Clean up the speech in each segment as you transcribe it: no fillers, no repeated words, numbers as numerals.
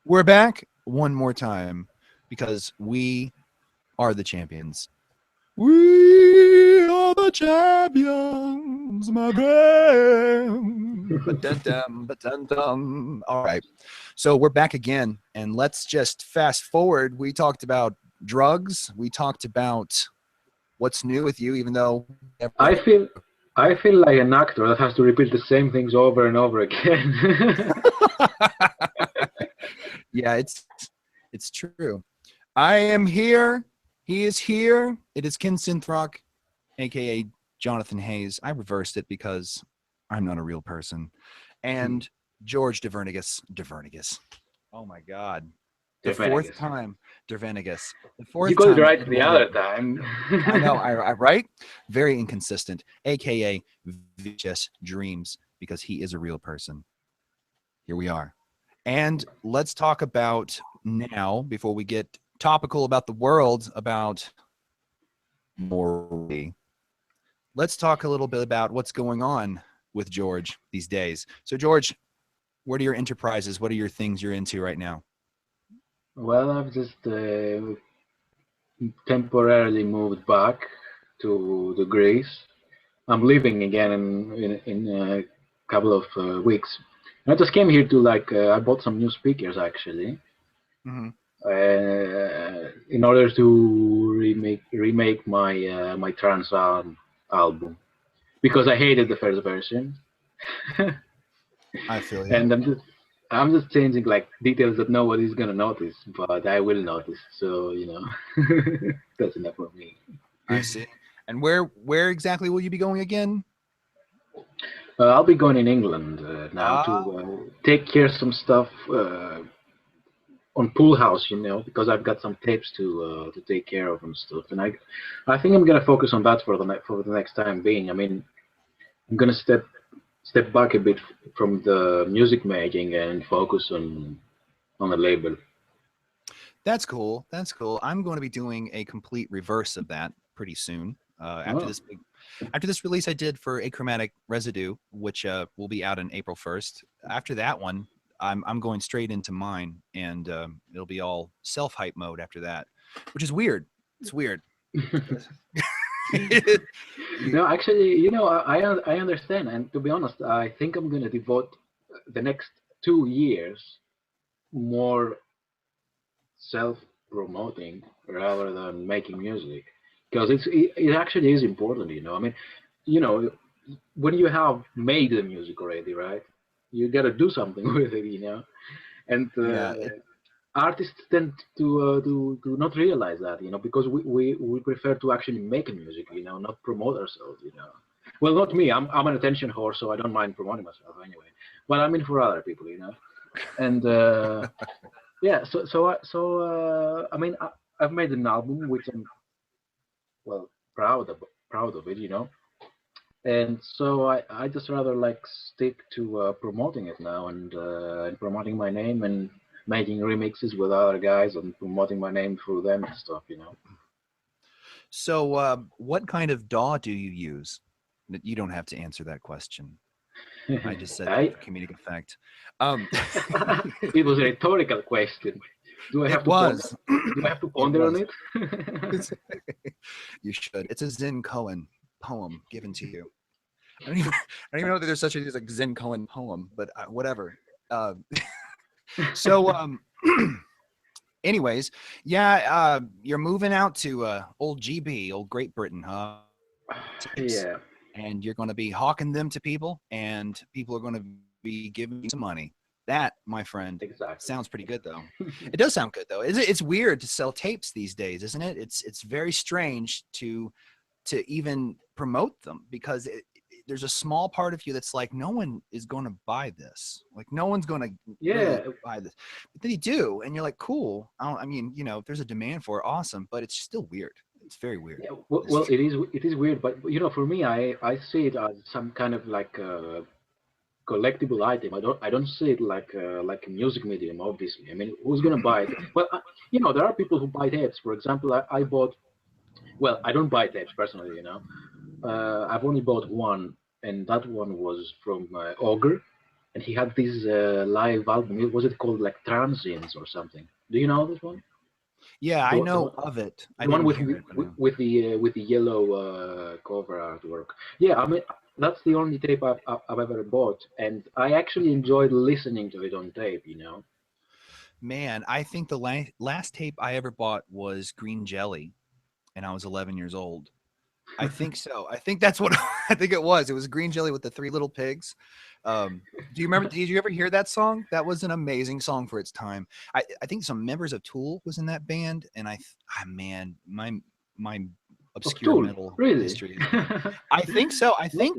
We're back one more time because we are the champions. We are the champions, my friend. Ba-dum-dum, ba-dum-dum. All right. So we're back again, and let's just fast forward. We talked about drugs. We talked about what's new with you, even though I feel I feel like an actor that has to repeat the same things over and over again. yeah, it's true. I am here. He is here. It is Ken Synthrock, aka Jonathan Hayes. I reversed it because I'm not a real person. And George Divernigus. Oh my God. The fourth Definitely. time, Divernigus. The You fourth got it time right I've the made other it. time. I know, I right? Very inconsistent, aka VHS Dreams, because he is a real person. Here we are. And let's talk about now, before we get topical about the world, about morally. Let's talk a little bit about what's going on with George these days. So, George, what are your enterprises? What are your things you're into right now? Well, I've just temporarily moved back to the Greece. I'm leaving again in a couple of weeks. I just came here to I bought some new speakers actually, Mm-hmm. in order to remake my trance album because I hated the first version, I feel you. and I'm just changing like details that nobody's gonna notice, but I will notice. So that's enough for me. I see. And where exactly will you be going again? I'll be going in England now to Ah, take care of some stuff on Pool House, because I've got some tapes to take care of and stuff, and I think I'm gonna focus on that for the next time being. I mean, I'm gonna step back a bit from the music making and focus on the label. that's cool. That's cool. I'm going to be doing a complete reverse of that pretty soon. Oh, After this release I did for Achromatic Residue, which will be out on April 1st. After that one, I'm going straight into mine, and it'll be all self hype mode after that, which is weird. It's weird. You- no, actually, I understand, and to be honest, I think I'm gonna devote the next 2 years more self-promoting rather than making music because it actually is important. I mean, you know, when you have made the music already, right? You got to do something with it. And yeah, artists tend to not realize that, because we prefer to actually make music, not promote ourselves. Well, not me. I'm an attention whore, so I don't mind promoting myself anyway. But I mean for other people. And yeah, I mean, I've made an album which I'm well proud of it. And so I just rather like stick to promoting it now and promoting my name and making remixes with other guys and promoting my name through them and stuff. so, what kind of DAW do you use? You don't have to answer that question. I just said that I for comedic effect. Um, it was a rhetorical question. Do I it have to ponder? was. Do I have to It ponder on was. it? You should. It's a Zen Cohen poem given to you. I don't even know that there's such a thing as a Zen Cohen poem, but whatever. Uh, so, anyways, yeah, you're moving out to old GB, old Great Britain, huh? Tapes, Yeah, and you're going to be hawking them to people, and people are going to be giving you some money. That, my friend, exactly. sounds pretty good, though. It does sound good, though. It's weird to sell tapes these days, isn't it? It's very strange to even promote them because there's a small part of you that's like, no one is going to buy this. Like, no one's going to really Yeah, buy this. But then you do, and you're like, cool. I mean, if there's a demand for it, awesome. But it's still weird. It's very weird. yeah. Well, it is weird, but for me, I see it as some kind of like collectible item. I don't see it like a music medium. Obviously, I mean, who's gonna buy it? Well, there are people who buy tapes. For example, I bought. Well, I don't buy tapes personally. I've only bought one, and that one was from Ogre, and he had this live album. Was it called like Transients or something? Do you know this one? Yeah, I The, the, know one- of it. I the one didn't with hear it, but I know. with the yellow cover artwork. Yeah, I mean that's the only tape I've ever bought, and I actually enjoyed listening to it on tape. You know. Man, I think the last tape I ever bought was Green Jelly, and I was 11 years old. I think so. I think that's what I think it was. It was Green Jelly with the three little pigs. Do you remember? Did you ever hear that song? That was an amazing song for its time. I think some members of Tool was in that band, and man, my Of obscure Tool, metal really? history is. I think so. Lovely.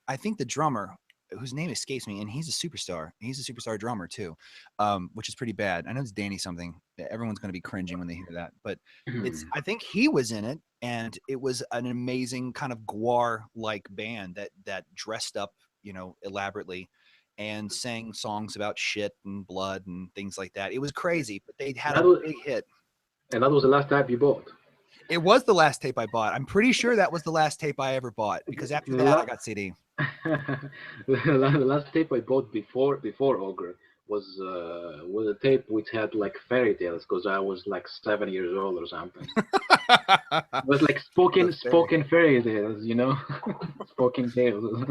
I think the drummer, whose name escapes me, and he's a superstar. He's a superstar drummer too, which is pretty bad. I know it's Danny something. Everyone's going to be cringing when they hear that, but I think he was in it, and it was an amazing kind of guar like band that dressed up, elaborately, and sang songs about shit and blood and things like that. It was crazy, but they had That a was, big hit. and that was the last tape you bought. It was the last tape I bought. I'm pretty sure that was the last tape I ever bought, because after The, that I la- got CD. the last tape I bought before Ogre was a tape which had like fairy tales because I was like 7 years old or something. It was like The fairy. spoken fairy tales, you know, spoken tales.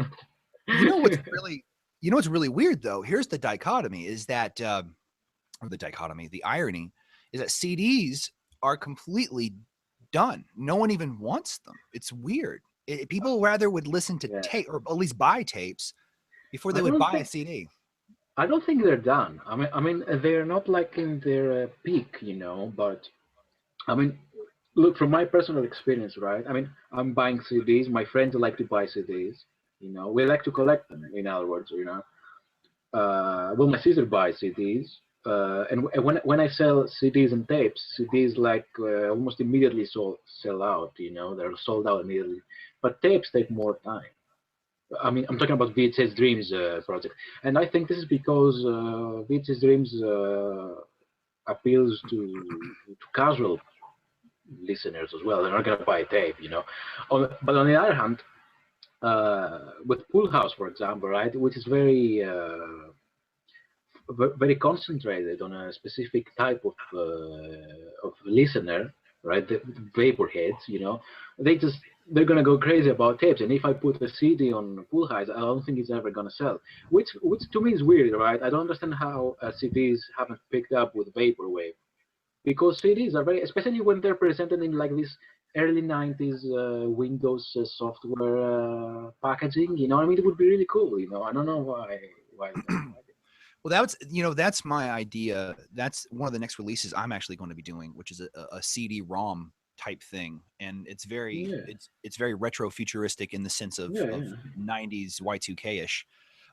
You know what's really, what's really weird though? Here's the dichotomy: is that, or the dichotomy, the irony, is that CDs are completely done. No one even wants them. It's weird. People rather would listen to Yeah, tape, or at least buy tapes, before I they would don't buy a think CD. I don't think they're done. I mean they're not like in their peak, you know. But I mean, look from my personal experience, right? I mean, I'm buying CDs. My friends like to buy CDs. You know, we like to collect them. In other words, you know. Well, my sister buys CDs, and when I sell CDs and tapes, CDs like almost immediately sell out. You know, they're sold out immediately. But tapes take more time. I mean, I'm talking about VHS Dreams project, and I think this is because VHS Dreams appeals to casual listeners as well. They're not going to buy a tape, you know. But on the other hand, with Pool House, for example, right, which is very concentrated on a specific type of listener, right? The vapor heads, you know, they're gonna go crazy about tapes. And if I put a CD on Pool House, I don't think it's ever gonna sell. Which to me is weird, right? I don't understand how CDs haven't picked up with vaporwave because CDs are very, especially when they're presented in like this early 90s Windows software packaging. You know, I mean, it would be really cool. You know, I don't know why they don't like it. Well, that's my idea. That's one of the next releases I'm actually going to be doing, which is a CD-ROM type thing, and Yeah, it's very retro futuristic in the sense yeah, of yeah. 90s Y2K ish.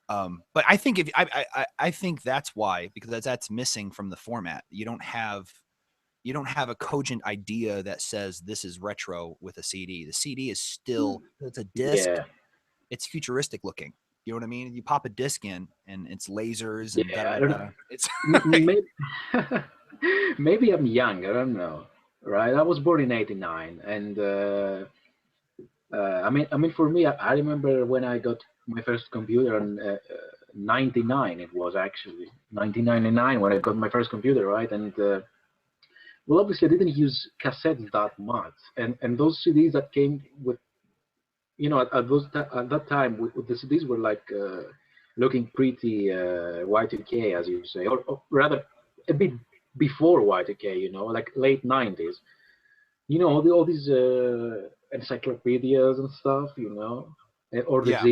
But I think if I think that's why, because that's missing from the format. You don't have a cogent idea that says this is retro with a CD. The CD is still, it's a disc. Yeah, It's futuristic looking. You know what I mean? You pop a disc in, and it's lasers and da yeah. da I don't da. It's maybe maybe I'm young. I don't know. Right? I was born in '89, and I mean, for me, I remember when I got my first computer in '99. It was actually 1999 when I got my first computer, right? And well, obviously, I didn't use cassettes that much, and those CDs that came with, you know, at that time, with the CDs were like looking pretty Y2K, as you say, or rather a bit before Y2K, you know, like late '90s. You know, all these encyclopedias and stuff, you know, or the yeah.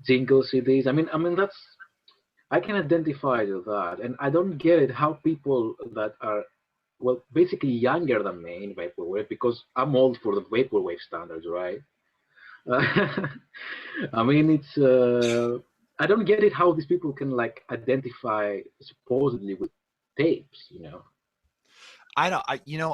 jingle CDs. I mean that's I can identify to that, and I don't get it how people that are well basically younger than me in vaporwave, because I'm old for the vaporwave standards, right? I mean, it's I don't get it how these people can like identify supposedly with tapes, you know? I don't.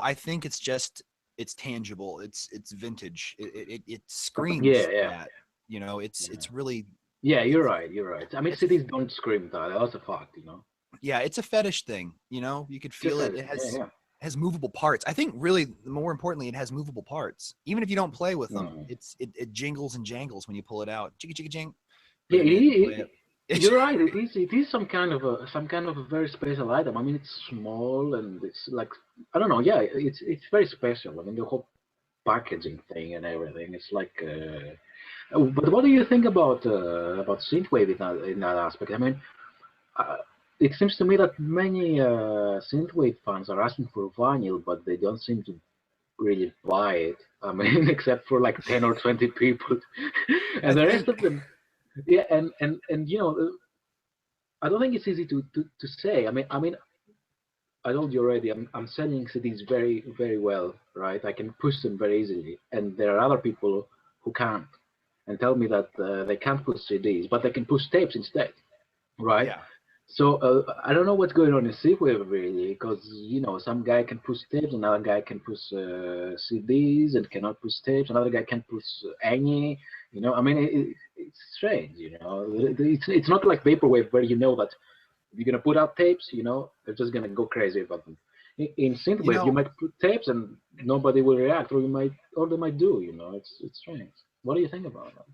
I think it's just it's tangible. It's vintage. It Yeah, screams yeah, that. yeah. It's really Yeah, you're it's right. You're right. I mean, it's a cities don't scream that. That's a fact, you know. yeah, it's a fetish thing. You could It's feel a it. fact. Yeah, yeah. It has movable parts. I think really more importantly, it has movable parts. Even if you don't play with them, Mm. it jingles and jangles when you pull it out. Jiggy jiggy jing. Put Yeah, it in, play it. You're right. It is some kind of a very special item. I mean, it's small and it's like, I don't know. Yeah, it's very special. I mean, the whole packaging thing and everything. It's like. But what do you think about synthwave in that aspect? I mean, uh, it seems to me that many synthwave fans are asking for vinyl, but they don't seem to really buy it. I mean, except for like 10 or 20 people, I and the rest think of them. Yeah, and I don't think it's easy to say. I mean, I told you already. I'm selling CDs very very well, right? I can push them very easily, and there are other people who can't, and tell me that they can't push CDs, but they can push tapes instead, right? yeah. So I don't know what's going on in Seawave really, because some guy can push tapes, another guy can push CDs and cannot push tapes, another guy can push any. I mean, it's strange. It's not like vaporwave where you know that if you're gonna put out tapes, they're just gonna go crazy about them. In You synthwave, you know, might put tapes and nobody will react, or they might do. It's strange. What do you think about that?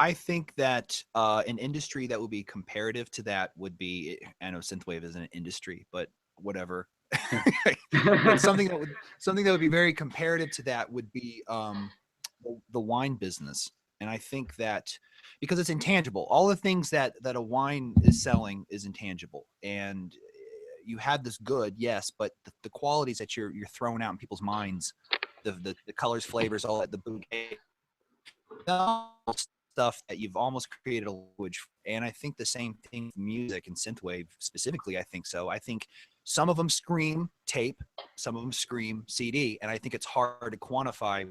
I think that an industry that would be comparative to that would be, I know synthwave isn't an industry, but whatever. But something that would be very comparative to that would be the wine business. And I think that because it's intangible, all the things that a wine is selling is intangible. And you had this good, yes, but the qualities that you're throwing out in people's minds, the colors, flavors, all that, the bouquet stuff that you've almost created a language. And I think the same thing with music and synthwave specifically. I think so. I think some of them scream tape, some of them scream CD, and I think it's hard to quantify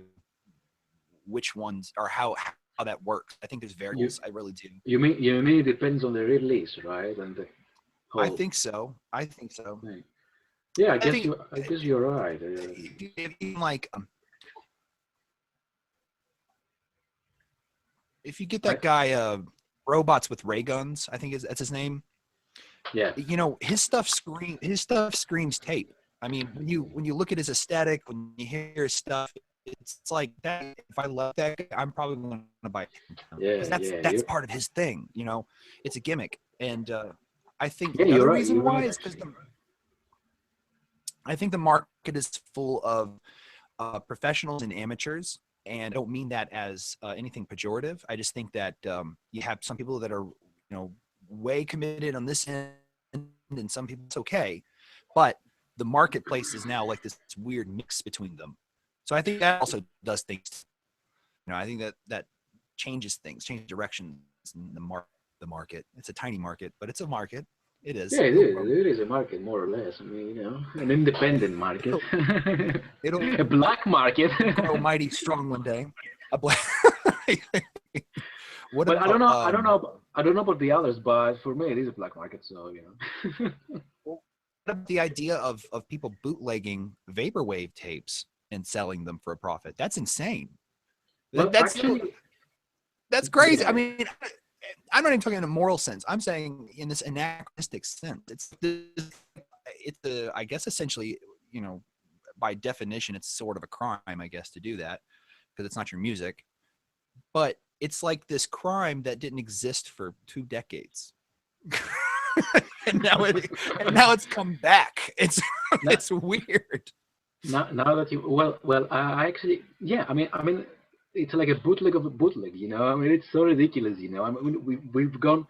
which ones or how that works. I think there's you variables. I really do. you mean it depends on the release, right? And the I whole think so. I think so. thing. Yeah, I I guess think you're right. even like if you get I, that guy robots with ray guns, I think that's his name. yeah, His stuff screams tape. I mean, when you look at his aesthetic, when you hear his stuff, it's like that. If I love that guy, I'm probably going to buy it because yeah, that's yeah. that's part of his thing. It's a gimmick, and I think Yeah, the you're other right. reason You're why right. is because Actually, I think the market is full of professionals and amateurs, and I don't mean that as anything pejorative. I just think that you have some people that are way committed on this end, and some people it's okay, but the marketplace is now like this weird mix between them. So I think that also does things. I think that changes things, changes directions in the market. It's a tiny market, but it's a market. It yeah, is. it It'll is. grow. It is a market, more or less. I mean, an independent market, It'll it'll a black market. grow mighty strong one day. A black. What But I don't about know. I don't know about the others, but for me, it is a black market. So what about the idea of people bootlegging vaporwave tapes and selling them for a profit? That's insane. Well, That's actually, that's crazy. I yeah, mean, I'm not even talking in a moral sense. I'm saying in this anachronistic sense. I guess essentially, by definition, it's sort of a crime, I guess, to do that because it's not your music. But it's like this crime that didn't exist for 2 decades. and now it and now it's come back. It's now, it's weird. now that you I actually, yeah. I mean, it's like a bootleg of a bootleg. I mean, it's so ridiculous. I mean, we've gone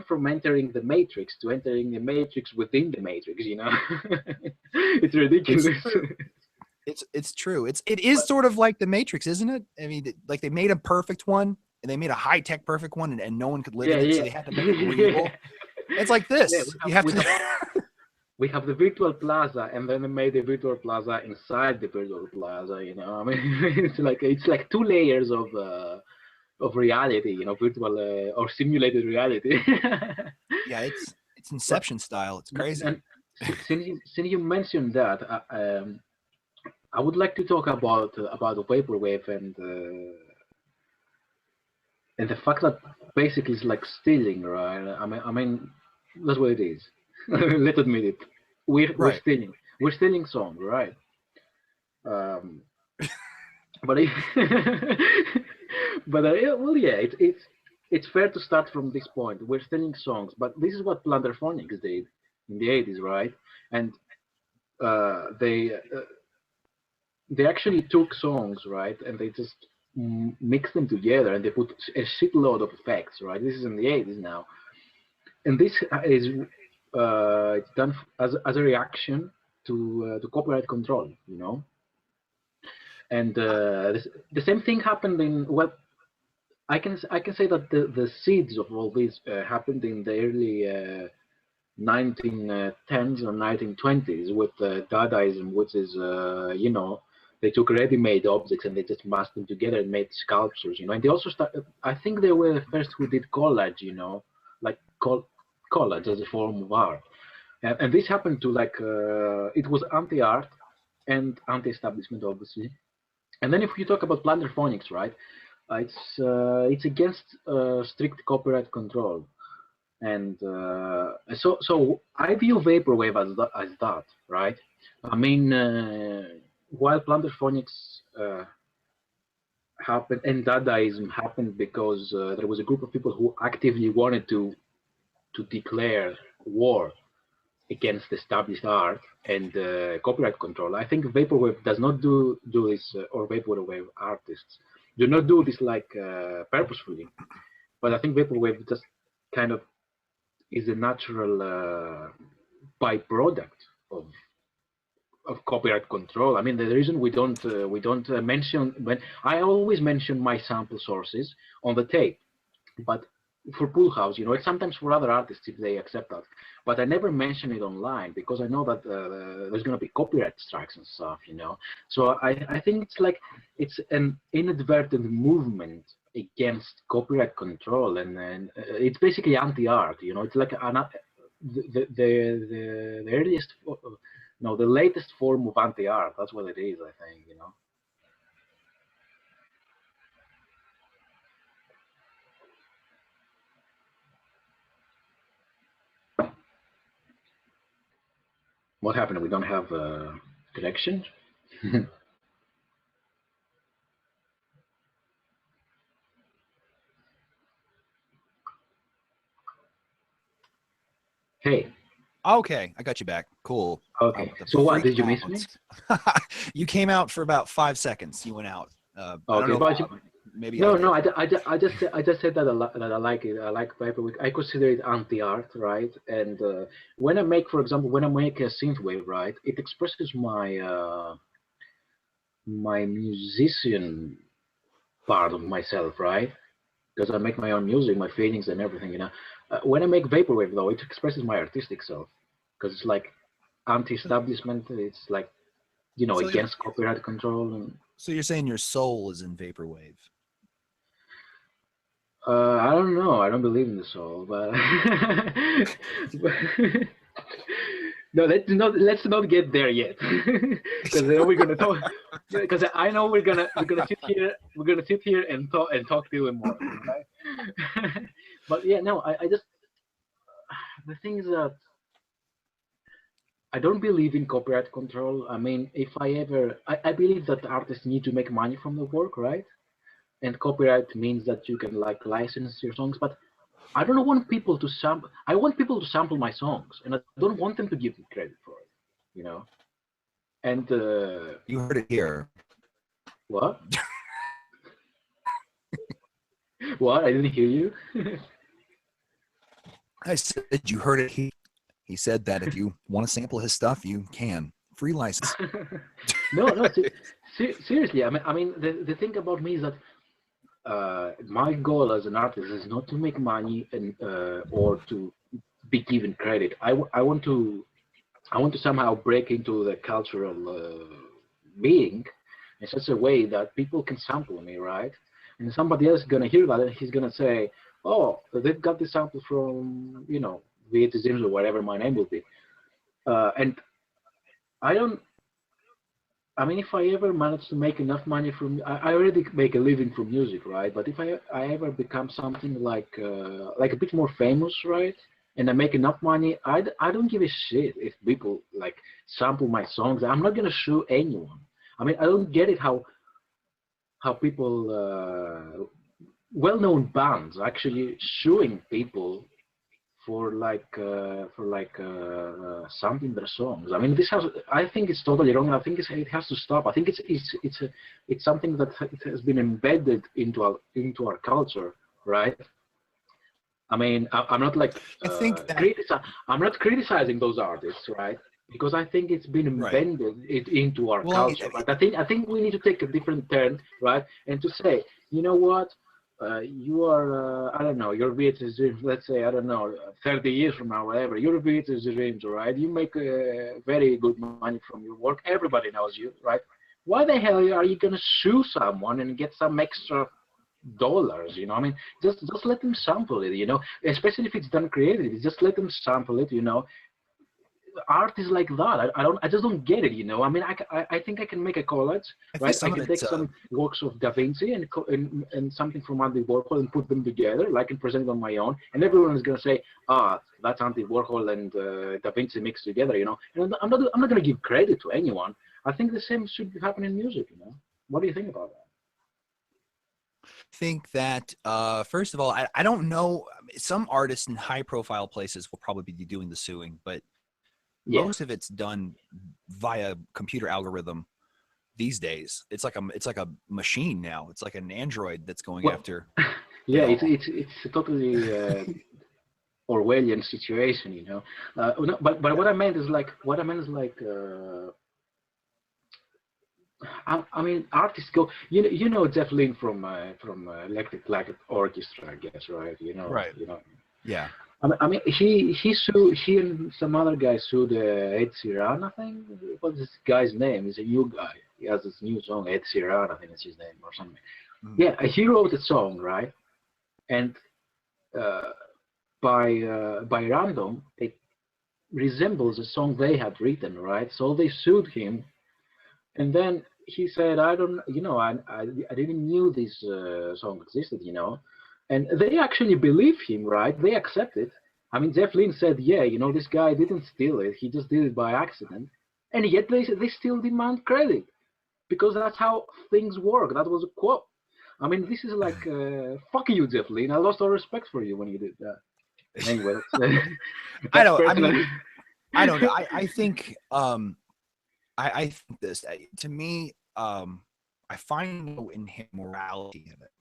from entering the matrix to entering the matrix within the matrix. It's It's ridiculous. true. It's true. It is sort of like the Matrix, isn't it? I mean, like they made a perfect one and they made a high tech perfect one, and no one could live Yeah, in it, so yeah, they had to make it yeah. breathable. It's like Yeah, this. You have we to. have we have the virtual plaza, and then they made the virtual plaza inside the virtual plaza. I mean, it's like two layers of reality. Virtual or simulated reality. Yeah, it's But Inception style. It's and crazy. since you mentioned that, I would like to talk about the vaporwave and the fact that basically it's like stealing, right? I mean, that's what it is. Let's admit it. We're Right. stealing. We're stealing songs, right? Um, but but yeah, well, yeah, it's it's fair to start from this point. We're stealing songs, but this is what Plunderphonics did in the 80s, right? And uh, they uh, they actually took songs, right, and they just mixed them together, and they put a shitload of effects, right? This is in the 80s now, and this is it's done as a reaction to copyright control, you know. And the same thing happened in, well, I can say that the seeds of all this happened in the early 1910s or 1920s with Dadaism, which is they took ready-made objects and they just mashed them together and made sculptures, you know. And they also started. I think they were the first who did collage, you know, like collage as a form of art. And this happened to like it was anti-art and anti-establishment, obviously. And then if you talk about Plunderphonics, right? It's against strict copyright control, and so I view vaporwave as that, right? I mean, while Plunderphonics happened and Dadaism happened because there was a group of people who actively wanted to declare war against established art and copyright control. I think vaporwave does not do this, or vaporwave artists do not do this like purposefully. But I think vaporwave just kind of is a natural byproduct of copyright control. I mean, the reason we don't mention, when I always mention my sample sources on the tape, but for Pool House, you know, it's sometimes for other artists if they accept that. But I never mention it online because I know that there's going to be copyright strikes and stuff, you know. So I think it's like it's an inadvertent movement against copyright control, and it's basically anti-art, you know. It's like the earliest, no, the latest form of anti-art. That's what it is, I think, you know. What happened? We don't have connection. Hey. Okay, I got you back. Cool. Okay. The So what? freak Did you miss me? out. You came out for about 5 seconds. You went out. I don't Okay, know. but Maybe I no, did. no. I just said that that I like it. I like paperwork. I consider it anti-art, right? And when I make, for example, when I make a synthwave, right, it expresses my musician part of myself, right? Because I make my own music, my feelings and everything, you know. When I make vaporwave, though, it expresses my artistic self, because it's like anti-establishment. It's like, you know, So, against copyright control. And so you're saying your soul is in vaporwave? I don't know. I don't believe in the soul, but, no, let's not get there yet, because then we're gonna talk. Because I know we're gonna sit here and talk to you more, right? But yeah, no, I just, the thing is that I don't believe in copyright control. I mean, if I believe that artists need to make money from the work, right? And copyright means that you can like license your songs, but I don't want people to sample. I want people to sample my songs, and I don't want them to give me credit for it, you know. And You heard it here. what? What? I didn't hear you. I said you heard it here. He said that if you want to sample his stuff, you can. Free license. No, no. Seriously, I mean, the thing about me is that my goal as an artist is not to make money and or to be given credit. I want to somehow break into the cultural being in such a way that people can sample me, right? And somebody else is gonna hear that and he's gonna say, "Oh, they've got this sample from, you know, VHS Dreams or whatever my name will be." And I don't. I mean, if I ever manage to make enough money from, I already make a living from music, right? But if I ever become something like a bit more famous, right? And I make enough money, I don't give a shit if people like sample my songs. I'm not gonna sue anyone. I mean, I don't get it how people well-known bands actually suing people for sampling their songs. I mean, this has. I think it's totally wrong. I think it has to stop. I think it's something that it has been embedded into our culture, right? I mean, I'm not like I think that I'm not criticizing those artists, right? Because I think it's been right. embedded into our Well, culture. But I think we need to take a different turn, right? And to say, you know what, you are I don't know, your VHS Dreams. Let's say I don't know, 30 years from now, whatever. Your VHS Dreams, right? You make very good money from your work. Everybody knows you, right? Why the hell are you gonna sue someone and get some extra dollars? You know, I mean, just let them sample it. You know, especially if it's done creatively, just let them sample it. You know, art is like that. I just don't get it. You know, I mean, I think I can make a collage, I think right? I some of can take it's some works of Da Vinci and something from Andy Warhol and put them together, like, and present it on my own, and everyone is gonna say, ah, that's Andy Warhol and Da Vinci mixed together. You know, and I'm not gonna give credit to anyone. I think the same should happen in music. You know, what do you think about that? think that first of all, I don't know. Some artists in high profile places will probably be doing the suing, but Yeah. most of it's done via computer algorithm these days. It's like a machine now. It's like an android that's going Well, after yeah, it all. it's a totally Orwellian situation, you know. No, but Yeah. I mean, artists go. You know Jeff Lynne from Electric Light Orchestra, I guess, right? Right. You know. Yeah. I mean, he and some other guy sued Ed Sheeran. I think. What's this guy's name? He's a new guy. He has this new song, Ed Sheeran. I think it's his name or something. Mm. Yeah, he wrote a song, right? And uh, by random, it resembles a song they had written, right? So they sued him, and then he said, "I don't, I didn't knew this song existed, you know." And they actually believe him, right? They accept it. I mean, Jeff Lynne said, "Yeah, this guy didn't steal it. He just did it by accident." And yet they still demand credit because that's how things work. That was a quote. I mean, this is like, fuck you, Jeff Lynne. I lost all respect for you when you did that. Anyway, I that's don't. I personal. mean, I don't know. I think. I think this to me. I find no inherent morality in it.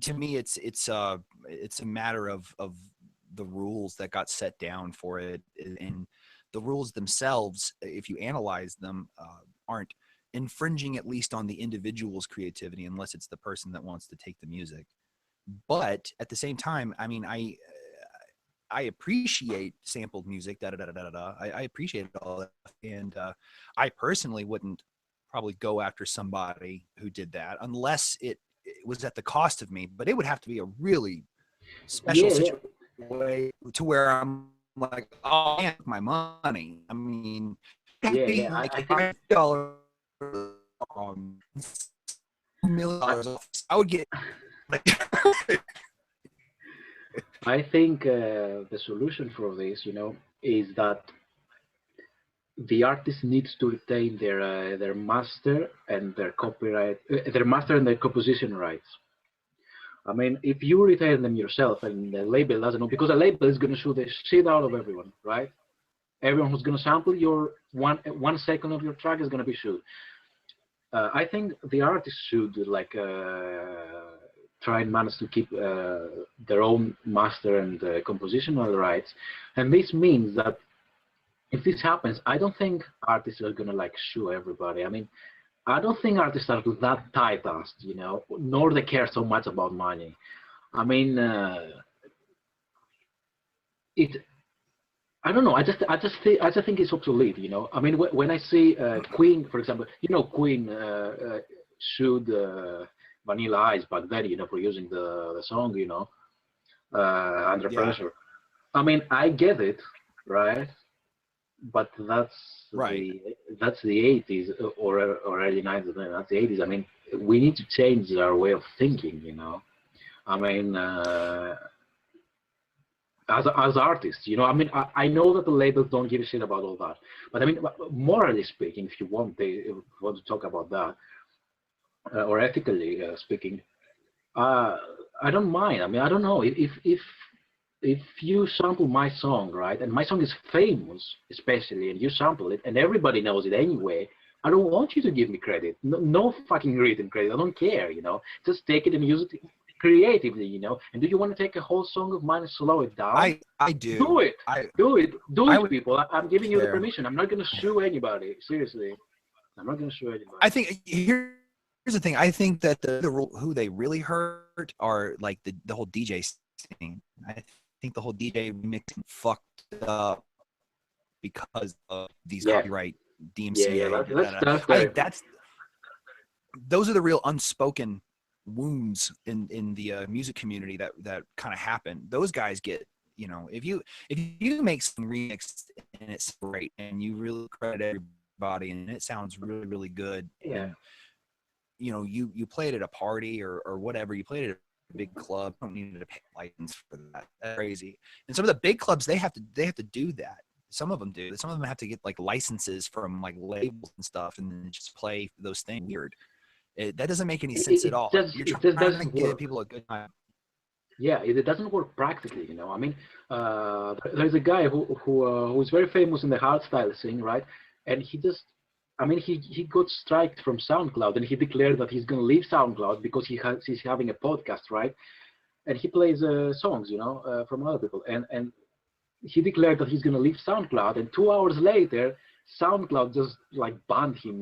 To me, it's a matter of the rules that got set down for it, and the rules themselves, if you analyze them, aren't infringing at least on the individual's creativity, unless it's the person that wants to take the music. But at the same time, I mean, I appreciate sampled music. Da da da da da da. I appreciate all that, and I personally wouldn't probably go after somebody who did that unless it was at the cost of me. But it would have to be a really special Yeah, yeah, situation to where I'm like, oh, man, my money. I mean, it'd have yeah, to yeah. be I, like I think $5 I, $1 million off. I would get like, I think the solution for this, is that the artist needs to retain their master and their copyright, their master and their composition rights. I mean, if you retain them yourself and the label doesn't know, because the label is going to sue the shit out of everyone, right? Everyone who's going to sample your 1 second of your track is going to be sued. I think the artist should like try and manage to keep their own master and compositional rights, and this means that if this happens, I don't think artists are gonna like sue everybody. I mean, I don't think artists are that tight-assed, nor they care so much about money. I mean, it. I don't know. I just think it's obsolete. I mean, when I see Queen, for example, Queen sued Vanilla Ice back then, for using the song, Under yeah, Pressure. I mean, I get it, right? But right. that's the 80s or early 90s. That's the 80s. I mean, we need to change our way of thinking. I mean, as artists, I mean, I know that the labels don't give a shit about all that, but I mean, morally speaking, if you want to talk about that, or ethically speaking, Uh, I don't mind. I mean, I don't know if you sample my song, right, and my song is famous, especially, and you sample it, and everybody knows it anyway. I don't want you to give me credit. No, no fucking written credit. I don't care. Just take it and use it creatively. And do you want to take a whole song of mine and slow it down? I Do do. it. Do I it, would people. I'm giving you the care. permission. I'm not gonna sue anybody. Seriously, I'm not gonna sue I anybody. think here's the thing. I think that who they really hurt are like the whole DJ scene. I think the whole DJ mixing fucked up because of these Yeah, copyright yeah. DMCA. Da, da, da. That's I very. think those are the real unspoken wounds in the music community that kind of happen. Those guys get, if you make some remix and it's great and you really credit everybody and it sounds really really good, Yeah. and you play it at a party or whatever, you play it at a big club, you don't need to pay a license for that. That's crazy. And some of the big clubs, they have to do that. Some of them do. Some of them have to get like licenses from like labels and stuff, and then just play those things weird. That doesn't make any sense at all. You're It just trying to doesn't give work. people a good time. Yeah, it doesn't work practically. I mean, there's a guy who's very famous in the hardstyle scene, right? And I mean, he got striked from SoundCloud, and he declared that he's going to leave SoundCloud because he's having a podcast, right? And he plays songs, from other people, and he declared that he's going to leave SoundCloud, and 2 hours later, SoundCloud just like banned him.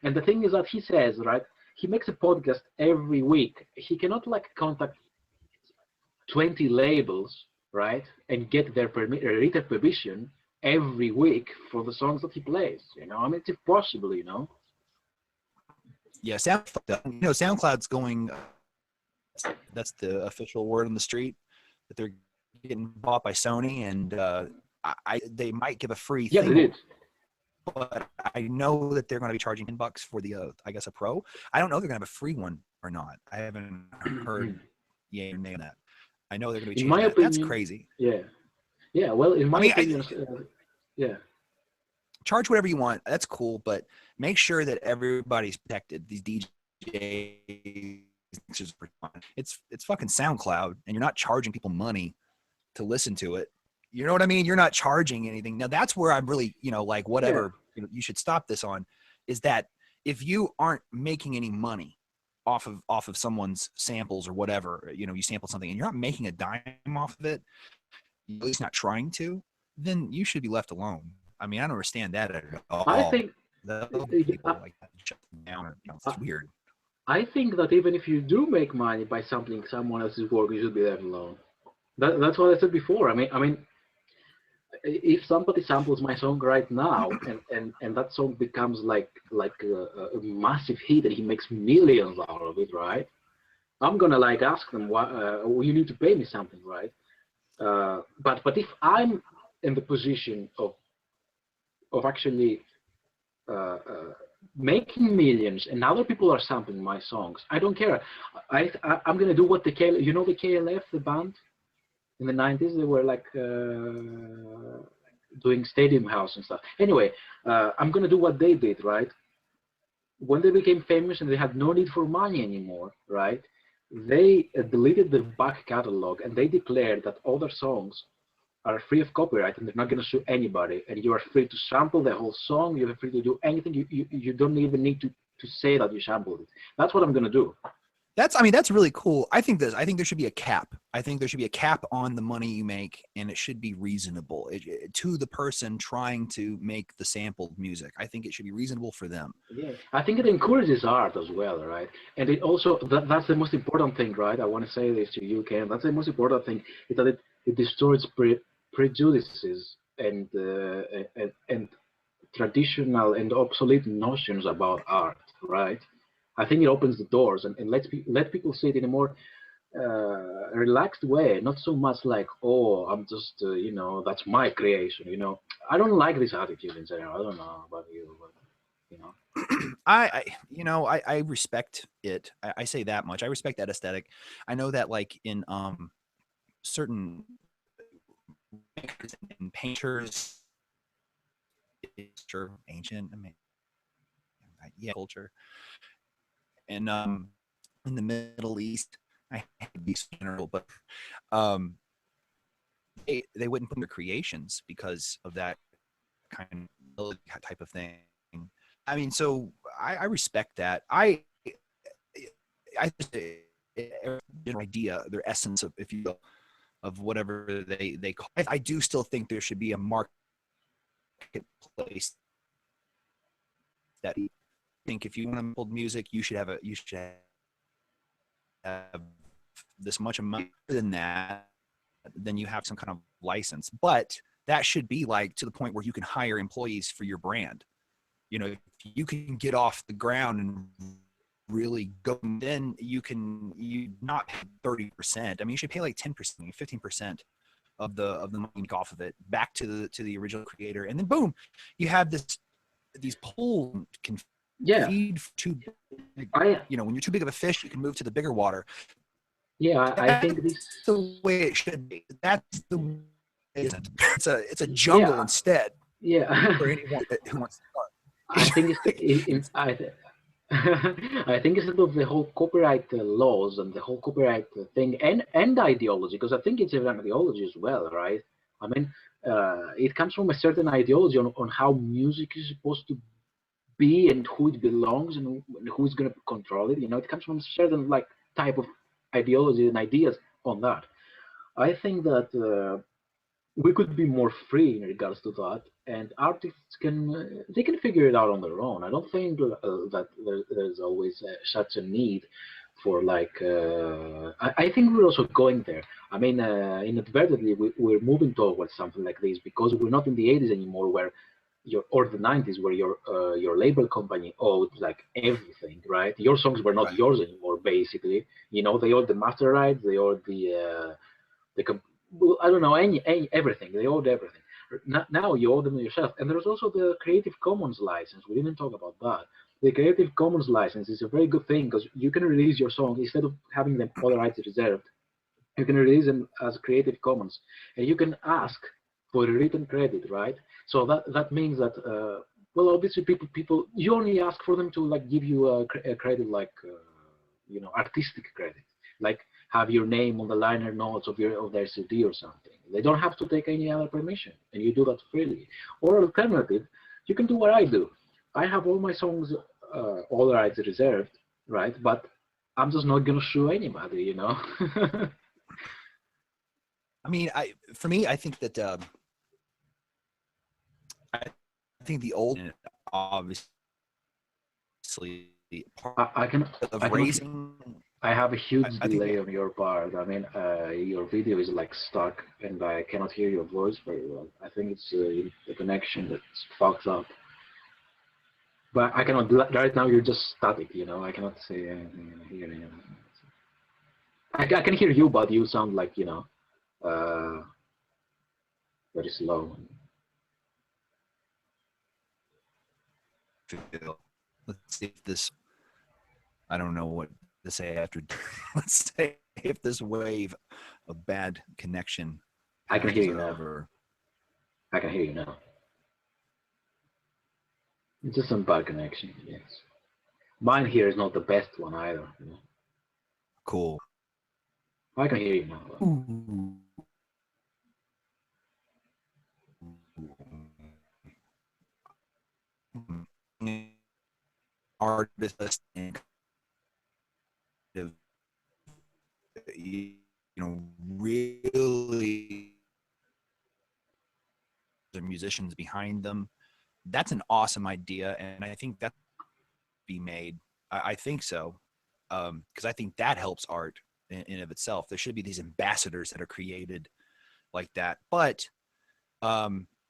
And the thing is that he says, right, he makes a podcast every week. He cannot like contact 20 labels, right, and get their written permission every week for the songs that he plays. I mean, it's impossible. Yeah, SoundCloud's going. That's the official word on the street that they're getting bought by Sony, and they might give a free Yeah, they thing, did. but I know that they're going to be charging $10 for the, I guess, a pro. I don't know if they're going to have a free one or not. I haven't heard yay or nay on that. I know they're going to be In changing my that. That's opinion, crazy. yeah, yeah. Well, in I my mean, opinion, yeah, charge whatever you want. That's cool, but make sure that everybody's protected. These DJs, it's fucking SoundCloud, and you're not charging people money to listen to it. You know what I mean? You're not charging anything. Now that's where I'm really, like yeah. whatever you should stop this on, is that if you aren't making any money off of someone's samples or whatever, you sample something and you're not making a dime off of it, at least not trying to, then you should be left alone. I mean, I don't understand that at I all. think, The I, people like that shut down. It's weird. I think that even if you do make money by sampling someone else's work, you should be left alone. That's what I said before. I mean, if somebody samples my song right now and that song becomes like a massive hit and he makes millions out of it, right? I'm gonna like ask them why you need to pay me something, right? But if I'm in the position of actually making millions and other people are sampling my songs, I don't care. I'm gonna do what the KLF, the band in the 90s, they were like doing Stadium House and stuff. Anyway, I'm gonna do what they did, right? When they became famous and they had no need for money anymore, right? They deleted the back catalog and they declared that all their songs are free of copyright and they're not going to sue anybody. And you are free to sample the whole song. You're free to do anything. You don't even need to say that you sampled it. That's what I'm going to do. That's really cool. I think there should be a cap. I think there should be a cap on the money you make, and it should be reasonable to the person trying to make the sampled music. I think it should be reasonable for them. Yeah, I think it encourages art as well, right? And it also that's the most important thing, right? I want to say this to you, Ken. That's the most important thing is that it destroys prejudices and traditional and obsolete notions about art, right? I think it opens the doors and let people see it in a more relaxed way, not so much like, oh, I'm just, that's my creation. I don't like this attitude in general. I don't know about you, but, you know. I respect it. I say that much. I respect that aesthetic. I know that like in certain and painters, ancient. I mean, yeah, culture, and in the Middle East, I hate to be so general, but um, they wouldn't put in their creations because of that kind of type of thing. I mean, so I respect that. I just general idea, their essence of, if you will, of whatever they call. I do still think there should be a marketplace that I think if you want to build music, you should have this much money than that, then you have some kind of license. But that should be like to the point where you can hire employees for your brand. You know, if you can get off the ground and really go, then you not pay 30%. I mean, you should pay like 10%, 15% of the money off of it back to the original creator, and then boom, you have these pools can Yeah, feed too big. I You know, when you're too big of a fish, you can move to the bigger water. yeah, I think this. That's the way it should be. That's the way it isn't. It's a jungle Yeah, instead yeah. for anyone who wants to I think it's start. I think instead of the whole copyright laws and the whole copyright thing and ideology, because I think it's an ideology as well, right? I mean, it comes from a certain ideology on how music is supposed to be and who it belongs and who's going to control it. You know, it comes from a certain like type of ideology and ideas on that. I think that we could be more free in regards to that, and artists can they can figure it out on their own. I don't think that there's always such a need for like. I think we're also going there. I mean, inadvertently, we're moving towards something like this because we're not in the 80s anymore, where or the 90s, where your label company owed like everything, right? Your songs were not Right. yours anymore, basically. You know, they owed the master rights, they owed the well, I don't know, any everything. They owed everything. Now you owe them yourself. And there's also the Creative Commons license. We didn't talk about that. The Creative Commons license is a very good thing because you can release your song instead of having them all the rights reserved. You can release them as Creative Commons, and you can ask for a written credit, right? So that means that well, obviously people you only ask for them to like give you a credit like you know, artistic credit, like have your name on the liner notes of their CD or something. They don't have to take any other permission, and you do that freely. Or alternative, you can do what I do. I have all my songs, all rights reserved, right? But I'm just not gonna sue anybody, you know. I mean, for me, I think that I think the old, obviously, part I can of I cannot. raising. I have a huge I think delay on your part. I mean, your video is like stuck, and I cannot hear your voice very well. I think it's the connection that's fucked up. But I cannot. Right now, you're just static. You know, I cannot say anything. Hear anything. I can hear you, but you sound like, you know, uh, very slow. let's see if this. I don't know what to say after. Let's say if this wave of bad connection I can hear passes you now. over. I can hear you now. It's just some bad connection. Yes. Mine here is not the best one either. You know? Cool. I can hear you now. Ooh. Artists and you know, really the musicians behind them. That's an awesome idea, and I think that be made. I think so, because I think that helps art in of itself. There should be these ambassadors that are created like that, but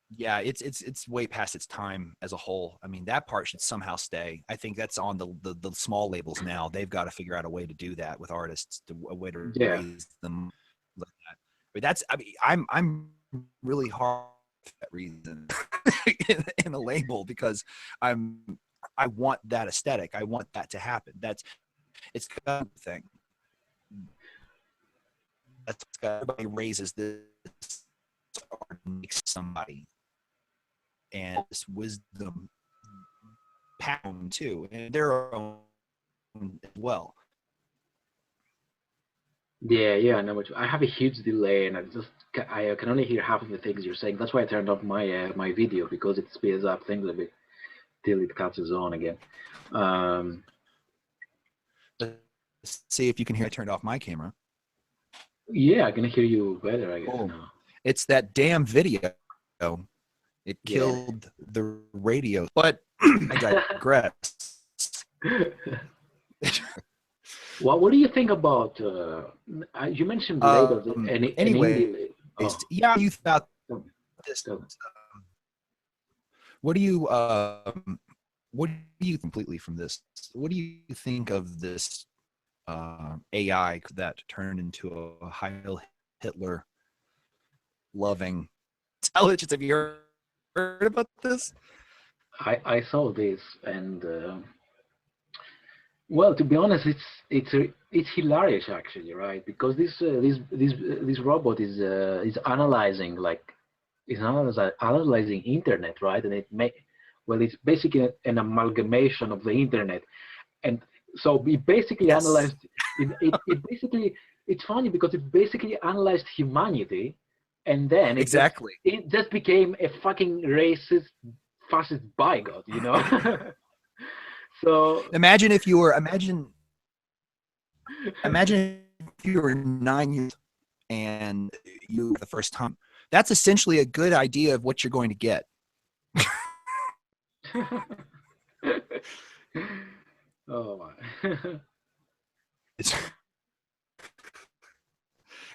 yeah, it's way past its time as a whole. I mean, that part should somehow stay. I think that's on the small labels now. They've got to figure out a way to do that with artists, a way to Yeah. raise them like that. But that's, I mean, I'm really hard for that reason in a label because I want that aesthetic. I want that to happen. It's got a thing. That's everybody raises this art makes somebody, and this wisdom pound too, and their own as well. Yeah, I know what I have a huge delay, and I can only hear half of the things you're saying. That's why I turned off my video because it speeds up things a bit till it catches on again. Um, Let's see if you can hear. I turned off my camera. yeah, I can hear you better, I guess Oh, now. it's that damn video. It Yeah. killed the radio. But I digress. What do you think about? You mentioned labels and Anyways, indie. Oh, yeah, you thought tell me, this. tell me. What do you what do you completely from this? What do you think of this AI that turned into a Heil Hitler loving intelligence? Have you heard about this? I saw this, and well, to be honest, it's hilarious actually, right? Because this robot is analyzing analyzing internet, right? And it's basically an amalgamation of the internet, and so it basically Yes, analyzed it basically it's funny because it basically analyzed humanity, and then exactly. it just became a fucking racist fascist bigot, you know. So Imagine if you were imagine if you were 9 years and you for the first time. That's essentially a good idea of what you're going to get. oh my. It's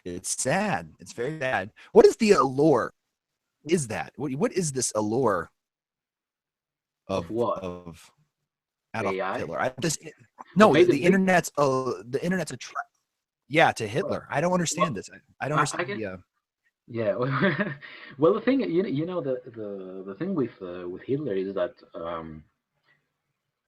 it's sad. It's very sad. What is the allure? Is that what is this allure Of what? of Adolf AI? Hitler? Of No, Adolf Hitler? the internet's a yeah to Well, Hitler. I don't understand well, this. I don't I understand guess. the Yeah. Well, the thing, you know, the thing with Hitler is that,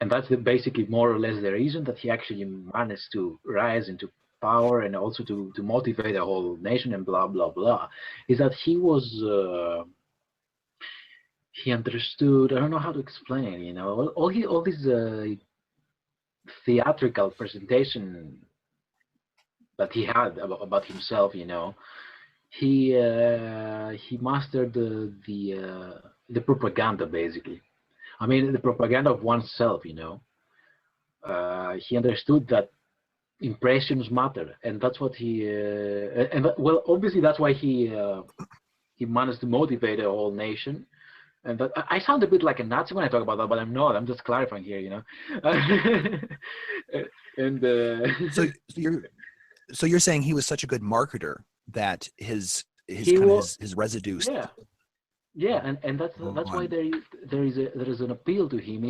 and that's basically more or less the reason that he actually managed to rise into power and also to motivate the whole nation and blah blah blah, is that he understood. I don't know how to explain. You know, all this theatrical presentation that he had about himself. You know, he mastered the propaganda basically. I mean, the propaganda of oneself. You know, he understood that impressions matter, and that's what well, obviously that's why he managed to motivate a whole nation. And that, I sound a bit like a Nazi when I talk about that, but I'm not. I'm just clarifying here, you know. and so so you're saying he was such a good marketer that his he kind of will, his residue yeah, yeah, and that's why on there is an appeal to him,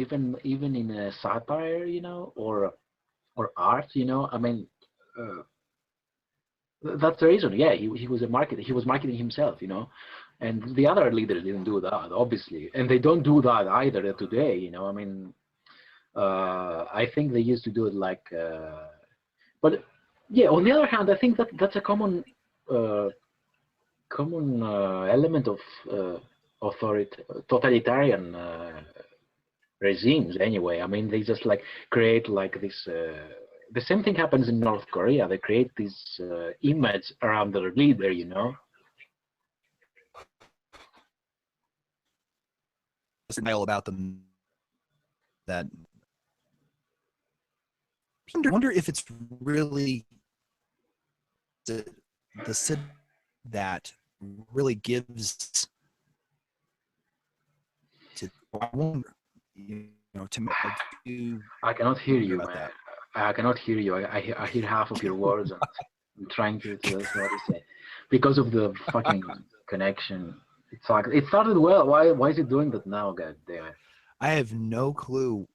even in a satire, you know, or art, you know. I mean, uh, that's the reason. Yeah, he was a marketer. He was marketing himself, you know, and the other leaders didn't do that, obviously, and they don't do that either today. You know, I mean, I think they used to do it like, but yeah. On the other hand, I think that that's a uh, common element of totalitarian regimes. Anyway, I mean, they just like create like this. The same thing happens in North Korea. They create this image around their leader, you know. style about them that I wonder if it's really the the that really gives to I wonder, you know, to I cannot hear wonder you, about man. that. I cannot hear you. I hear half of your words, and I'm trying to listen what you say because of the fucking connection. It's like it started well. Why is it doing that now? God damn it! I have no clue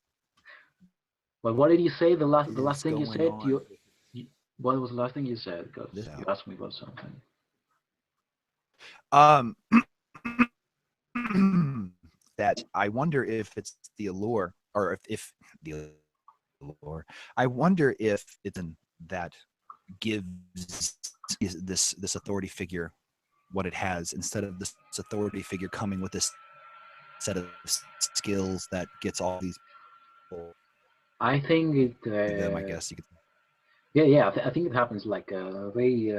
But what did you say? The last is thing you going said? on You what was the last thing you said? Because this you out. asked me about something. Um, that I wonder if it's the allure, or if the allure. I wonder if it's an that gives this authority figure what it has instead of this authority figure coming with this set of skills that gets all these people I think it. to them. I guess you could. Yeah. I think it happens like they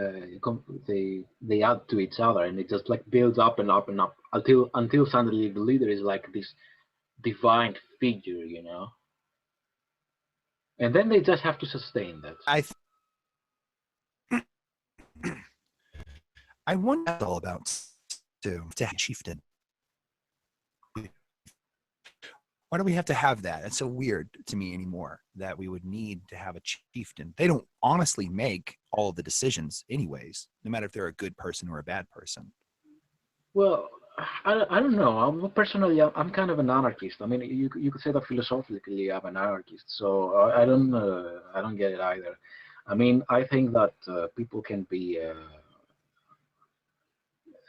add to each other, and it just like builds up and up and up until suddenly the leader is like this divine figure, and then they just have to sustain that. I I wonder what that's all about to have a chieftain. Why do we have to have that? It's so weird to me anymore that we would need to have a chieftain. They don't honestly make all of the decisions anyways, no matter if they're a good person or a bad person. Well, I don't know. Personally, I'm kind of an anarchist. I mean, you could say that philosophically, I'm an anarchist. So I don't get it either. I mean, I think that people can be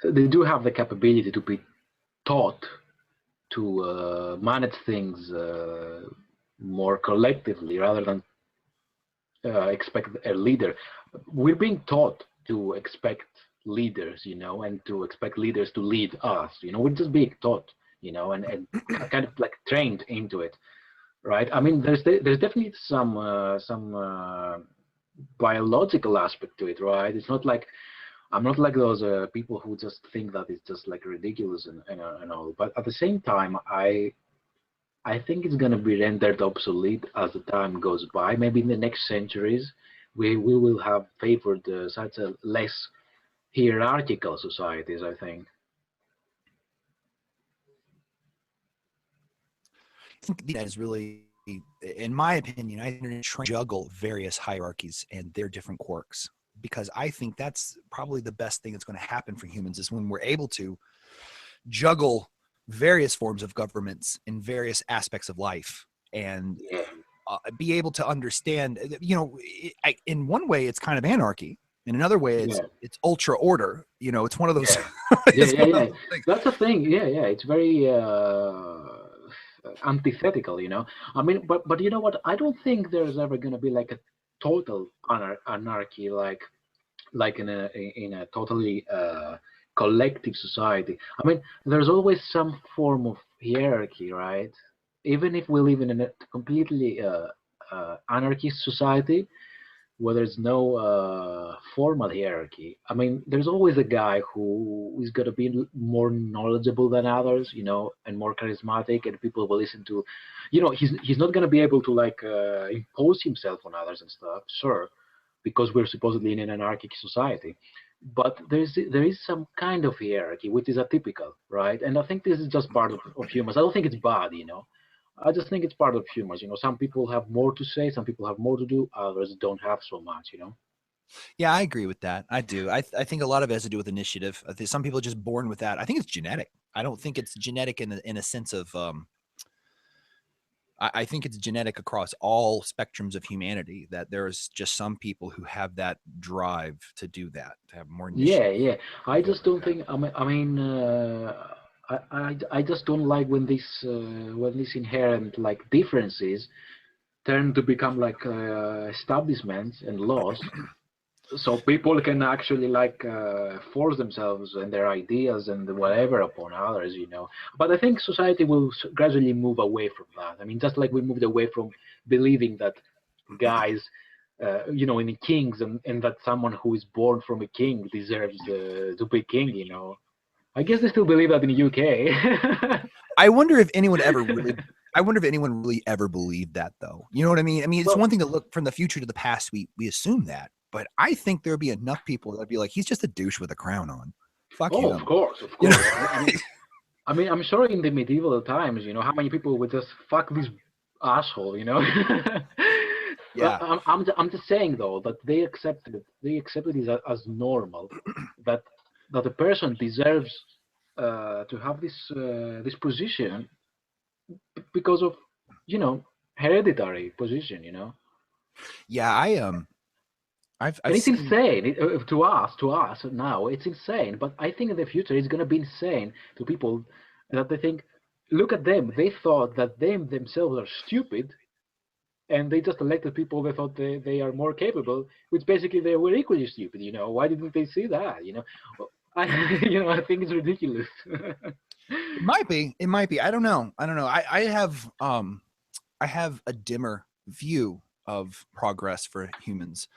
they do have the capability to be taught to manage things more collectively rather than expect a leader. We're being taught to expect leaders, and to expect leaders to lead us. We're just being taught, and kind of like trained into it, right? I mean, there's definitely some biological aspect to it, right? It's not like I'm not like those people who just think that it's just like ridiculous and all. But at the same time, I think it's going to be rendered obsolete as the time goes by. Maybe in the next centuries, we will have favored such a less hierarchical societies, I think. I think that is really, in my opinion, I think to juggle various hierarchies and their different quirks, because I think that's probably the best thing that's going to happen for humans is when we're able to juggle various forms of governments in various aspects of life and Yeah, be able to understand, in one way it's kind of anarchy. In another way, yeah, it's ultra order. It's one of those. yeah, yeah, It's yeah, one of yeah. those things. That's the thing. Yeah, yeah. It's very antithetical. I mean, but you know what? I don't think there's ever going to be like a total anarchy, like in a totally collective society. I mean, there's always some form of hierarchy, right? Even if we live in a completely anarchist society, where there's no formal hierarchy. I mean, there's always a guy who is going to be more knowledgeable than others, and more charismatic, and people will listen to. He's not going to be able to like impose himself on others and stuff. Sure, because we're supposedly in an anarchic society. But there is some kind of hierarchy which is atypical, right? And I think this is just part of humans. I don't think it's bad. I just think it's part of humans. Some people have more to say, some people have more to do, others don't have so much. Yeah, I agree with that. I do. I think a lot of it has to do with initiative. I think some people are just born with that. I think it's genetic. I don't think it's genetic in a sense of I think it's genetic across all spectrums of humanity that there's just some people who have that drive to do that, to have more Yeah, initiative. yeah. I More just like don't that. think. I just don't like when these inherent like differences turn to become like establishments and laws, so people can actually like force themselves and their ideas and whatever upon others. But I think society will gradually move away from that. I mean, just like we moved away from believing that guys in kings, and that someone who is born from a king deserves to be king. I guess they still believe that in the UK. I wonder if anyone ever really I wonder if anyone really ever believed that though. You know what I mean? I mean, it's Well, one thing to look from the future to the past. We assume that, but I think there'd be enough people that'd be like, he's just a douche with a crown on. Fuck oh, of him. course, of You know? course. I mean, I'm sure in the medieval times, how many people would just fuck this asshole. But Yeah. I'm just saying though that they accepted it as normal, that a person deserves to have this position because of you know hereditary position. Yeah, I've And it's seen. insane to us now. It's insane, but I think in the future it's going to be insane to people that they think, look at them. They thought that they themselves are stupid, and they just elected people they thought they are more capable, which basically they were equally stupid. Why didn't they see that? I I think it's ridiculous. It might be. It might be. I don't know. I don't know. I have a dimmer view of progress for humans.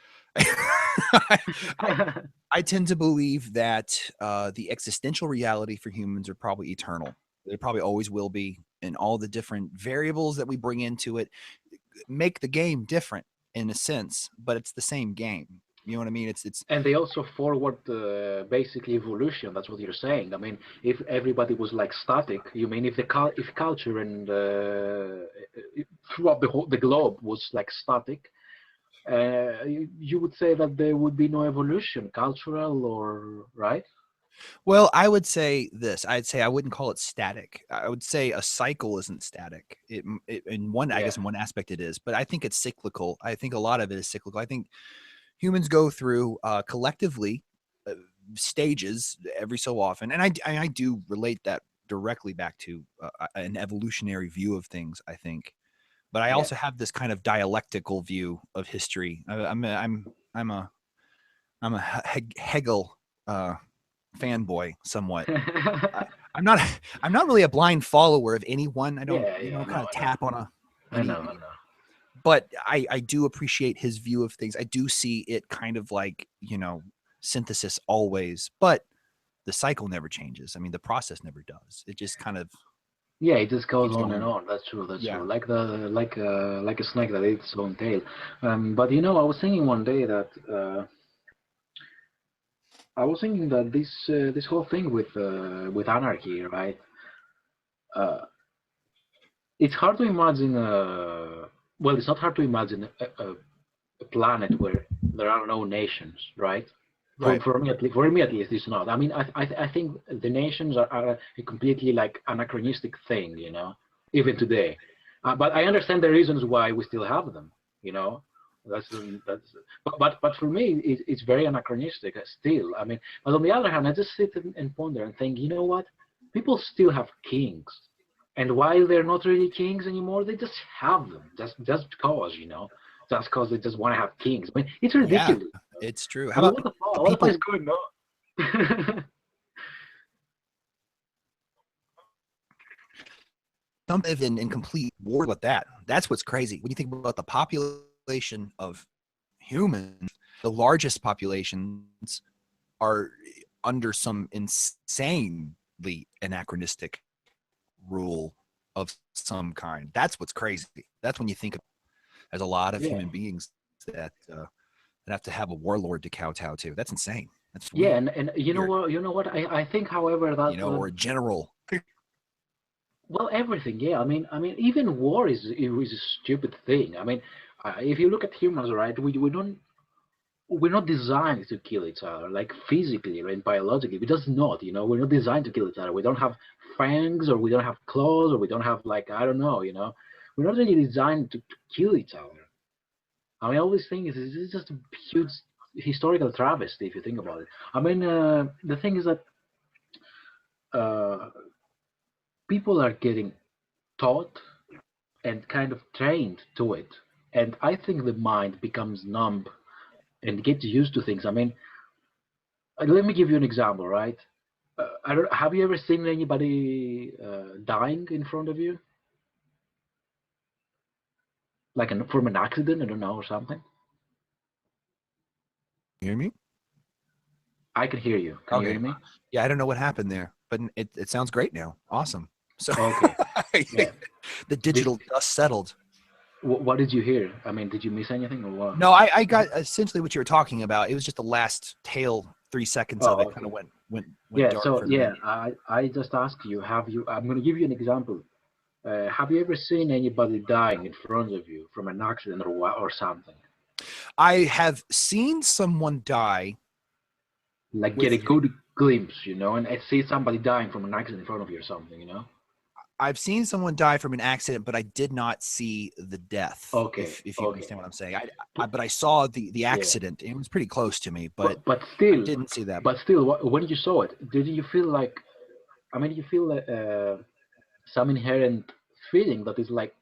I tend to believe that the existential reality for humans are probably eternal. They probably always will be, and all the different variables that we bring into it make the game different in a sense, but it's the same game. You know what I mean? It's And they also forward basically evolution. That's what you're saying. I mean, if everybody was like static, you mean if if culture and throughout the globe was like static, you would say that there would be no evolution, cultural or right? well, I would say this. I'd say I wouldn't call it static. I would say a cycle isn't static. In one, I Yeah. guess in one aspect it is, but I think it's cyclical. I think a lot of it is cyclical. I think humans go through collectively stages every so often, and I do relate that directly back to an evolutionary view of things, I think. But I Yeah. also have this kind of dialectical view of history. I'm a Hegel fanboy somewhat. I'm not I'm not really a blind follower of anyone. I don't, Yeah. Yeah. I kind know. of I know. tap on a I any, know. I know. but I do appreciate his view of things. I do see it kind of like, synthesis always, but the cycle never changes. I mean, the process never does. It just kind of Yeah, it just goes keeps on and going. on. That's true. That's Yeah. true. Like a snake that eats its own tail. But you know, I was thinking one day that this whole thing with anarchy, right? Uh, it's hard to imagine. Well, it's not hard to imagine a planet where there are no nations, right? Right. For me at least, it's not. I mean, I think the nations are a completely like anachronistic thing, you know, even today. But I understand the reasons why we still have them, you know. That's. But for me, it's very anachronistic still. I mean, but on the other hand, I just sit and ponder and think, you know what? People still have kings, and while they're not really kings anymore, they just have them, just because, you know, just because they just want to have kings. I mean, it's Yeah, ridiculous. it's true. I How mean, about the what the fuck people is going on? some live in complete war with that? That's what's crazy. When you think about the population of humans, the largest populations are under some insanely anachronistic rule of some kind. That's what's crazy. That's when you think of, there's a lot of Yeah, human beings that have to have a warlord to kowtow to. That's insane. That's yeah, weird. and you know what? I think, however, that Or a general. well, everything. Yeah, I mean, even war is a stupid thing. I mean, if you look at humans, right? We're not designed to kill each other, like physically and biologically. We just not, you know. We're not designed to kill each other. We don't have fangs, or we don't have claws, or we don't have like I don't know, you know. We're not really designed to kill each other. I mean, all these things is just a huge historical travesty if you think about it. I mean, the thing is that uh, people are getting taught and kind of trained to it, and I think the mind becomes numb and gets used to things. I mean, let me give you an example, right? I don't. Have you ever seen anybody dying in front of you, like from an accident? I don't know, or something. You hear me? I can hear you. Can you Okay. hear me? Yeah, I don't know what happened there, but it sounds great now. Awesome. So Okay. Yeah. the Did digital dust settled. what did you hear? I mean, did you miss anything or what? No, I got essentially what you were talking about. It was just the last tail 3 seconds of Oh, it kind okay. of went Yeah. dark So for a yeah, minute. I just asked you. Have you? I'm going to give you an example. Have you ever seen anybody dying in front of you from an accident or something? I have seen someone die Like get with a good glimpse, you know, and I see somebody dying from an accident in front of you or something, you know? I've seen someone die from an accident, but I did not see the death. Okay, If you okay. understand what I'm saying, But, but I saw the yeah, accident. It was pretty close to me, but but I still, didn't see that. when you saw it, didn't you feel like? I mean, you feel some inherent feeling that is like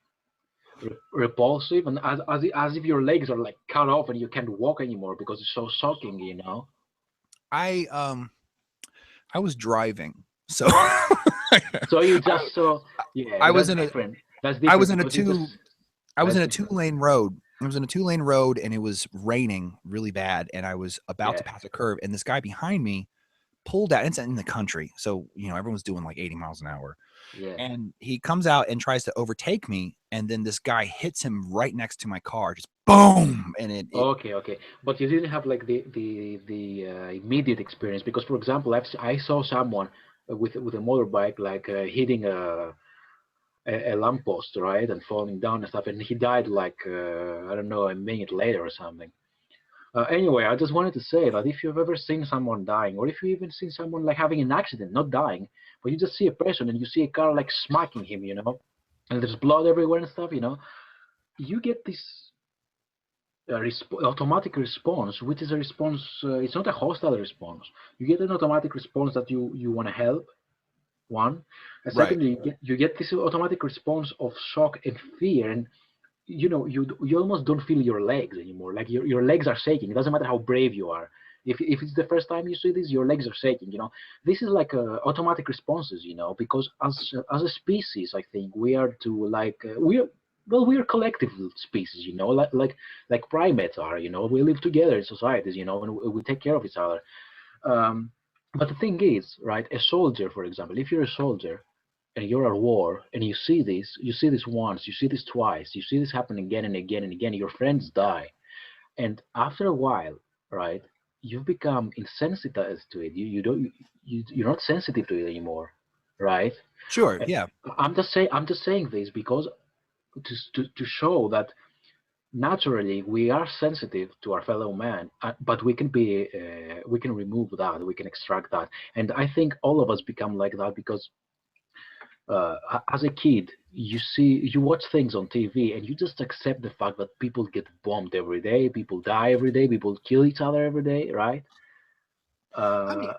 repulsive, and as if your legs are like cut off and you can't walk anymore because it's so shocking, you know? I I was driving, so So you I, just saw, yeah, I and was in a That's I different was in a because you just I was that's in a different. 2-lane road I was in a 2-lane road and it was raining really bad, and I was about to Yeah, pass a curve, and this guy behind me pulled out. It's in the country, so everyone's doing like 80 miles an hour, yeah. and he comes out and tries to overtake me, and then this guy hits him right next to my car, just boom, and it Okay, okay. But you didn't have like the immediate experience because, for example, I saw someone with a motorbike like hitting a lamppost, right, and falling down and stuff, and he died like I don't know, a minute later or something. Anyway, I just wanted to say that if you've ever seen someone dying, or if you even seen someone like having an accident, not dying, but you just see a person and you see a car like smacking him, and there's blood everywhere and stuff, you get this automatic response, which is a response. It's not a hostile response. You get an automatic response that you want to help. One, and right. secondly, you get this automatic response of shock and fear, and you almost don't feel your legs anymore. Like your legs are shaking. It doesn't matter how brave you are. If it's the first time you see this, your legs are shaking. This is like automatic responses. Because as a species, I think we are to like we're collective species. Like primates are. We live together in societies. And we take care of each other. Um, but the thing is, right? A soldier, for example, if you're a soldier and you're at war and you see this once, you see this twice, you see this happen again and again and again, your friends die. And after a while, right, you've become insensitive to it. You're not sensitive to it anymore, right? Sure. And Yeah. I'm just saying this because to show that naturally we are sensitive to our fellow man, but we can remove that, we can extract that. And I think all of us become like that because as a kid, you watch things on TV and you just accept the fact that people get bombed every day, people die every day, people kill each other every day, right? I mean, Uh,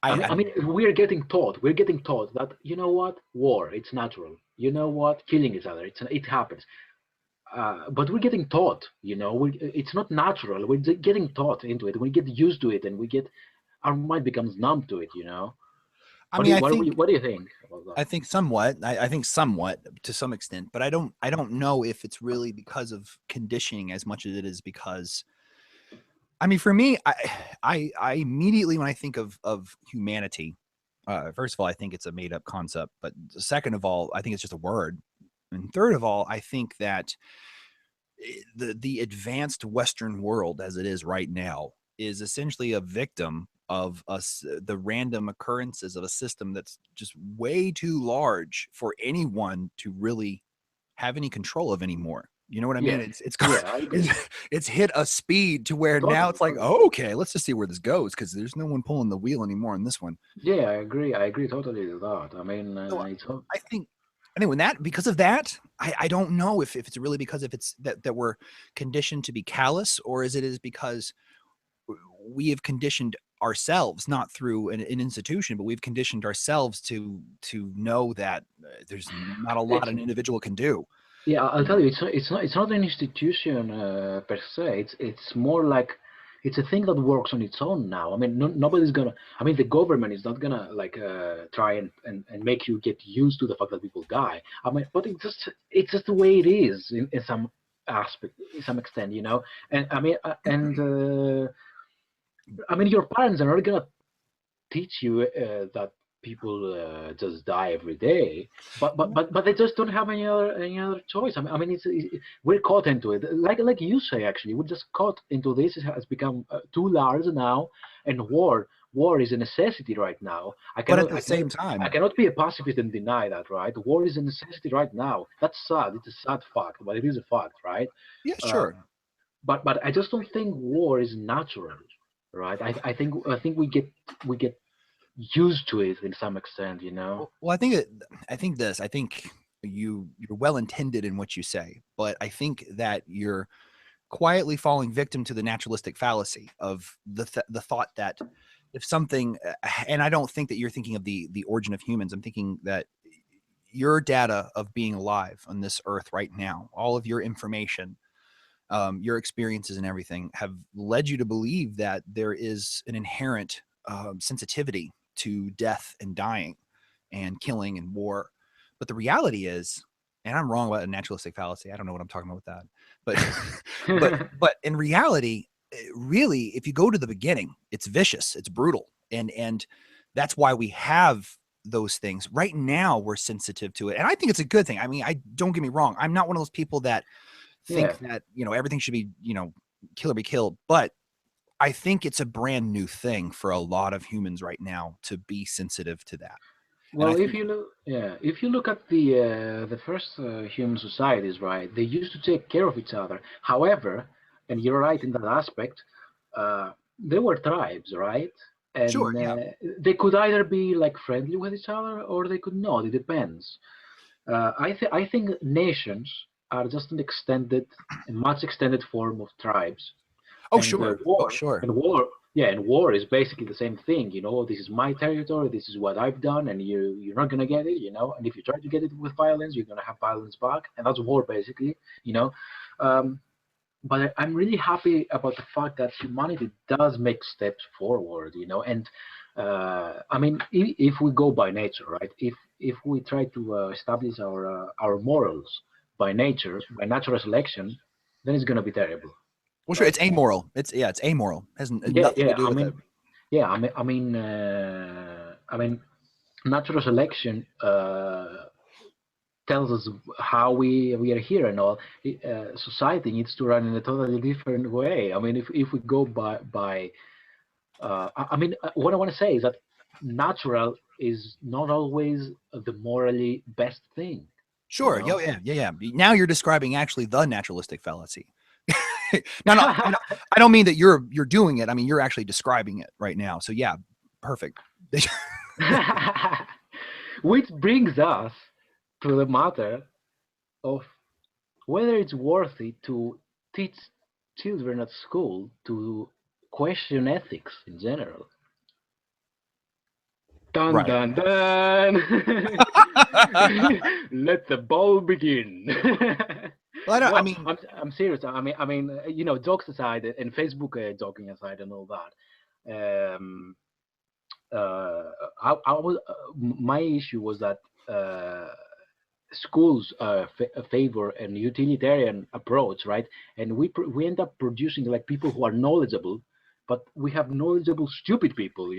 I mean, I I mean, we're getting taught that what, war, it's natural. Killing each other, it happens. But we're getting taught, it's not natural. We're getting taught into it. We get used to it, and our mind becomes numb to it. I mean, What do you think about that? I think somewhat. I think somewhat to some extent, but I don't know if it's really because of conditioning as much as it is because I mean, for me, I immediately when I think of humanity, first of all, I think it's a made up concept, but second of all, I think it's just a word, and third of all, I think that the advanced Western world as it is right now is essentially a victim of us the random occurrences of a system that's just way too large for anyone to really have any control of anymore. You know what I mean? Yeah, It's yeah, I it's, agree. it's hit a speed to where now Totally, it's like, totally. oh, okay, let's just see where this goes because there's no one pulling the wheel anymore in this one. Yeah, I agree. I agree totally with that. I mean, So it's all. I think anyway, that because of that, I don't know if it's really because if it's that we're conditioned to be callous, or is because we have conditioned ourselves not through an institution, but we've conditioned ourselves to know that there's not a lot It's an individual can do. Yeah, I'll You tell know? you, it's not an institution per se. It's more like it's a thing that works on its own now. I mean, nobody's gonna. I mean, the government is not gonna like try and make you get used to the fact that people die. I mean, but it's just the way it is in some aspect, in some extent. And I mean, your parents are not gonna teach you that people just die every day, but they just don't have any other choice. I mean, we're caught into it, like you say. Actually, we're just caught into this. It has become too large now, and war is a necessity right now. I But at cannot the I cannot same I time, cannot be a pacifist and deny that, right? War is a necessity right now. That's sad. It's a sad fact, but it is a fact, right? yeah, Uh, sure. but I just don't think war is natural, right? I think we get used to it in some extent. Well, I think you're well intended in what you say, but I think that you're quietly falling victim to the naturalistic fallacy of the thought that if something, and I don't think that you're thinking of the origin of humans. I'm thinking that your data of being alive on this earth right now, all of your information, your experiences and everything have led you to believe that there is an inherent sensitivity to death and dying and killing and war. But the reality is, and I'm wrong about a naturalistic fallacy. I don't know what I'm talking about with that. But in reality, really, if you go to the beginning, it's vicious, it's brutal. And that's why we have those things. Right now, we're sensitive to it. And I think it's a good thing. I mean, I don't get me wrong. I'm not one of those people that think that, everything should be, kill or be killed. But I think it's a brand new thing for a lot of humans right now to be sensitive to that. And Well, I think, if you look at the first human societies, right, they used to take care of each other. However, and you're right in that aspect, they were tribes, right? sure, And yeah, they could either be like friendly with each other or they could not. It depends. I think nations are just a much extended form of tribes, oh and sure, oh sure, and war is basically the same thing. This is my territory, this is what I've done, and you're not gonna get it. And if you try to get it with violence, you're gonna have violence back, and that's war basically. Um, but I'm really happy about the fact that humanity does make steps forward. And I mean, if we go by nature, right? If we try to establish our morals by nature, by natural selection, then it's gonna be terrible. well sure. Right. It's amoral. It's amoral. It has Yeah, nothing to yeah. do with it. I mean, natural selection tells us how we are here and all. Society needs to run in a totally different way. I mean, if we go by what I want to say is that natural is not always the morally best thing. You Sure. know. Yeah. Now you're describing actually the naturalistic fallacy. No, I don't mean that you're doing it. I mean, you're actually describing it right now. So yeah, perfect. Which brings us to the matter of whether it's worthy to teach children at school to question ethics in general. Dun Right. dun dun! Let the ball begin. Well, I No, mean, I'm serious. Jokes aside and Facebook joking aside and all that. I was my issue was that schools favor an utilitarian approach, right? And we end up producing like people who are knowledgeable, but we have knowledgeable stupid people.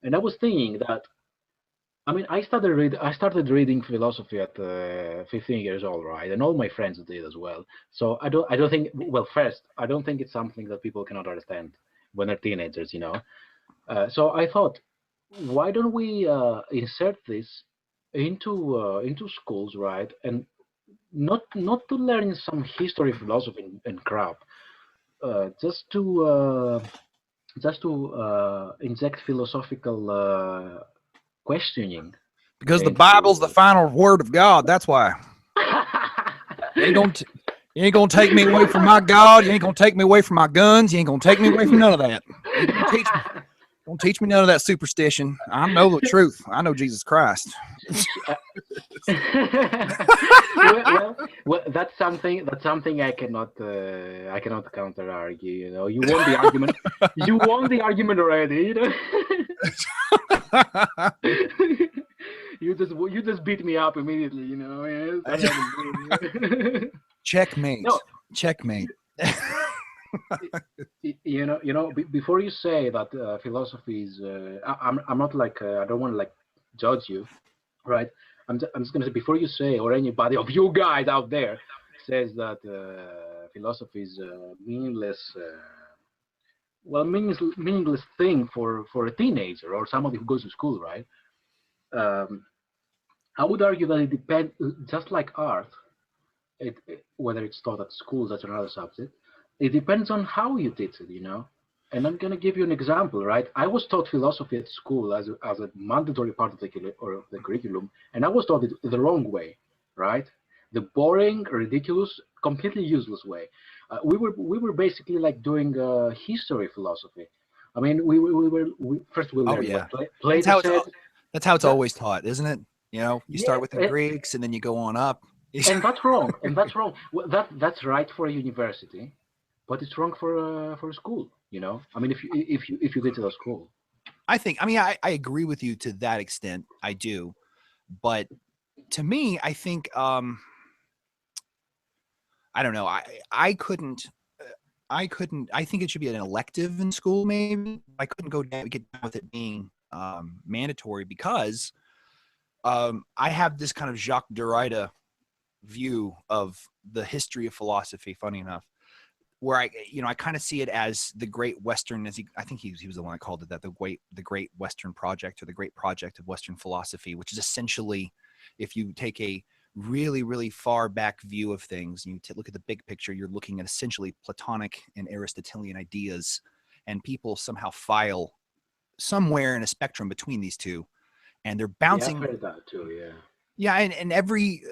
And I was thinking that I mean I started reading philosophy at 15 years old, right? And all my friends did as well. So I don't think first I don't think it's something that people cannot understand when they're teenagers. So I thought, why don't we insert this into schools, right? And not to learn some history, philosophy, and crap, just to inject philosophical questioning because the Bible's the into. final word of God. That's why. You ain't gonna you ain't gonna take me away from my God. You ain't gonna take me away from my guns. You ain't gonna take me away from none of that. You ain't gonna teach me. Don't teach me none of that superstition. I know the truth. I know Jesus Christ. well, that's something I cannot counter argue. You won the argument. You won the argument already. You just beat me up immediately. Yes, Checkmate. no, Checkmate. Before you say that philosophy is, I'm not like I don't want to like judge you, right? I'm just gonna say, before you say, or anybody of you guys out there says that philosophy is meaningless, meaningless thing for a teenager or somebody who goes to school, right? Um, I would argue that it depends, just like art, whether it's taught at schools, that's another subject. It depends on how you teach it. And I'm going to give you an example, right? I was taught philosophy at school as a mandatory part of the curriculum, and I was taught it the wrong way, right? The boring, ridiculous, completely useless way. We were basically like doing history philosophy. I mean, first we Oh learned yeah. what That's Plato how said. that's how it's That, always taught, isn't it? You start yeah, with the Greeks and then you go on up. and that's wrong. And that's wrong. Well, that's right for a university, but it's wrong for a school. I mean, if you get to the school. I agree with you to that extent. I do. But to me, I think I don't know. I couldn't. I couldn't. I think it should be an elective in school. Maybe I couldn't get down with it being mandatory because I have this kind of Jacques Derrida view of the history of philosophy. Funny enough, where I kind of see it as the Great Western, I think he was the one that called it that, the Great Western Project, or the Great Project of Western Philosophy, which is essentially, if you take a really, really far back view of things, and you look at the big picture, you're looking at essentially Platonic and Aristotelian ideas, and people somehow file somewhere in a spectrum between these two, and they're bouncing. Yeah, I've heard that too. Yeah. Yeah, and every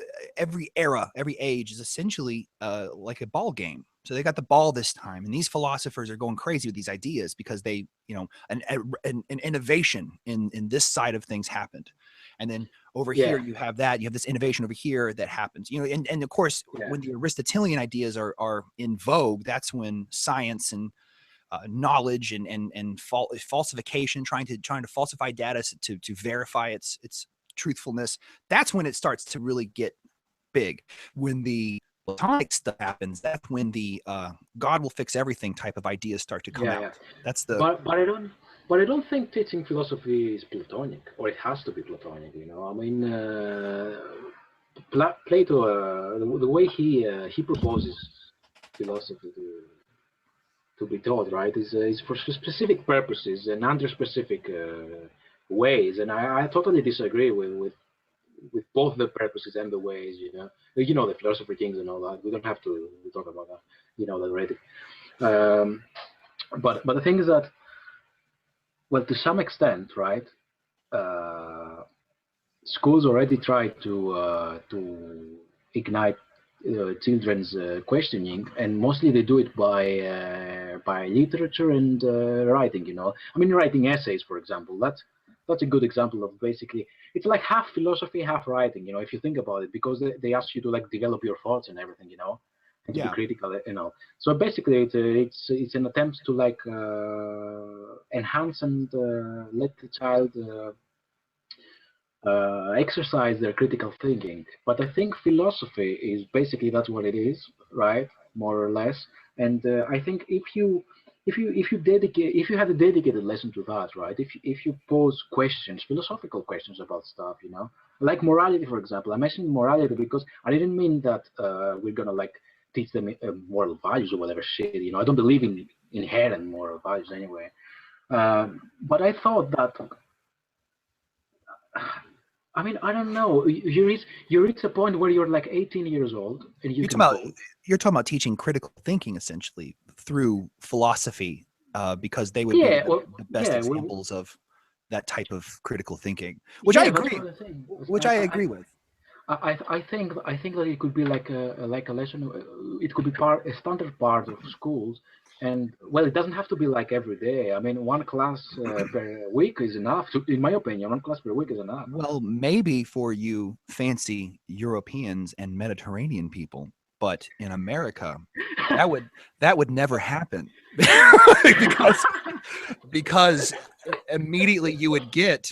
era, every age is essentially like a ball game. So they got the ball this time, and these philosophers are going crazy with these ideas because they, an innovation in this side of things happened, and then over here you have this innovation over here that happens. And of course, when the Aristotelian ideas are in vogue, that's when science and knowledge and falsification, trying to falsify data to verify its truthfulness, that's when it starts to really get big. When the Platonic stuff happens, that's when the God will fix everything type of ideas start to come out. Yeah. That's the. But I don't think teaching philosophy is Platonic, or it has to be Platonic. I mean, Plato, the way he proposes philosophy to be taught, right, is for specific purposes and under specific ways, and I totally disagree with both the purposes and the ways. The philosopher kings and all that. We don't have to talk about that. That already. But the thing is that, well, to some extent, right, schools already try to ignite children's questioning, and mostly they do it by literature and writing. I mean, writing essays, for example. That's a good example of, basically, it's like half philosophy, half writing. If you think about it, because they ask you to develop your thoughts and everything. And to be critical. So basically, it's an attempt to enhance and let the child exercise their critical thinking. But I think philosophy is basically, that's what it is, right? More or less. And I think if you had a dedicated lesson to that, right? If you pose questions, philosophical questions about stuff, like morality, for example. I mentioned morality because I didn't mean that we're gonna teach them moral values or whatever shit. I don't believe in inherent moral values anyway. But I thought that, I mean, I don't know. You reach a point where you're 18 years old, and you're talking about teaching critical thinking essentially through philosophy, because they would be the best examples of that type of critical thinking, which I agree. Which I agree with. I think that it could be like a lesson. It could be a standard part of schools. And, well, it doesn't have to be every day. I mean, one class per week is enough. In my opinion, one class per week is enough. Well, maybe for you fancy Europeans and Mediterranean people, but in America, that would never happen because immediately you would get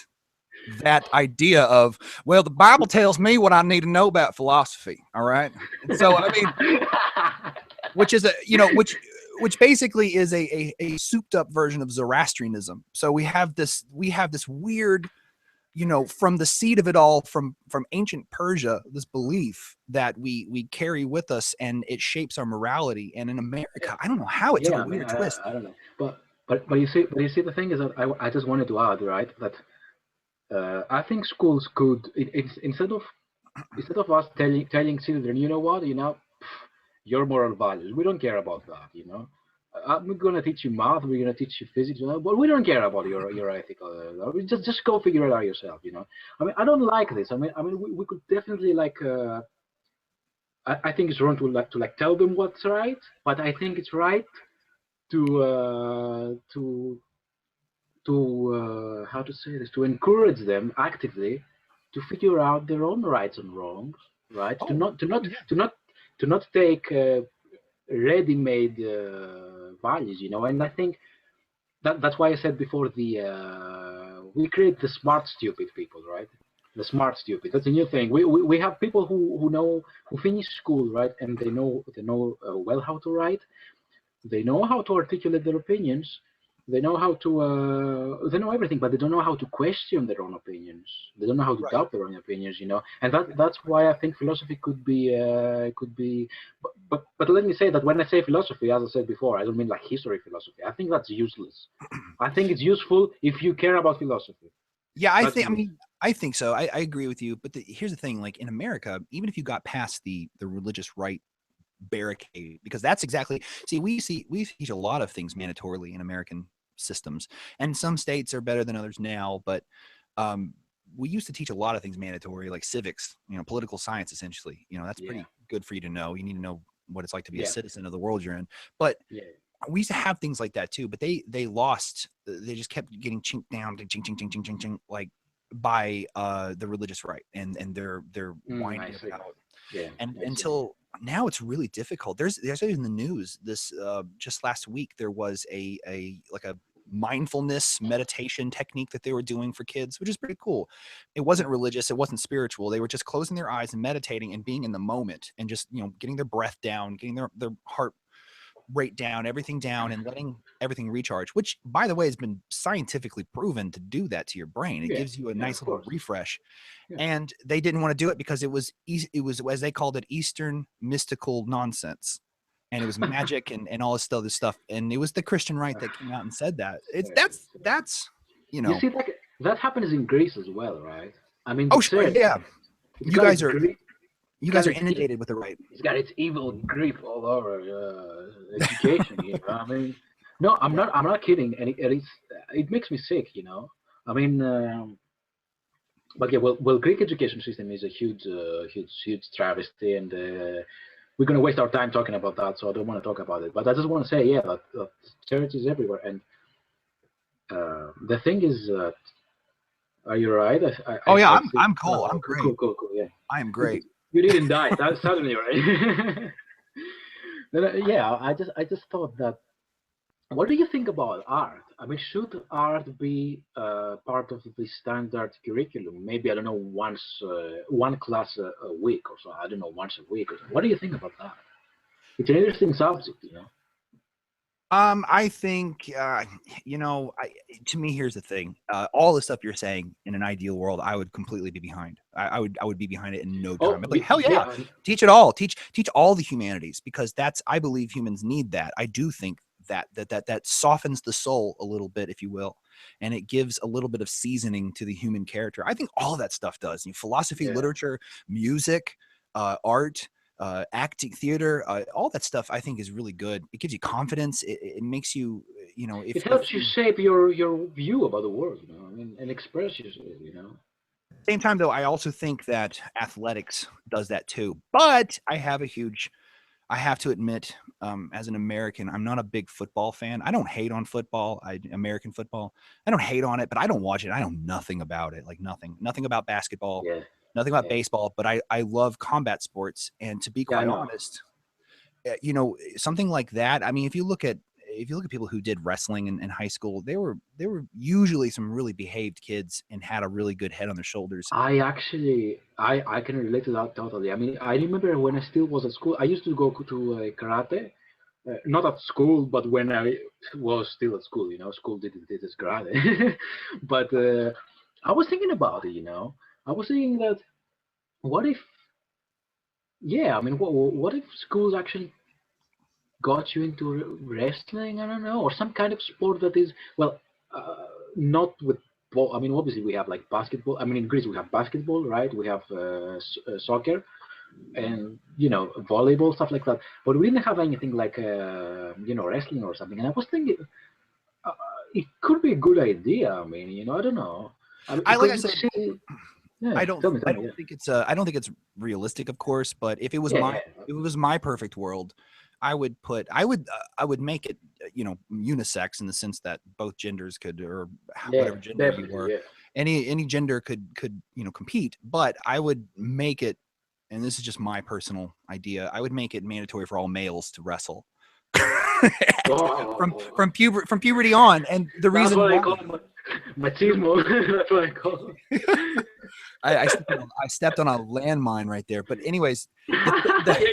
that idea of, well, the Bible tells me what I need to know about philosophy. All right, and so I mean, which is which basically is a souped up version of Zoroastrianism. So we have this weird, from the seed of it all, from ancient Persia, this belief that we carry with us, and it shapes our morality. And in America, I don't know how it took a weird twist. I don't know, but you see, the thing is that I just wanted to add, right, that I think schools could, instead of us telling children, you know what, your moral values, we don't care about that. We're going to teach you math, we're going to teach you physics, but we don't care about your ethical. Just go figure it out yourself. I mean, I don't like this. I mean, we could definitely I think it's wrong to tell them what's right, but I think it's right to how to say this, to encourage them actively to figure out their own rights and wrongs, right? To not take ready-made values, and I think that's why I said before, we create the smart stupid people, right? The smart stupid. That's a new thing. We have people who finish school, right, and they know well how to write. They know how to articulate their opinions. They know how to they know everything, but they don't know how to question their own opinions. They don't know how to Right. doubt their own opinions, you know. And that's why I think philosophy could be. But let me say that when I say philosophy, as I said before, I don't mean like history philosophy. I think that's useless. I think it's useful if you care about philosophy. Yeah, That's I mean, I think so. I agree with you. But here's the thing: like in America, even if you got past the religious right barricade, because that's exactly we teach a lot of things mandatorily in American systems, and some states are better than others now. But um, we used to teach a lot of things mandatory, like civics, political science, essentially. That's yeah, pretty good for you to know. You need to know what it's like to be a yeah, citizen of the world you're in. But yeah, we used to have things like that too, but they lost. They just kept getting chinked down, ching ching ching ching ching ching, like by the religious right, and they're I whining see. about, Yeah, and I see. until now it's really difficult. There's in the news this just last week there was a like a mindfulness meditation technique that they were doing for kids, which is pretty cool. It wasn't religious, it wasn't spiritual. They were just closing their eyes and meditating and being in the moment and just getting their breath down, getting their heart rate down, everything down, and letting everything recharge, which by the way has been scientifically proven to do that to your brain. It Yeah, gives you a yeah, nice of little course. refresh. Yeah, And they didn't want to do it because it was as they called it, Eastern mystical nonsense. And it was magic and all this other stuff. And it was the Christian right that came out and said that. It's yeah. that's You see, that happens in Greece as well, right? I mean, the oh sure, church, yeah. it's You got guys its are grip, it's you got guys are its e- inundated with the right. it's got its evil grip all over education. I mean, no, I'm Yeah. not. I'm not kidding. And it makes me sick. I mean, but yeah, well, Greek education system is a huge travesty, and we're gonna waste our time talking about that. So I don't want to talk about it. But I just want to say, yeah, that church is everywhere, and the thing is, are you right? Oh yeah, I I'm see. I'm cool. I'm Cool, great. cool, cool, cool. Yeah, I am you, great. you didn't die. That's suddenly right. Then, yeah, I just thought that. What do you think about art? I mean, should art be part of the standard curriculum? Maybe I don't know, one class a week or so. I don't know, once a week or so. What do you think about that? It's an interesting subject. I think, to me, here's the thing. All the stuff you're saying in an ideal world, I would completely be behind. I would be behind it in no time. Oh, I'd be like, hell yeah, yeah, teach it all. Teach all the humanities because I believe humans need that. I do think that softens the soul a little bit, if you will, and it gives a little bit of seasoning to the human character. I think all that stuff does. Philosophy, yeah. literature, music, art, acting, theater, all that stuff I think is really good. It gives you confidence. It makes you, It if helps you you, shape your view about the world, I mean, and express yourself. same time though, I also think that athletics does that too. But I have to admit, as an American, I'm not a big football fan. I don't hate on football, American football. I don't hate on it, but I don't watch it. I know nothing about it, like nothing about basketball, Yeah, nothing about yeah, baseball. But I love combat sports, and to be yeah. I quite know. honest, something like that. I mean, if you look at people who did wrestling in high school, they were usually some really behaved kids and had a really good head on their shoulders. I can relate to that totally. I mean, I remember when I still was at school, I used to go to karate, not at school, but when I was still at school. School didn't teach us karate, but I was thinking about it. I was thinking that what if, yeah, I mean, what if schools actually got you into wrestling? I don't know, or some kind of sport that is well, not with ball. I mean, obviously we have like basketball. I mean, in Greece we have basketball, right? We have soccer and volleyball, stuff like that. But we didn't have anything like wrestling or something. And I was thinking uh, it could be a good idea. I mean, I don't know. I mean, Like I because said, yeah. I don't Tell me, yeah, I don't think it's realistic, of course. But yeah, if it was my perfect world, I would make it unisex in the sense that both genders could, or yeah, whatever gender you definitely, were, yeah. any gender could compete. But I would make it, and this is just my personal idea, I would make it mandatory for all males to wrestle. Oh, from puberty on. And the that's reason what I why call it, machismo. That's what I call it. I stepped on a landmine right there. But anyways, Yeah,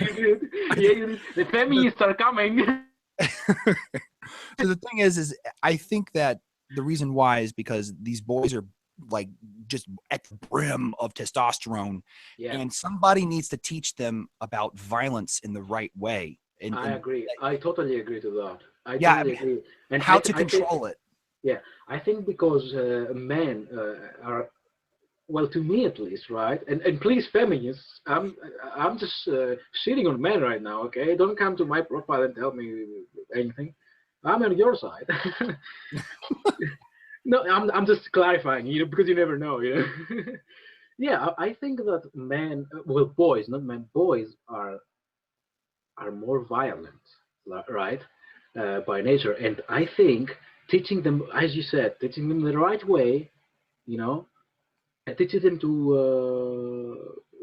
you did. Yeah, you did. The feminists are coming. so the thing is I think that the reason why is because these boys are like just at the brim of testosterone, Yeah, and somebody needs to teach them about violence in the right way. I And agree. I totally agree to that. I yeah, I totally mean, agree. And how to I think, control it. yeah, I think because men are, well, to me at least, right? And please, feminists, I'm just shitting on men right now, okay? Don't come to my profile and tell me anything. I'm on your side. No, I'm just clarifying, because you never know, Yeah, I think that men, well, boys, not men, boys are more violent, right, by nature, and I think teaching them, as you said, teaching them the right way, you know, and teaching them to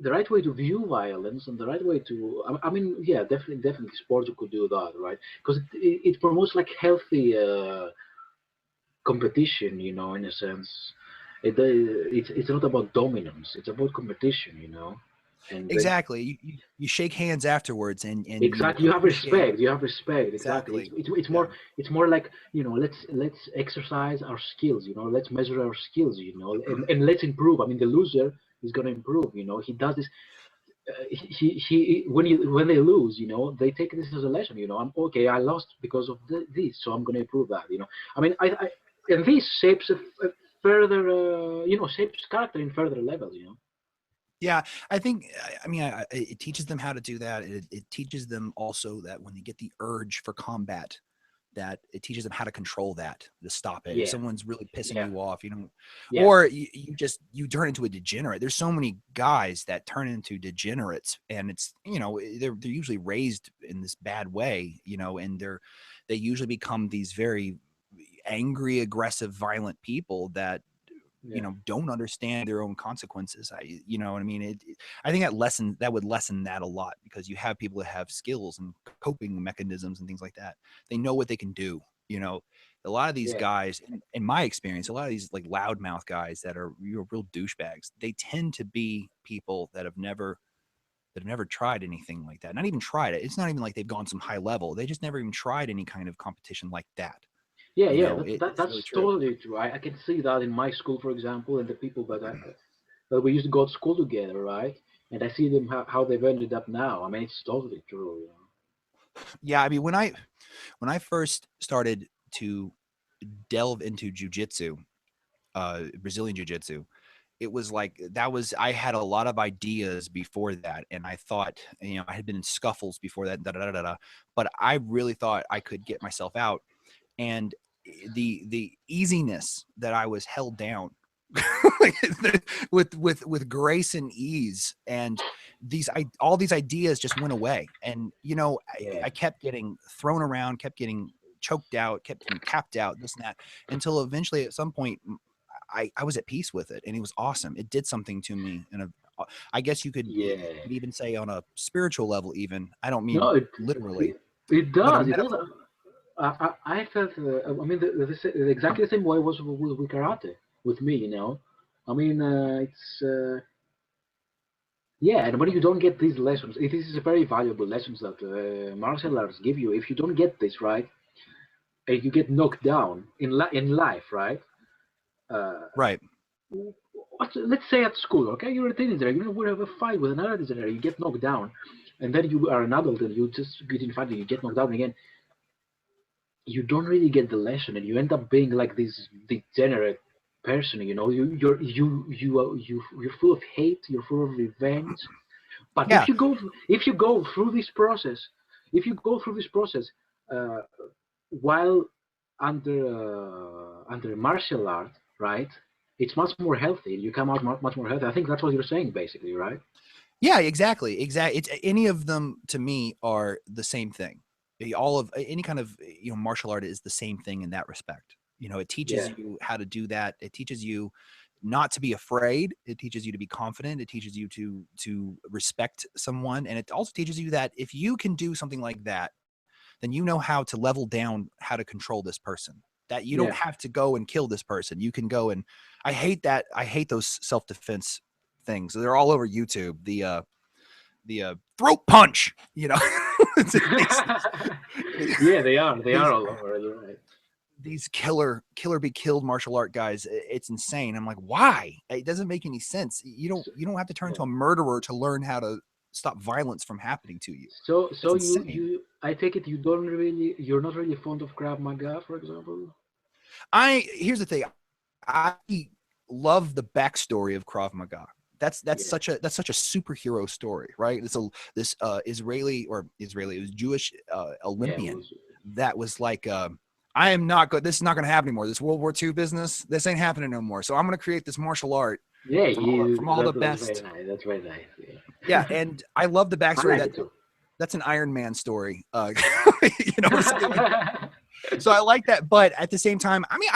the right way to view violence and the right way to, I mean, yeah, definitely, sports could do that, right? Because it promotes like healthy competition, in a sense. It's not about dominance; it's about competition, and then Exactly. You shake hands afterwards, and you exactly, you have appreciate. respect. You have respect. Exactly. Exactly. More Yeah. it's more like, let's exercise our skills. Let's measure our skills. And let's improve. I mean, the loser is gonna improve. He does this. He when they lose, they take this as a lesson. I'm okay. I lost because of this, so I'm gonna improve that. I mean, I and this shapes a further, shapes character in further levels. Yeah, I think. I mean, it teaches them how to do that. It teaches them also that when they get the urge for combat, that it teaches them how to control that, to stop it. If Yeah, someone's really pissing yeah, you off, you don't, yeah, or you turn into a degenerate. There's so many guys that turn into degenerates, and it's they're usually raised in this bad way, and they usually become these very angry, aggressive, violent people that yeah, don't understand their own consequences. You know what I mean? I think that would lessen that a lot, because you have people that have skills and coping mechanisms and things like that. They know what they can do. A lot of these yeah. guys, in my experience, a lot of these like loudmouth guys that are real douchebags, they tend to be people that have never tried anything like that. Not even tried it. It's not even like they've gone some high level. They just never even tried any kind of competition like that. Yeah, yeah, It's really that's true. totally true. I can see that in my school, for example, and the people that we used to go to school together, right? And I see them how they've ended up now. I mean, it's totally true. Yeah, I mean, when I first started to delve into jujitsu, Brazilian jiu-jitsu, it was like I had a lot of ideas before that, and I thought, I had been in scuffles before that, da, da, da, da, da, but I really thought I could get myself out. And the easiness that I was held down with grace and ease, and all these ideas just went away. And Yeah, I kept getting thrown around, kept getting choked out, kept getting tapped out, this and that, until eventually at some point I was at peace with it, and it was awesome. It did something to me, and I guess you yeah. could even say on a spiritual level. Even I don't No, mean literally, it but a does. It does. metaphor. I felt. I mean, exactly the same way was with karate with me. I mean, it's. Yeah, and when you don't get these lessons, it is a very valuable lessons that martial arts give you. If you don't get this right, and you get knocked down in life, right? Uh, Right. let's say at school, okay, you're a teenager, we have a fight with another teenager, you get knocked down, and then you are an adult and you just get in fight and you get knocked down again. You don't really get the lesson, and you end up being like this degenerate person. You're full of hate, you're full of revenge. But Yeah. if you go through this process, if you go through this process uh, while under martial art, right? It's much more healthy. You come out much more healthy. I think that's what you're saying, basically, right? Yeah, exactly. It's any of them to me are the same thing. All of any kind of martial art is the same thing in that respect. It teaches Yeah, you how to do that. It teaches you not to be afraid. It teaches you to be confident. It teaches you to respect someone, and it also teaches you that if you can do something like that, then you know how to level down how to control this person. That you don't Yeah. have to go and kill this person. You can go and I hate that. I hate those self-defense things. They're all over YouTube. The throat punch, you know. Yeah, they are. They these, are all over. You're right. these killer be killed martial art guys. It's insane. I'm like, why? It doesn't make any sense. You don't have to turn into a murderer to learn how to stop violence from happening to you. So It's so insane. I take it you're not really fond of Krav Maga, for example. Here's the thing. I love the backstory of Krav Maga. That's Yeah. such a superhero story, right? This Israeli, it was Jewish Olympian that was like, I am not good. This is not going to happen anymore. This World War II business, this ain't happening no more. So I'm going to create this martial art Yeah, from all the that's very best. nice. That's very nice. Yeah. Yeah, and I love the I backstory. like it too. That's an Iron Man story. You know, so I like that. But at the same time, I mean,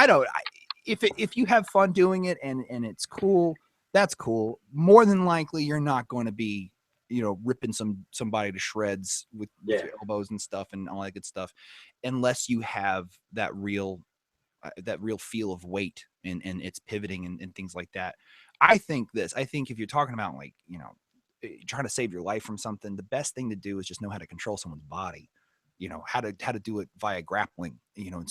if you have fun doing it and it's cool, that's cool. More than likely, you're not going to be, you know, ripping somebody to shreds with your elbows and stuff and all that good stuff, unless you have that real feel of weight and it's pivoting and things like that. I think if you're talking about, like, you know, trying to save your life from something, the best thing to do is just know how to control someone's body. You know, how to do it via grappling, you know, in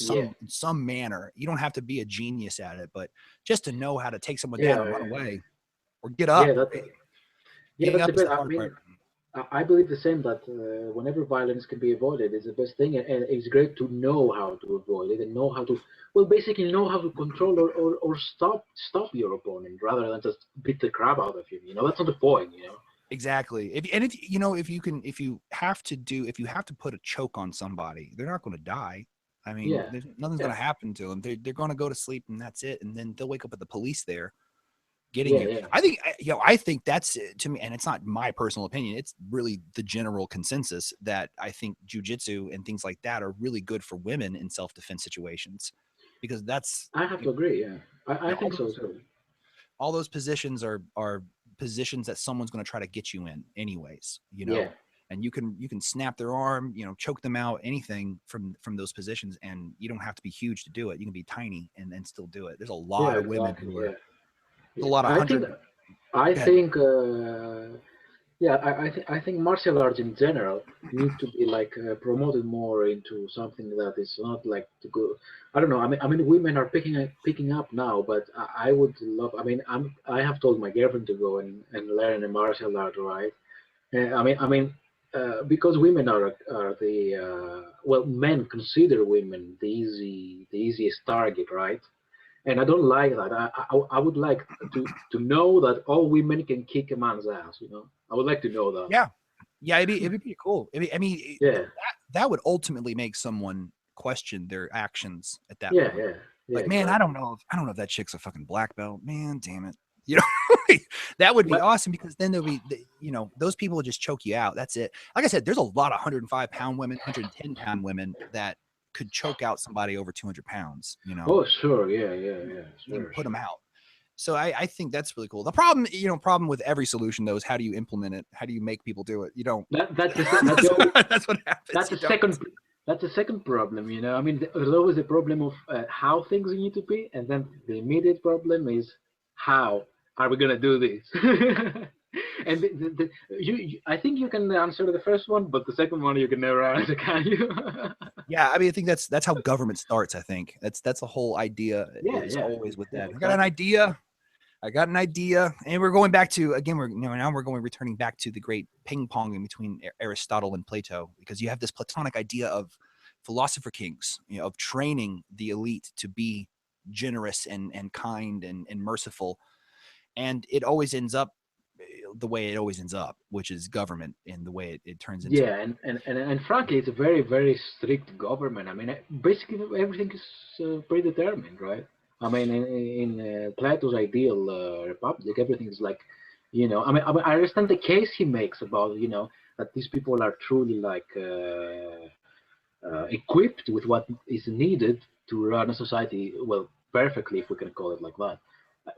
some manner. You don't have to be a genius at it, but just to know how to take someone down and run away or get up. Getting That's up the is best. the I hard mean, part. I believe the same, that whenever violence can be avoided, it's the best thing, and it's great to know how to avoid it and know how to, well, basically know how to control or stop your opponent rather than just beat the crap out of him. You know, that's not the point. You know. Exactly. If you know, if you have to put a choke on somebody, they're not going to die. I mean, nothing's going to happen to them. They're going to go to sleep and that's it. And then they'll wake up with the police there getting you. Yeah. I think that's, to me, and it's not my personal opinion, it's really the general consensus that I think jujitsu and things like that are really good for women in self-defense situations, because that's, I have to agree. Yeah, I think so those, too. all those positions are positions that someone's going to try to get you in anyways, you know. Yeah. And you can snap their arm, you know, choke them out, anything from those positions, and you don't have to be huge to do it. You can be tiny and still do it. There's a lot of women Exactly. who are, Yeah. there's a lot of I think 100. I Go ahead. think I think martial arts in general need to be like promoted more into something that is not like to go. I don't know. I mean, women are picking up now, but I would love. I mean, I have told my girlfriend to go and learn a martial art, right? Because women are the well, men consider women the easiest target, right? And I don't like that. I would like to know that all women can kick a man's ass. You know, I would like to know that. Yeah, it'd be pretty cool. I mean, Yeah, that would ultimately make someone question their actions at that yeah, point. yeah, yeah. Like, man, Exactly. I don't know if that chick's a fucking black belt. Man, damn it. You know, that would be But awesome, because then there'll be, you know, those people will just choke you out. That's it. Like I said, there's a lot of 105-pound women, 110-pound women that could choke out somebody over 200 pounds, you know, oh, sure, yeah, and sure, put them sure. out. So I think that's really cool. The problem with every solution, though, is how do you implement it? How do you make people do it? You don't. That's what happens. That's You a don't. second. That's a second problem. You know, I mean, there's always a problem of how things need to be, and then the immediate problem is how are we gonna do this? And I think you can answer the first one, but the second one you can never answer, can you? Yeah, I mean, I think that's how government starts. I think that's the whole idea, is always with that. Exactly. I got an idea, and we're going back to, again, now we're returning back to the great ping pong in between Aristotle and Plato, because you have this Platonic idea of philosopher kings, you know, of training the elite to be generous and kind and merciful, and it always ends up the way it always ends up, which is government, and the way it turns into. Yeah, and frankly, it's a very strict government. I mean, basically everything is predetermined, right? I mean, in Plato's ideal republic, everything is like, you know. I understand the case he makes about, you know, that these people are truly like equipped with what is needed to run a society, well, perfectly, if we can call it like that.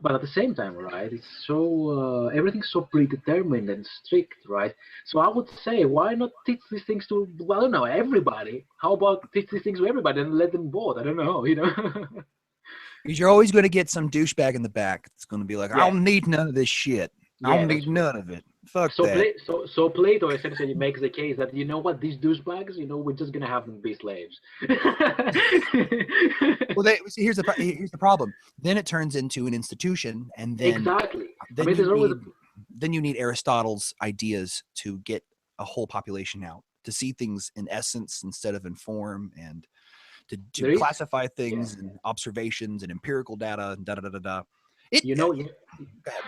but at the same time, right, it's so everything's so predetermined and strict, right? So I would say, why not teach these things to, well, I don't know, everybody? How about teach these things to everybody and let them vote? I don't know, you know. Because you're always going to get some douchebag in the back. It's going to be like, I Yeah, don't need none of this shit. I yeah, don't that's need true. none of it. Fuck So that. Plato essentially makes the case that, you know what, these douchebags, you know, we're just gonna have them be slaves. Well, see, here's the problem. Then it turns into an institution, and Exactly. I then mean, you there's always need Aristotle's ideas to get a whole population out to see things in essence instead of in form, and to there is, classify yeah. things and observations and empirical data and da da da da da. It You know, go ahead.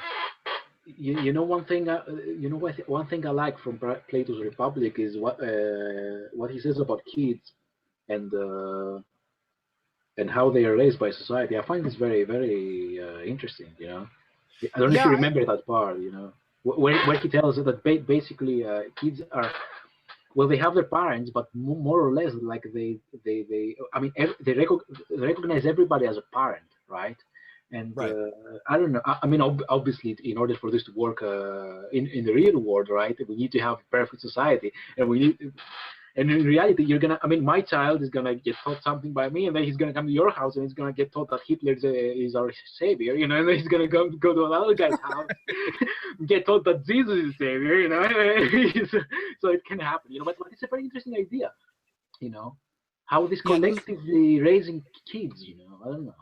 you know one thing. You know what? One thing I like from Plato's Republic is what he says about kids and uh, and how they are raised by society. I find this very very interesting. You know, I don't know if Yeah, you remember that part. You know, where he tells us that basically kids are, well, they have their parents, but more or less like they I mean they recognize everybody as a parent, right? And right. I don't know. I mean, obviously, in order for this to work in the real world, right, we need to have a perfect society, and we need. And in reality, you're gonna. I mean, my child is gonna get taught something by me, and then he's gonna come to your house, and he's gonna get taught that Hitler is our savior, you know. And then he's gonna go to another guy's house, get taught that Jesus is savior, you know. So it can happen, you know. But it's a very interesting idea, you know, how this Yeah. collectively raising kids, you know. I don't know.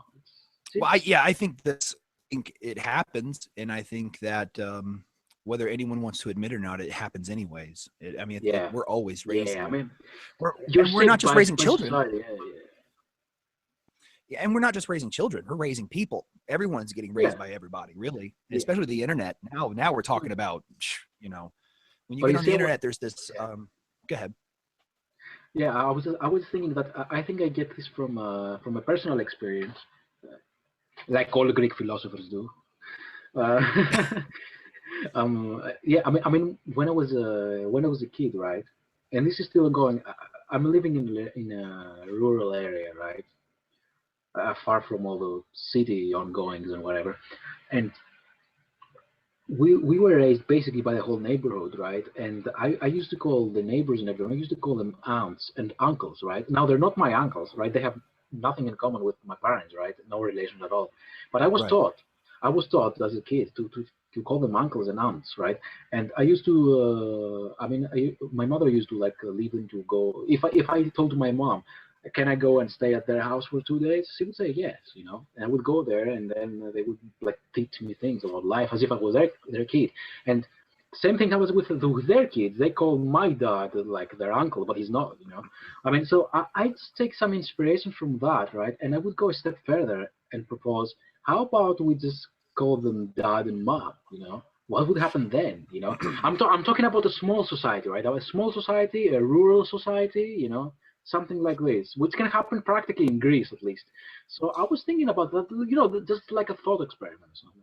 It's Well, interesting. I think it happens, and I think that whether anyone wants to admit it or not, it happens anyways. I mean, Yeah, we're always yeah. I raising. mean, you're We're not shaped just raising by children. society. Yeah, Yeah, and we're not just raising children. We're raising people. Everyone's getting yeah, raised by everybody, really, and yeah, especially with the internet. Now we're yeah. talking about, you know, when you But get you on the see, internet, there's this. yeah. Go ahead. Yeah, I was thinking that I think I get this from a personal experience, like all Greek philosophers do. Uh, yeah, I mean, when I was a kid, right, and this is still going. I'm living in a rural area, right, far from all the city ongoings and whatever, and we were raised basically by the whole neighborhood, right? And I used to call the neighbors and everyone, I used to call them aunts and uncles, right? Now they're not my uncles, right? They have nothing in common with my parents, right? No relation at all. But Right. I was taught as a kid to call them uncles and aunts, right? And I used to, my mother used to like leave them to go. If I told my mom, can I go and stay at their house for 2 days? She would say yes, you know. And I would go there, and then they would like teach me things about life as if I was their kid. And same thing happens with their kids. They call my dad like their uncle, but he's not, you know. I mean, so I just take some inspiration from that, right? And I would go a step further and propose, how about we just call them dad and mom, you know? What would happen then, you know? I'm talking about a small society, right? A small society, a rural society, you know, something like this, which can happen practically in Greece at least. So I was thinking about that, you know, just like a thought experiment or something.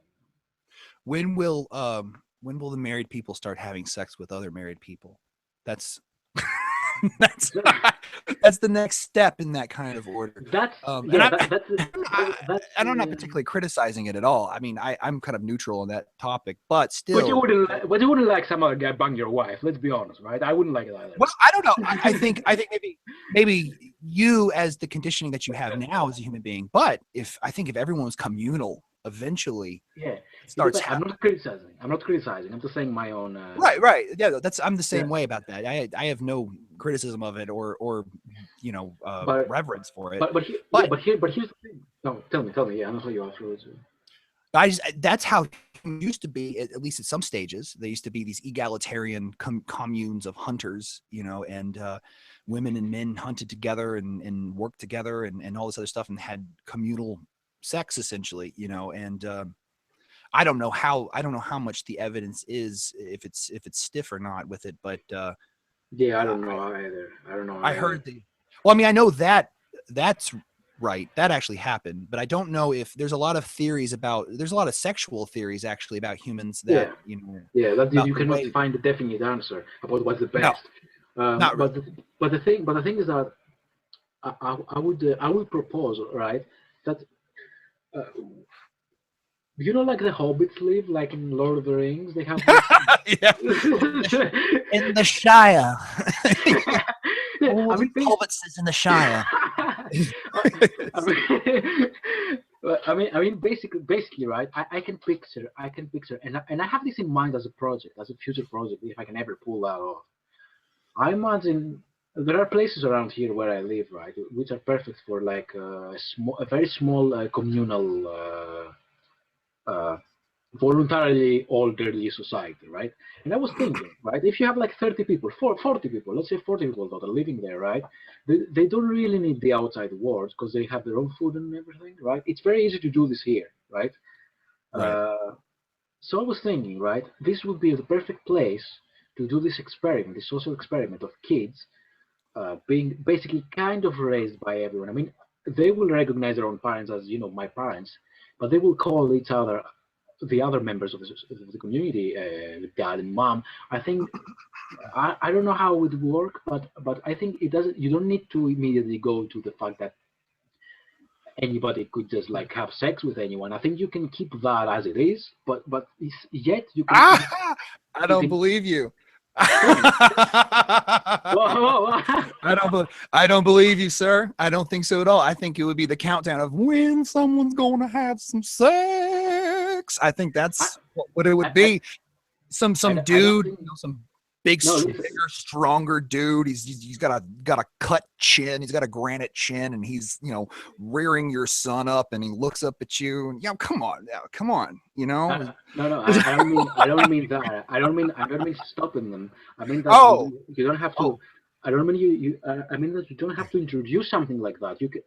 When will the married people start having sex with other married people? That's that's So that's the next step in that kind of order. that's And yeah, that's I'm not particularly criticizing it at all. I mean, I'm kind of neutral on that topic, but but you still, wouldn't but you wouldn't like some other guy bang your wife. Let's be honest, right? I wouldn't like it either. well, I don't know. I think maybe you, as the conditioning that you have now as a human being, but if everyone was communal, eventually Yeah, it because starts I'm happening. not criticizing. I'm not criticizing. I'm just saying my own. Right. Yeah, I'm the Yeah, same way about that. I have no criticism of it or but reverence for it. yeah, But but here's the thing. No, tell me. Yeah, I'm not sure you afterwards. that's how it used to be, at least at some stages. There used to be these egalitarian communes of hunters, and women and men hunted together and worked together and all this other stuff and had communal sex essentially, and I don't know how much the evidence is, if it's stiff or not with it, but Yeah, I I, don't know either. I don't know I either. heard well, I mean, I know that's right. That actually happened, but I don't know if there's a lot of sexual theories actually about humans that, Yeah, yeah. That about you the cannot way, find a definite answer about what's the no, best. not But really. the thing is that I would propose, right, that uh, you know, like the hobbits live, like in Lord of the Rings, they have this. Yeah. In the Shire. I All the mean, bas- hobbits is in the Shire. I mean, basically, right? I can picture, and I have this in mind as a project, as a future project, if I can ever pull that off. I imagine there are places around here where I live, right, which are perfect for like a very small communal, uh, voluntarily orderly society, right? And I was thinking, right, if you have like 30 people, 40 people, let's say 40 people that are living there, right? They don't really need the outside world because they have their own food and everything, right? It's very easy to do this here, right? Right. So I was thinking, right, this would be the perfect place to do this experiment, this social experiment of kids being basically kind of raised by everyone. I mean, they will recognize their own parents as, you know, my parents, but they will call each other, the other members of the community, dad and mom. I think I don't know how it would work, but I think it doesn't. You don't need to immediately go to the fact that anybody could just like have sex with anyone. I think you can keep that as it is, but yet Ah, I you don't can. believe you. Whoa, whoa, whoa. I don't believe you, sir. I don't think so at all. I think it would be the countdown of when someone's going to have some sex. I think I, that's what it would I, be. Some I don't dude, think. you know, some big, No, bigger, listen. stronger dude. He's got a cut chin. He's got a granite chin, and he's, you know, rearing your son up, and he looks up at you. And, yeah, come on, now, come on, you know. No. I don't mean that. I don't mean stopping them. I mean that Oh, you don't have to. oh, I don't mean you. I mean that you don't have to introduce something like that. You can,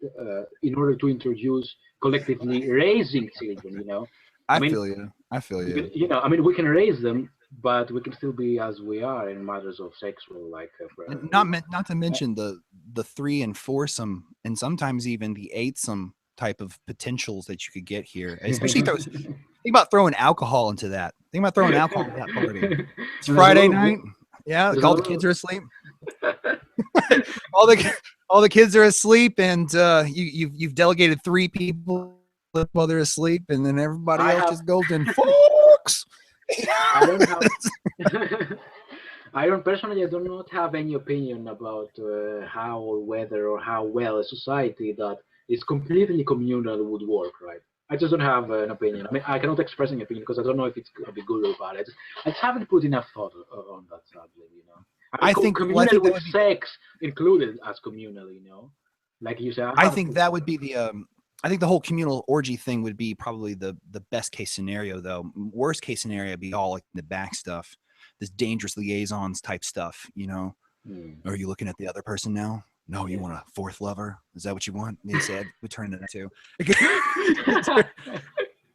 in order to introduce collectively raising children. You know, I I mean, feel you. I feel you. you know, I mean, we can raise them, but we can still be as we are in matters of sexual, like, And you know. not to mention the three and foursome, and sometimes even the eightsome type of potentials that you could get here. Especially those. Think about throwing alcohol into that. Think about throwing alcohol into that party. It's And there's a lot Friday of night. Yeah, there's a all the lot kids of are asleep. all the all the kids are asleep, and you've delegated three people while they're asleep, and then everybody I else have just goes in folks. I don't have. I don't personally. I do not have any opinion about how or whether or how well a society that is completely communal would work. Right. I just don't have an opinion. I mean, I cannot express an opinion because I don't know if it's gonna be good or bad. I just haven't put enough thought on that subject. You know. I mean, I think well, I communal think that with would be sex included as communal. You know, like you said, I I have. think that would be the I think the whole communal orgy thing would be probably the best case scenario though. Worst case scenario would be all like the back stuff, this dangerous liaisons type stuff, you know. Hmm, Are you looking at the other person now? No, you yeah. want a fourth lover? Is that what you want? They said we turn it into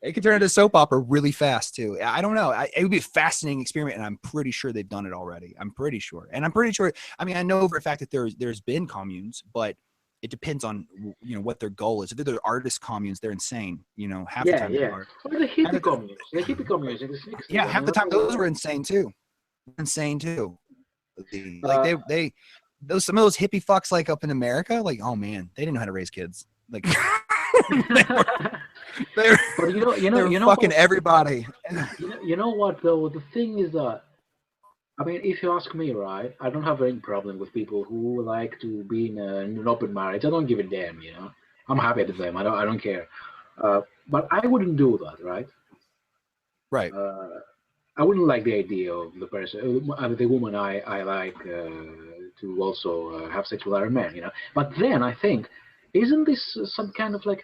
it could turn into a soap opera really fast too. I don't know. It would be a fascinating experiment, and I'm pretty sure they've done it already. I'm pretty sure, and I'm pretty sure. I mean, I know for a fact that there's been communes, but it depends on, you know, what their goal is. If they're artist communes, they're insane. You know, half the Yeah, time they yeah. are. Or the Half hippie the, communes. The hippie communes in the 60s. yeah, I half mean, the what time the those were hell? insane too. Insane too. Like Uh, they those some of those hippie fucks like up in America, like, oh man, they didn't know how to raise kids. Like they were they were, but they were you know fucking what? everybody. You know what though? The thing is that I mean, if you ask me, right, I don't have any problem with people who like to be in an open marriage. I don't give a damn. You know, I'm happy with them. I don't care. But I wouldn't do that, right? Right. Uh, I wouldn't like the idea of the person, the woman I like to also have sex with other men, you know. But then I think, isn't this some kind of like,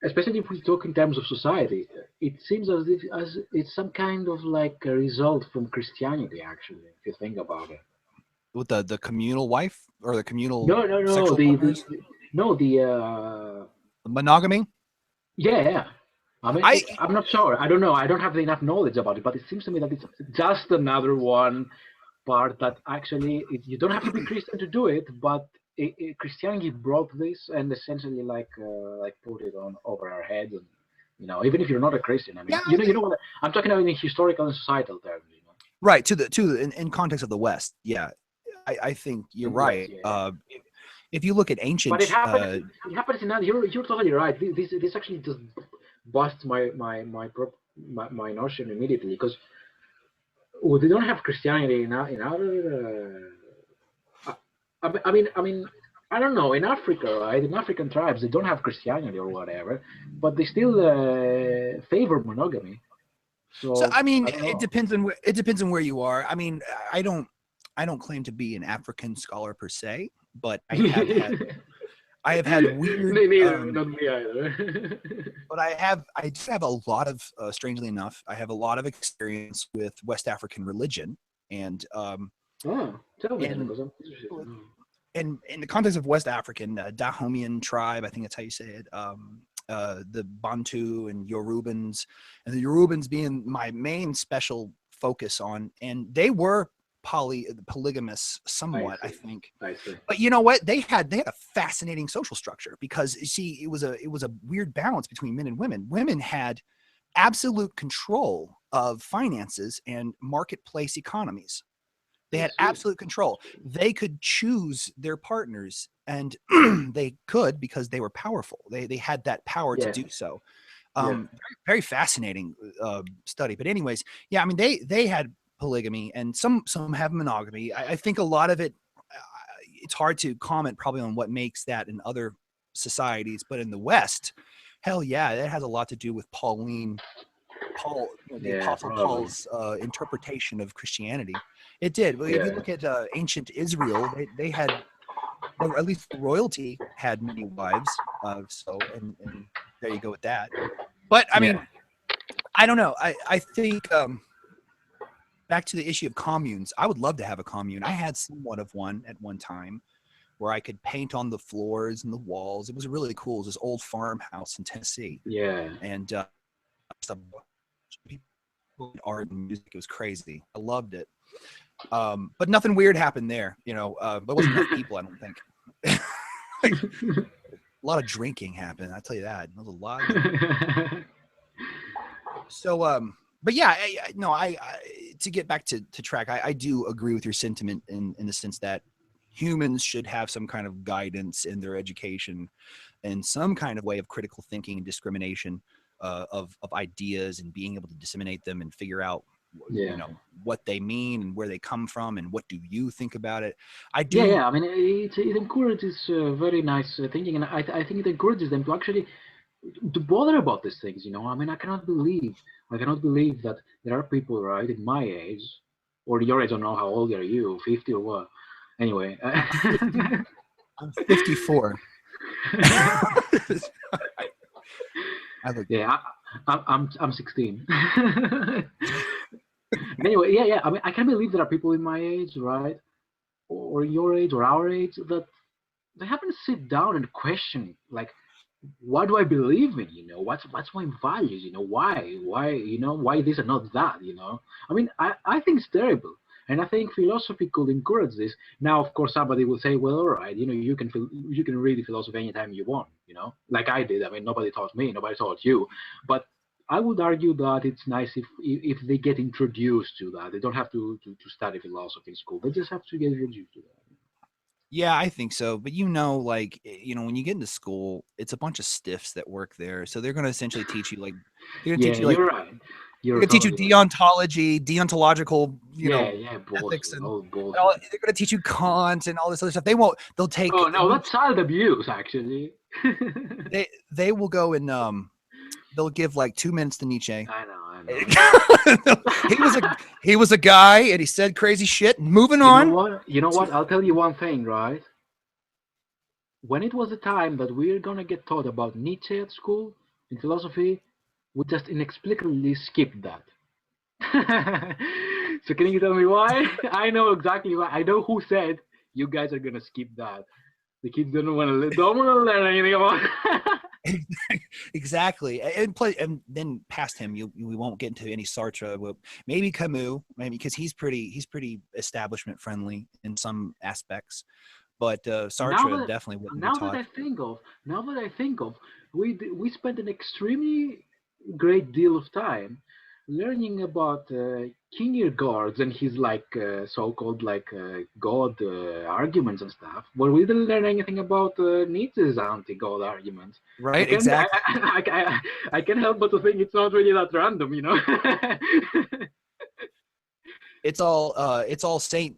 especially if we talk in terms of society, it seems as if as it's some kind of like a result from Christianity, actually, if you think about it. With the communal wife or the communal No, sexual partners, no, monogamy. yeah, yeah. I mean, I I'm not sure. I don't know. I don't have enough knowledge about it, but it seems to me that it's just another one part that actually you don't have to be Christian to do it, but Christianity brought this and essentially like put it on over our heads, and you know, even if you're not a Christian, I mean, yeah, you know what I'm talking about in historical and societal terms, you know. right, to the in context of the West. Yeah, I think you're In the West, right. yeah, yeah. If you look at But ancient it happens in that you're totally right. This actually just busts my notion immediately, because they don't have Christianity in other. I mean, I don't know. In Africa, right? In African tribes, they don't have Christianity or whatever, but they still favor monogamy. So So I mean, I don't it know. depends on where you are. I mean, I don't claim to be an African scholar per se, but I have had weird Neither, not me either. but I just have a lot of strangely enough, I have a lot of experience with West African religion, and Oh, tell me then, in because I'm interested to know. in the context of West African Dahomean tribe, I think that's how you say it. The Bantu and Yorubans, and the Yorubans being my main special focus on, and they were polygamous I somewhat, I see. think. I see. But you know what? They had a fascinating social structure, because you see, it was a weird balance between men and women. Women had absolute control of finances and marketplace economies. They I had see. absolute control. They could choose their partners, and they could, because they were powerful. They had that power to Yeah. do so. Yeah. Very fascinating study. But anyways, yeah, I mean, they had polygamy, and some have monogamy. I think a lot of it, it's hard to comment probably on what makes that in other societies, but in the West, hell yeah, that has a lot to do with Paul, the Yeah. Apostle Probably. Paul's interpretation of Christianity. It did. Well, if you Yeah. look at ancient Israel, they had, or at least the royalty had many wives. So and there you go with that. But I Yeah. mean, I don't know. I think back to the issue of communes. I would love to have a commune. I had somewhat of one at one time, where I could paint on the floors and the walls. It was really cool. It was this old farmhouse in Tennessee, Yeah. and art and music. It was crazy. I loved it. But nothing weird happened there. There wasn't enough people, I don't think. Like, a lot of drinking happened. I tell you that. There was a lot. So, but yeah, no, to get back to track, I do agree with your sentiment in the sense that humans should have some kind of guidance in their education, and some kind of way of critical thinking and discrimination of ideas, and being able to disseminate them and figure out Yeah. what they mean and where they come from, and what do you think about it. I Yeah, do. yeah. I mean, it encourages very nice thinking, and I think it encourages them to actually to bother about these things. I mean, I cannot believe that there are people right in my age, or your age. I don't know how old are you, 50 or what? Anyway, I'm 50. I'm 54. I look. yeah, I'm 16. Anyway, yeah, yeah. I mean, I can't believe there are people in my age, right, or your age, or our age, that they happen to sit down and question, like, what do I believe in? What's my values? Why this and not that? I mean, I think it's terrible, and I think philosophy could encourage this. Now, of course, somebody will say, well, all right, you can read philosophy anytime you want, like I did. I mean, nobody taught me, nobody taught you, but I would argue that it's nice if they get introduced to that. They don't have to study philosophy in school. They just have to get introduced to that. Yeah, I think so. But when you get into school, it's a bunch of stiffs that work there. So they're going to essentially teach you Yeah, you're right. they're You're going to teach you totally right. deontological, Yeah, yeah, ethics, bullshit, and all all. bullshit. They're going to teach you Kant and all this other stuff. They won't. They'll take. Oh no, that's child abuse, actually. They will go and they'll give like 2 minutes to Nietzsche. I know. he was a guy, and he said crazy shit. Moving You know on. what? You know what? I'll tell you one thing, right? When it was the time that we're gonna get taught about Nietzsche at school in philosophy, we just inexplicably skipped that. So can you tell me why? I know exactly why. I know who said you guys are gonna skip that. The kids don't want to learn anything about. Exactly, and then past him, we won't get into any Sartre. Maybe Camus, maybe, because he's pretty establishment friendly in some aspects, but now Sartre that definitely wouldn't be now that taught. I think of now that I think of, we spent an extremely great deal of time learning about Kierkegaard and his like so-called like God arguments and stuff, but we didn't learn anything about Nietzsche's anti-God arguments. I Right? can I, Exactly. I can't help but to think it's not really that random, you know. It's all Saint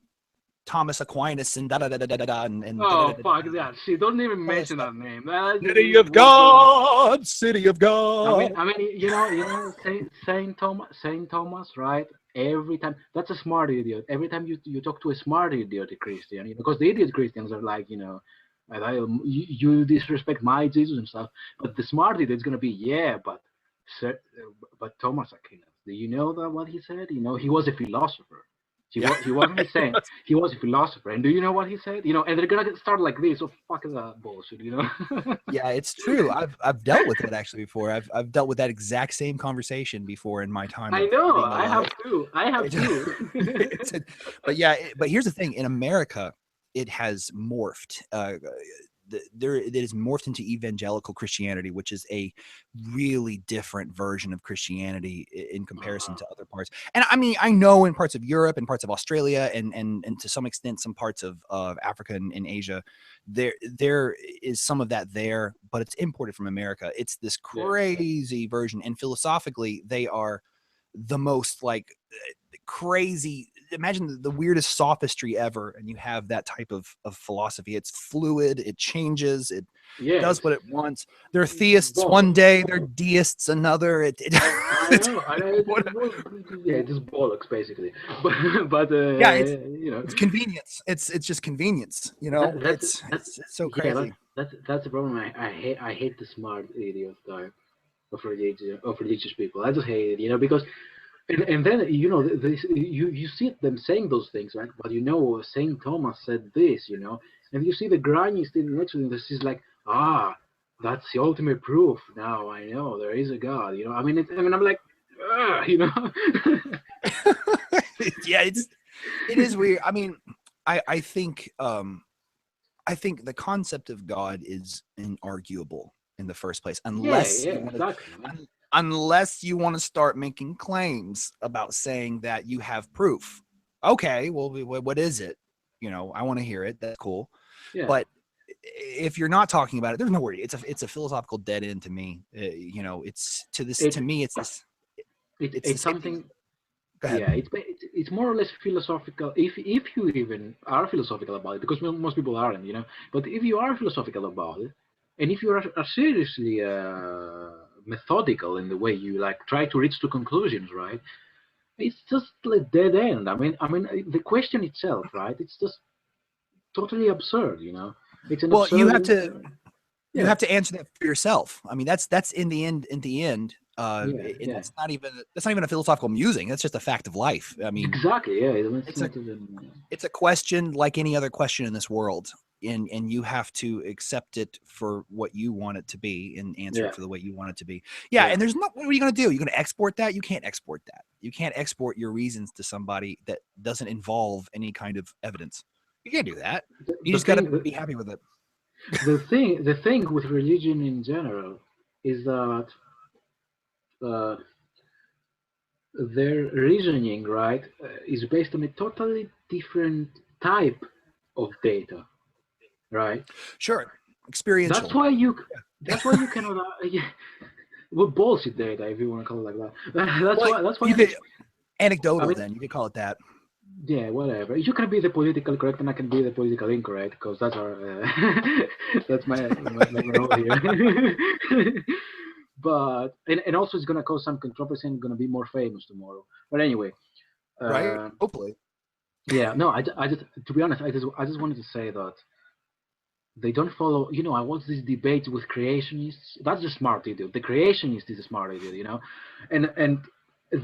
Thomas Aquinas and da da da da da da da and da da da Oh da fuck da. that! She don't even All that mention stuff. that name. That City of was going. God, City of God. I mean, Saint Thomas, right? Every time, that's a smart idiot. Every time you talk to a smart idiot Christian, because the idiot Christians are like, you disrespect my Jesus and stuff. But the smart idiot's gonna be, yeah, but Thomas Aquinas, do you know that what he said? He was a philosopher. Yeah. He wasn't a saint. He was a philosopher. And do you know what he said? And they're gonna start like this. So fuck that bullshit. Yeah, it's true. I've dealt with it actually before. I've dealt with that exact same conversation before in my time I of know. being I have alive. too. I have too. But yeah, but here's the thing: in America, it has morphed. It is morphed into evangelical Christianity, which is a really different version of Christianity in comparison to other parts. And I mean, I know in parts of Europe and parts of Australia and to some extent some parts of Africa and Asia, there is some of that there, but it's imported from America. It's this Yeah. crazy version, and philosophically, they are the most like crazy. Imagine the weirdest sophistry ever, and you have that type of philosophy. It's fluid, it changes, it Yeah. does what it wants. They're theists one Bollocks. day, they're deists another. I know. I know. What, Yeah, just bollocks basically. But yeah, it's convenience. It's just convenience. You that, know, that's that's it's so yeah. crazy. That's the problem. I hate the smart idiot type of religious people. I just hate it. Because and then you see them saying those things, right? But Saint Thomas said this, and you see the grimy still next to him. This is like, that's the ultimate proof. Now I know there is a God. I'm like, Yeah, it is weird. I mean, I think I think the concept of God is inarguable in the first place, yeah, yeah, exactly. unless you want to start making claims about saying that you have proof. Okay, well, what is it? I want to hear it. That's cool. Yeah, But if you're not talking about it, there's no worry. It's a philosophical dead end to me. It's to it, me, it's this. It's the it's same thing. something. Go ahead. Yeah, it's more or less philosophical. If you even are philosophical about it, because most people aren't. But if you are philosophical about it, and if you are seriously methodical in the way you like try to reach to conclusions, right? It's just like dead end. I mean, the question itself, right? It's just totally absurd. It's an Well, absurd. you Yeah, have to answer that for yourself. I mean, that's in the end. yeah, And yeah. that's not even a philosophical musing. That's just a fact of life. I mean, Exactly. Yeah, it's it's a not even. it's a question like any other question in this world, and you have to accept it for what you want it to be and answer Yeah, it for the way you want it to be. Yeah, yeah. and there's not. What are you going to do? You're going to export that? You can't export that. You can't export your reasons to somebody that doesn't involve any kind of evidence. You can't do that. You The just got to thing, be happy with it. the thing with religion in general is that uh, their reasoning, right, is based on a totally different type of data, right? Sure, That's experiential. why you. That's why you cannot. Yeah, well, bullshit data, if you want to call it like that. That's Well, why. That's why. you could I anecdotal mean, then. You could call it that. yeah, whatever. You can be the political correct, and I can be the political incorrect, because that's our. That's my role here. But and also it's gonna cause some controversy and gonna be more famous tomorrow. But anyway, Right? uh, Hopefully. yeah, no, I just to be honest, I just wanted to say that they don't follow. I watch these debates with creationists. That's the smart idiot. The creationist is a smart idiot. And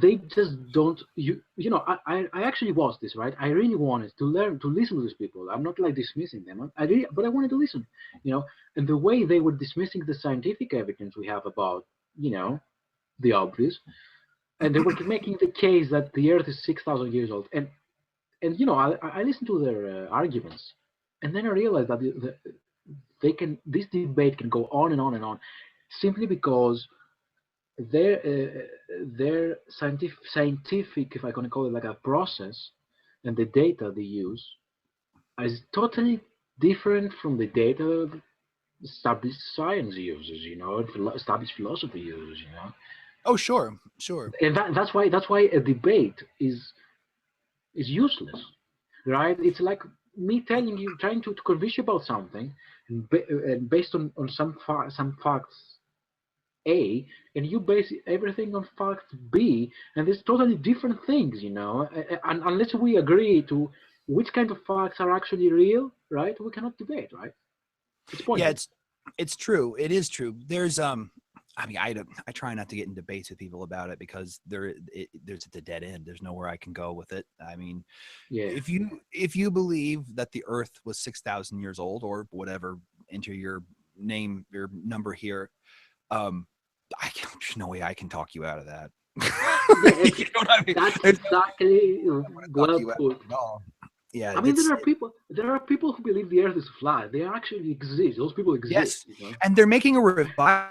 they just don't. I actually watched this, right. I really wanted to learn to listen to these people. I'm not like dismissing them. But I wanted to listen. And the way they were dismissing the scientific evidence we have about the obvious, and they were making the case that the Earth is 6,000 years old, and I listened to their arguments, and then I realized that this debate can go on and on and on, simply because their scientific, if I can call it like a process, and the data they use is totally different from the data established science uses, established philosophy uses. Oh, sure, sure. And that's why a debate is useless, right? It's like me telling you, trying to convince you about something, and based on some facts A, and you base everything on fact B, and there's totally different things. And unless we agree to which kind of facts are actually real, right? We cannot debate, right? It's Yeah, pointless. it's true. It is true. There's I mean, I try not to get in debates with people about it because there's a dead end. There's nowhere I can go with it. I mean, Yeah. if you believe that the Earth was 6,000 years old or whatever, enter your number here. There's no way I can talk you out of that. Yeah, You know what I mean? that's There's no way exactly I want to talk well you out put. at all. Yeah, I mean, there are people who believe the Earth is flat. They actually exist. Those people exist. yes, and they're making a revival.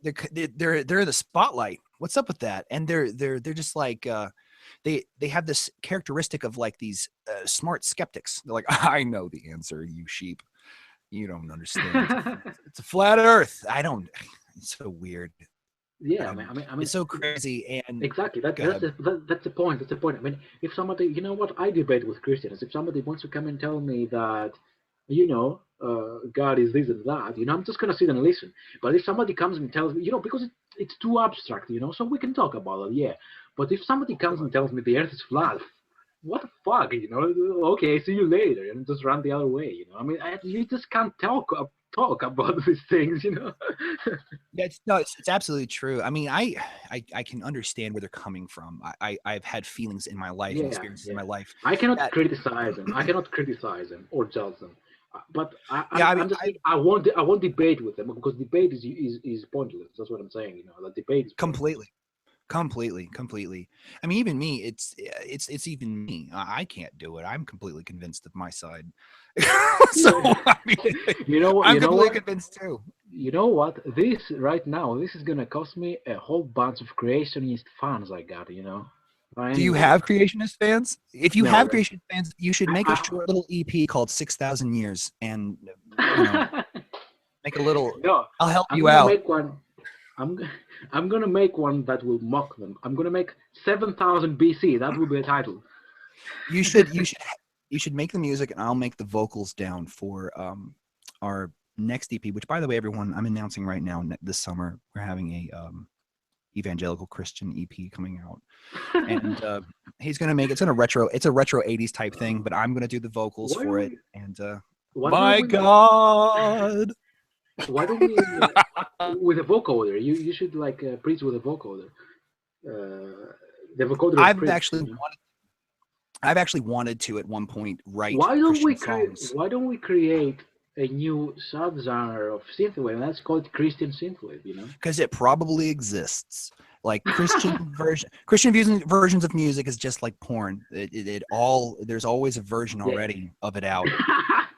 They're the spotlight. What's up with that? And they're just like they have this characteristic of like these smart skeptics. They're like, I know the answer, you sheep. You don't understand. It's a flat Earth. I don't. It's so weird. Yeah, I mean, It's so crazy. And exactly. go That's ahead. that's the point. That's the point. I mean, if somebody, I debate with Christians. If somebody wants to come and tell me that, God is this and that, I'm just gonna sit and listen. But if somebody comes and tells me, because it's too abstract, so we can talk about it, yeah. But if somebody comes and tells me the Earth is flat, what the fuck, Okay, see you later, and just run the other way. I mean, you just can't talk about these things. Yeah, it's absolutely true. I mean, I can understand where they're coming from. I've had feelings in my life and Yeah, experiences in yeah. my life I cannot that criticize them. I cannot criticize them or judge them. But yeah, I mean, I'm just saying I won't debate with them because debate is pointless. That's what I'm saying. The debate is pointless. completely. I mean, even me, it's even me. I can't do it. I'm completely convinced of my side. So I mean, You know what? I'm You know completely what? convinced too. You know what? This right now, this is gonna cost me a whole bunch of creationist fans I got. But Do you anyway, have creationist fans? If you no, have creationist fans, you should make a short little EP called 6,000 Years and, make a little, no. I'll help I'm you gonna out. make one. I'm g- I'm gonna make one that will mock them. I'm gonna make 7,000 BC. That will be a title. You should, you should make the music and I'll make the vocals down for our next EP, which by the way, everyone, I'm announcing right now this summer, we're having a evangelical Christian EP coming out. And he's gonna make it's a retro 80s type thing, but I'm gonna do the vocals why for don't it. we? And Why don't my we? God. Why don't we? With a vocoder, you should like preach with a vocoder. The vocoder of I've preach. actually wanted I've actually wanted to at one point write Why don't we Christian create? songs Why don't we create a new subgenre of synthwave? And that's called Christian synthwave. because it probably exists. Like Christian versions of music is just like porn. It all there's always a version Yeah. already of it out.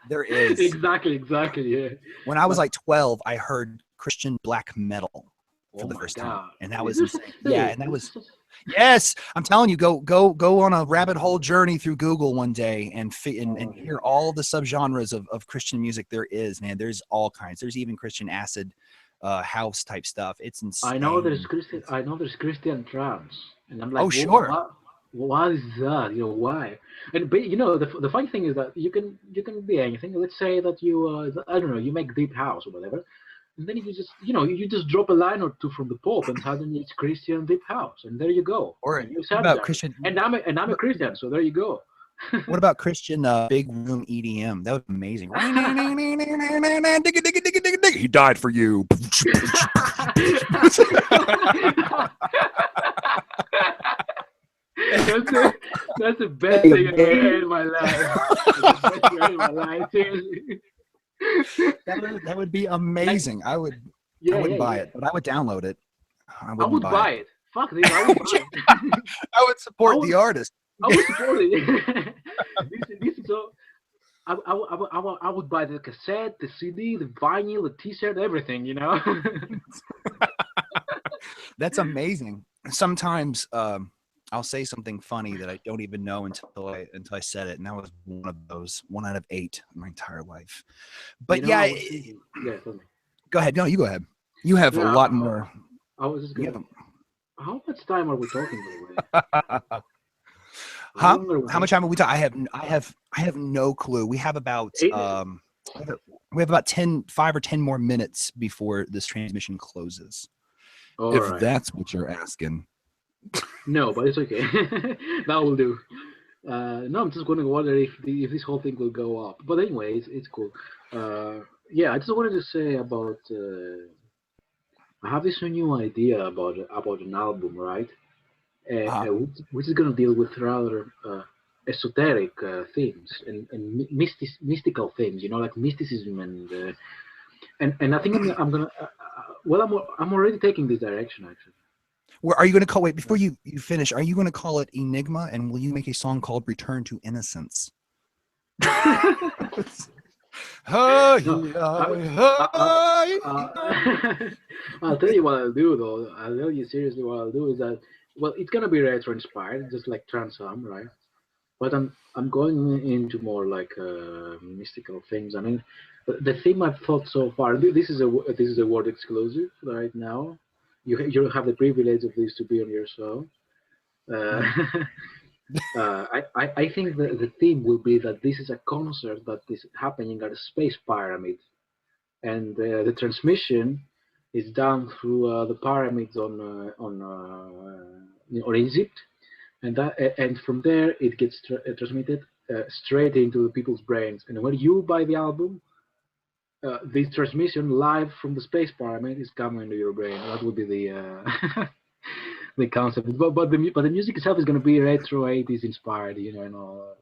There is. Exactly. Yeah. When I was But like 12, I heard Christian black metal for oh the my first time, god, and that is was there such insane. a Yeah, thing? and that Is was there such... yes. I'm telling you, go on a rabbit hole journey through Google one day and Oh, hear all the subgenres of Christian music there is. Man, there's all kinds. There's even Christian acid house type stuff. It's I know there's insane. Christian. I know there's Christian trance, and I'm like, Oh, sure. what is that? Why? And but the funny thing is that you can be anything. Let's say that you I don't know, you make deep house or whatever, and then you just drop a line or two from the Pope, and suddenly it's Christian deep house, and there you go, Or a new what about subgenre. Christian? And I'm a Christian, so there you go. What about Christian big room EDM? That would be amazing. He died for you. That's the best thing I've ever heard in my life. That's the best thing I've heard in my life. Seriously. That would be Like, amazing. I yeah, wouldn't yeah, buy yeah. it, but I would download it. I I wouldn't would buy buy it. it. Fuck this, I would buy it. I would I support would, the artist. I would support it. This is so. I would buy the cassette, the CD, the vinyl, the T-shirt, everything. That's amazing. Sometimes I'll say something funny that I don't even know until I said it, and that was one of those, 1 out of 8 in my entire life. But I yeah, was thinking, yeah, tell me. go ahead. No, you go ahead. You have a Yeah, lot more. I was just gonna. How much time are we talking, by the way? How Huh? long are we How much talking? time have we talked? I have no clue. We have about 8 we have about 5 or 10 more minutes before this transmission closes. All If right. that's what you're asking. No, but it's okay. That will do. No, I'm just going to wonder if this whole thing will go up. But anyway, it's cool. Yeah, I just wanted to say about. I have this new idea about an album, right? Uh-huh. Which is going to deal with rather esoteric themes and mystical themes. You know, like mysticism and I think I'm gonna. Well, I'm already taking this direction actually. Where are you going to call? Wait, before you finish, are you going to call it Enigma? And will you make a song called "Return to Innocence"? No, I'll tell you what I'll do though. I'll tell you seriously what I'll do is that well, it's gonna be retro inspired, just like Transam, right? But I'm going into more like mystical things. I mean, the theme I've thought so far. This is a word exclusive right now. You have the privilege of this to be on your show. Uh, I think the theme will be that this is a concert that is happening at a space pyramid, and the transmission is done through the pyramids on Egypt, and from there it gets transmitted straight into the people's brains. And when you buy the album, this transmission live from the space pyramid is coming into your brain. That would be the the concept. But the music itself is going to be retro 80s inspired, you know, and all.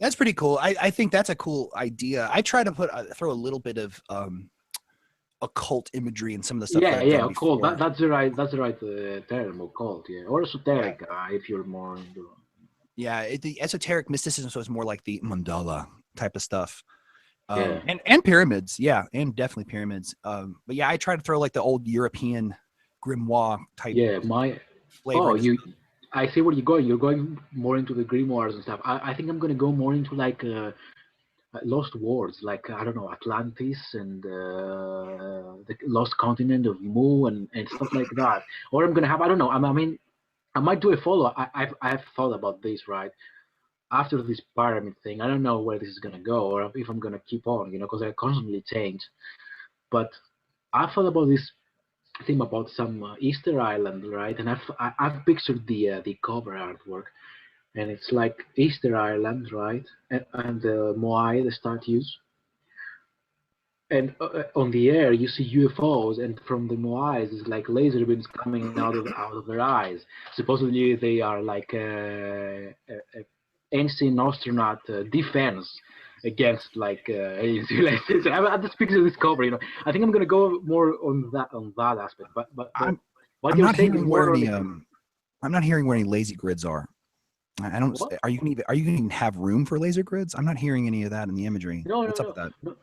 That's pretty cool. I think that's a cool idea. I try to throw a little bit of occult imagery in some of the stuff that I've done Occult. before. That's the right term, occult. Yeah, or esoteric if you're more into. Yeah, the esoteric mysticism, so it's more like the mandala type of stuff. Yeah. And pyramids, yeah, and definitely pyramids. But yeah, I try to throw like the old European grimoire type. Yeah, flavor. I see where you're going. You're going more into the grimoires and stuff. I think I'm gonna go more into like lost worlds, like I don't know, Atlantis and the lost continent of Mu and stuff like that. Or I'm gonna have I don't know. I mean, I might do a follow. I've thought about this right after this pyramid thing. I don't know where this is gonna go or if I'm gonna keep on, you know, because I constantly change. But I thought about this theme about some Easter Island, right? And I've pictured the cover artwork, and it's like Easter Island, right? And the Moai, the statues, and on the air you see UFOs, and from the Moais is like laser beams coming out of their eyes. Supposedly they are like ancient astronaut defense against like alien civilization. I'm just picturing this cover, you know. I think I'm gonna go more on that aspect, but what I'm you're not saying is hearing more where on any I'm not hearing where any lazy grids are. I don't. what? Are you gonna even have room for laser grids? I'm not hearing any of that in the imagery. No, What's up no, with that? no.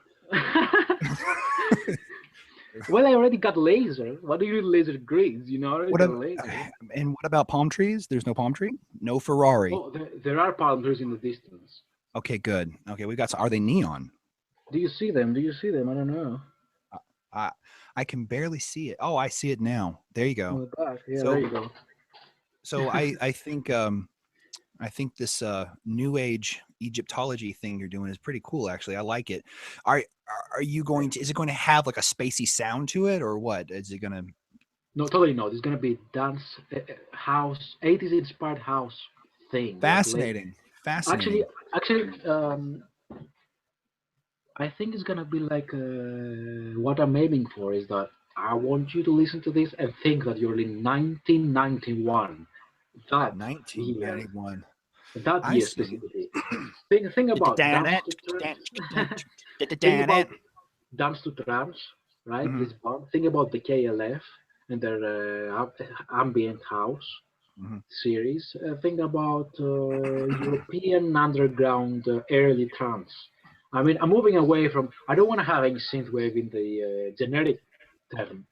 Well, I already got laser. What do you need laser grids? You know, I already What got ab- laser. and what about palm trees? There's no palm tree. No Ferrari. Oh, there are palm trees in the distance. Okay, good. Okay, we got. Are they neon? Do you see them? Do you see them? I don't know. I I can barely see it. Oh, I see it now. There you On go. the back. Yeah, So there you go. so I think this new age Egyptology thing you're doing is pretty cool. Actually, I like it. Are you going to? Is it going to have like a spacey sound to it, or what? Is it going to? No, totally not. It's gonna be dance house, 80s inspired house thing. Like Fascinating. actually, Fascinating. actually, I think it's gonna be like what I'm aiming for is that I want you to listen to this and think that you're in 1991. That year, 1991. that I year see. specifically. Think about dance to trance. Think about dance to trance, right? Mhm, This band. Think about the KLF and their ambient house mhm. series. Think about European underground early trance. I mean, I'm moving away from. I don't want to have any synthwave in the generic term.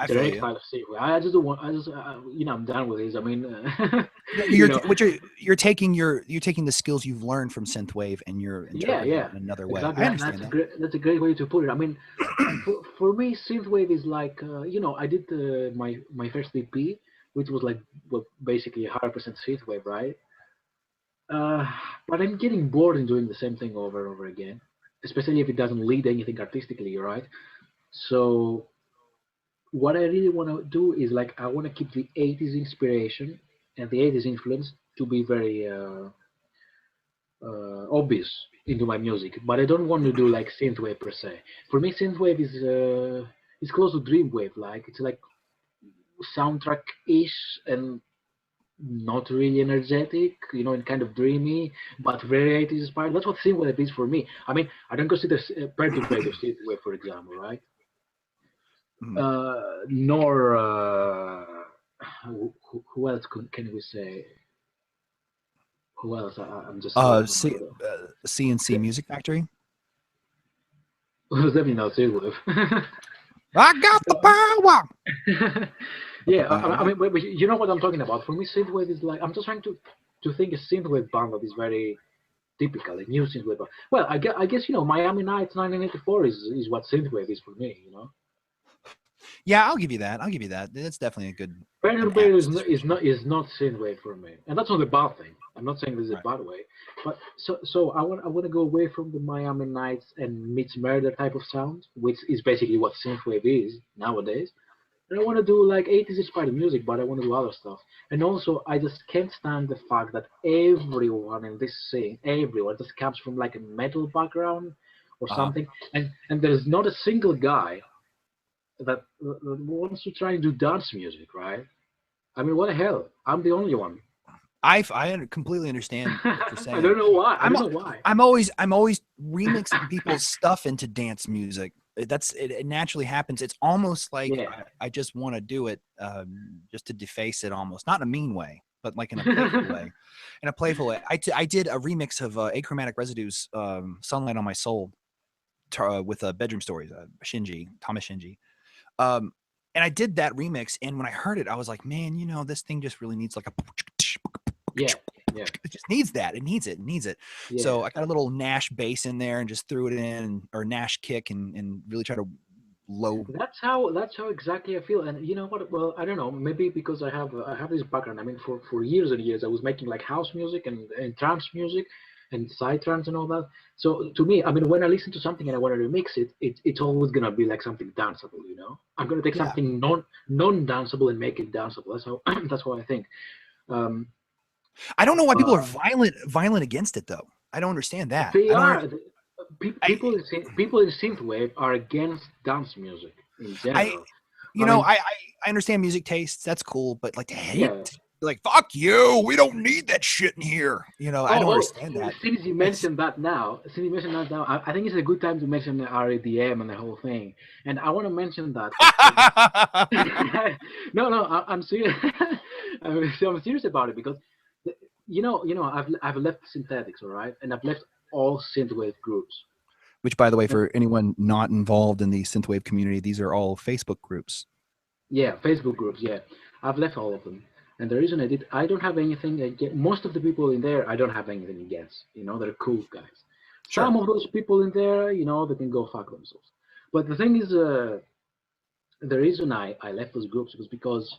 I feel Generic you. style of synthwave. I just don't want. I just I'm done with this. I mean, You're taking the skills you've learned from synthwave and you're interpreting it in another way. exactly. I understand that. That's a great way to put it. I mean, for me, synthwave is like I did my first EP, which was like basically 100% synthwave, right? Uh, but I'm getting bored in doing the same thing over and over again, especially if it doesn't lead anything artistically, right? So what I really want to do is like I want to keep the 80s inspiration and the 80s influence to be very obvious into my music, but I don't want to do like synthwave per se. For me, synthwave is close to dreamwave. Like it's like soundtrack-ish and not really energetic, and kind of dreamy, but very 80s inspired. That's what synthwave is for me. I mean, I don't consider Perturbator synthwave, for example, right? Mhm. Nor who else can we say? Who else? I'm just blanking on my head. CNC Music Factory. Who's definitely not synthwave. I got the power. Yeah, I mean, but you know what I'm talking about. For me, synthwave is like I'm just trying to think a synthwave band that is very typical, a new synthwave band. Well, I guess Miami Nights 1984 is what synthwave is for me. Yeah, I'll give you that. That's definitely an Perturbator apt is not is description. not is not synthwave for me, and that's not a bad thing. I'm not saying this is a Right. bad way, but so I want to go away from the Miami Nights and Meets Murder type of sound, which is basically what synthwave is nowadays. And I want to do like 80s inspired music, but I want to do other stuff. And also, I just can't stand the fact that everyone in this scene, everyone just comes from like a metal background or Uh-huh. something, and there's not a single guy that wants to try and do dance music, right? I mean, what the hell? I'm the only one. Completely understand what you're I saying. don't know why. I I'm don't know why. I'm always remixing people's stuff into dance music. It naturally happens. It's almost like Yeah. I just want to do it just to deface it, almost not in a mean way, but like in a playful way. In a playful way, I did a remix of Achromatic Residues, "Sunlight on My Soul," with Bedroom Stories, Thomas Shinji. Um, and I did that remix, and when I heard it, I was like, man, this thing just really needs like a. Yeah. Yeah. It just needs that. It needs it. It needs it. Yeah. So I got a little Nash bass in there and just threw it in, or Nash kick, and really try to low. That's how exactly I feel. And you know what? Well, I don't know. Maybe because I have this background. I mean, for years and years, I was making like house music and trance music and psytrance and all that. So to me, I mean, when I listen to something and I want to remix it, it's always gonna be like something danceable. I'm gonna take Yeah. something non danceable and make it danceable. That's how that's how I think. Um, I don't know why people are uh, violent against it though. I don't understand that. they I don't. are I people in synthwave are against dance music in I general. you I know mean, I understand music tastes. That's cool, but like to hate, yeah. like fuck you. We don't need that shit in here. I don't Oh, understand that. since you It's mentioned that now, I think it's a good time to mention the RADM and the whole thing. And I want to mention that. No, no, I'm serious. I'm serious about it because, I've left synthetics, all right, and I've left all synthwave groups. Which, by the way, for anyone not involved in the synthwave community, these are all Facebook groups. Yeah, Facebook groups. Yeah, I've left all of them. And the reason I don't have anything against most of the people in there. I don't have anything against. They're cool guys. Sure. Some of those people in there, they can go fuck themselves. But the thing is, the reason I left those groups was because,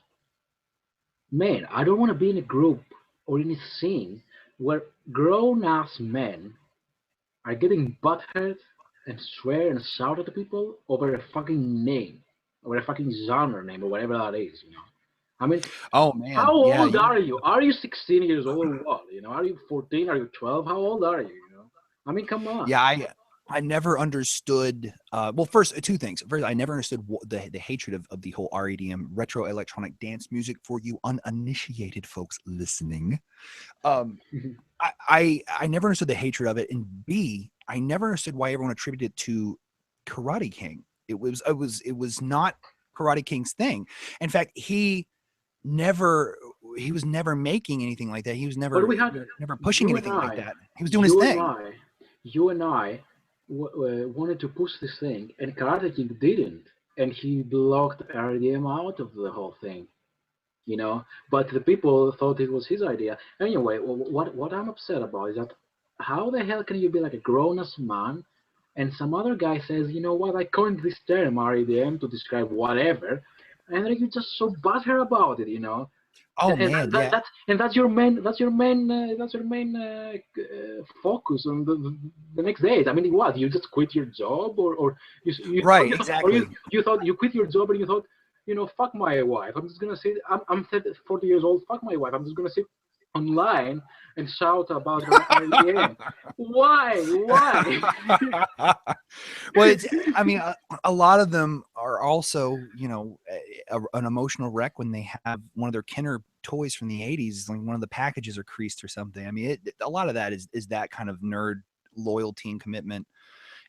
man, I don't want to be in a group or in a scene where grown-ass men are getting butthurt and swear and shout at the people over a fucking name, over a fucking genre name or whatever that is. I mean, Oh how man, yeah, old are you? Are you 16 years old or what? Are you 14? Are you 12? How old are you? I mean, come on. yeah. I never understood. Well, first, two things. First, I never understood the hatred of the whole REDM, retro electronic dance music, for you uninitiated folks listening. Um, I never understood the hatred of it, and B, I never understood why everyone attributed it to Karate King. It was not Karate King's thing. In fact, never he was never making anything like that. He was But never we had never pushing you and anything like I, that. He was doing his you and thing. I, you and I wanted to push this thing, and Karate King didn't. and he blocked RDM out of the whole thing. You know, but the people thought it was his idea. Anyway, what I'm upset about is that how the hell can you be like a grown-ass man, and some other guy says, you know what, I coined this term REDM to describe whatever, and then you're just so butthurt about it, you know. Oh And man, yeah. that's your main focus on the next days. I mean, what, you just quit your job, or you thought, Right, or exactly. you thought you quit your job and you thought, you know, fuck my wife. I'm just gonna sit. I'm 40 years old. Fuck my wife. I'm just gonna sit online and shout about REM. Why? Why? Well, it's, I mean, a lot of them are also, you know, an emotional wreck when they have one of their Kenner toys from the 80s, like one of the packages are creased or something. I mean, a lot of that is that kind of nerd loyalty and commitment.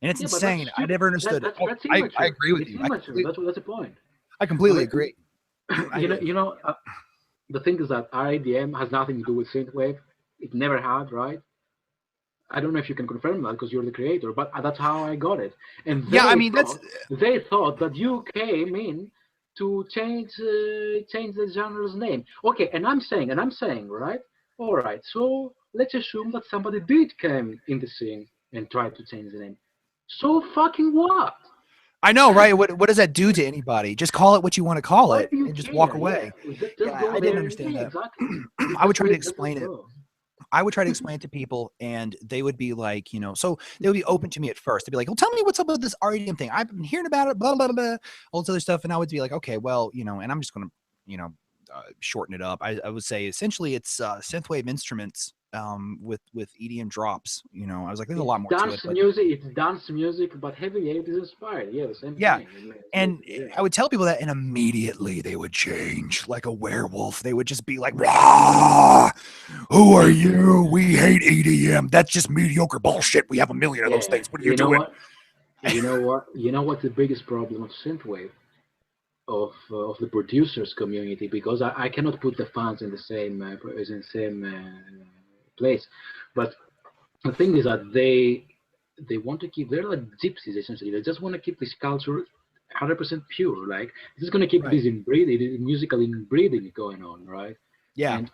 And it's Yeah, but that's insane. I stupid. never understood it. Oh, That's I immature. agree with It's you. immature. That's the point. I I completely mean, agree. I, you know, the thing is that RIDM has nothing to do with synthwave. It never had, right? I don't know if you can confirm that because you're the creator, but that's how I got it. And yeah, I mean, that's, they thought that you came in to change the genre's name. Okay, and I'm saying, right? All right. So let's assume that somebody did come in the scene and try to change the name. So fucking what? I know, right? What does that do to anybody? Just call it what you want to call Why it do you and just walk care? Yeah, away. just Yeah, go I didn't there and understand yeah, that. exactly. I would try to Just explain it. go. I would try to explain it to people, and they would be like, you know, so they would be open to me at first. They'd be like, "Well, tell me what's up with this REM thing. I've been hearing about it, blah blah blah, all this other stuff." And I would be like, "Okay, well, you know," and I'm just going to, you know, shorten it up. I would say essentially it's synthwave instruments with EDM drops. You know, I was like, "There's a lot more to it," but It's dance music, but heavy 80s inspired. Yeah, the same yeah. thing. I mean, And yeah. I would tell people that, and immediately they would change like a werewolf. They would just be like, "Rah! Who are you? We hate EDM. That's just mediocre bullshit. We have a million of those Yeah, things. What are you you know doing?" what? You know what's the biggest problem of synthwave of the producers community, because I cannot put the fans in the same place, but the thing is that they want to keep, they're like gypsies essentially. They just want to keep this culture 100% pure. Like this is going to keep Right. this inbreeding, musical inbreeding going on, right? Yeah. And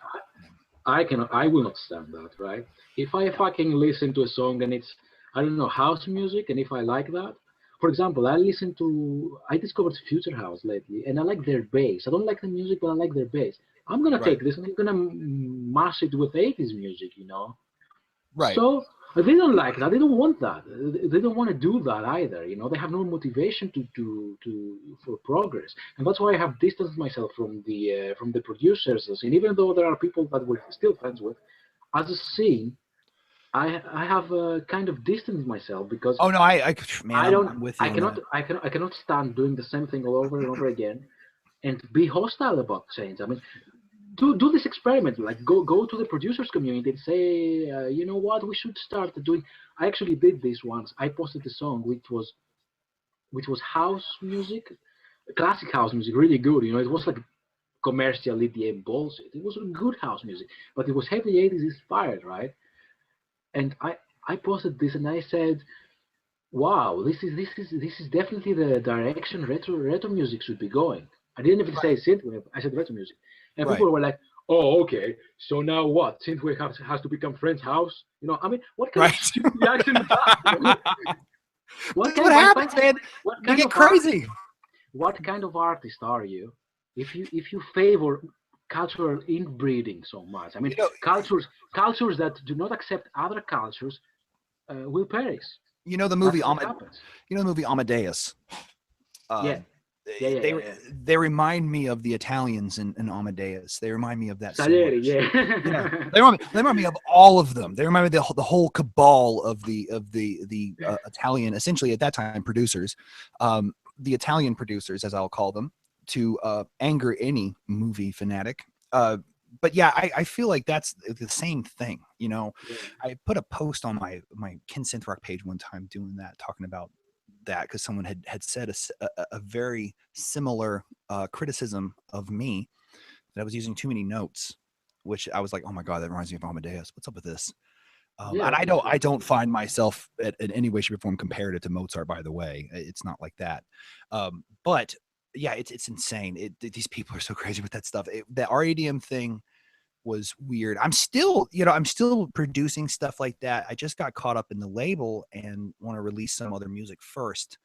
I will not stand that, right? If I fucking listen to a song and it's, I don't know, house music, and if I like that, for example, I discovered Future House lately, and I like their bass. I don't like the music, but I like their bass. I'm gonna Right. take this and I'm gonna mash it with 80s music, you know. Right. So they don't like that. They don't want that. They don't want to do that either. You know, they have no motivation to for progress, and that's why I have distanced myself from the producers. And even though there are people that we're still friends with, as a scene, I have kind of distanced myself because Oh no, man, I don't. I'm with you on that. I cannot stand doing the same thing all over and over again, and be hostile about change. I mean, do this experiment. Like go to the producers community and say, you know what, we should start doing. I actually did this once. I posted a song which was house music, classic house music, really good. You know, it was like commercial EDM bullshit. It was good house music, but it was heavy 80s inspired, right? And I posted this and I said, wow, this is definitely the direction retro music should be going. I didn't even say Right. synthwave. I said retro music, and Right. people were like, "Oh, okay. So now what? Synthwave has to become French house? You know? I mean, what kind of Right. stupid reaction is that? You know? What That's kind what of happens, man. what They kind get of art? crazy. What kind of artist are you if you favor cultural inbreeding so much? I mean, You know, cultures that do not accept other cultures will perish. you know the That's movie what happens. Amadeus. Uh, Yeah, yeah, yeah, they yeah, yeah. they remind me of the Italians in Amadeus. They remind me of that so Salieri, much. Yeah, yeah. they remind me of all of them. They remind me of the whole cabal of the Italian, essentially at that time producers, the Italian producers, as I'll call them, to anger any movie fanatic. But yeah, I feel like that's the same thing. You know, Yeah. I put a post on my Ken Synthrock page one time doing that, talking about that because someone had said a very similar criticism of me that I was using too many notes, which I was like, oh my god, that reminds me of Amadeus. What's up with this? Yeah, And I don't find myself in any way, shape, or form comparative to Mozart. By the way, it's not like that. But yeah, it's insane. These people are so crazy with that stuff. The REDM thing was weird. I'm still, I'm still producing stuff like that. I just got caught up in the label and want to release some other music first,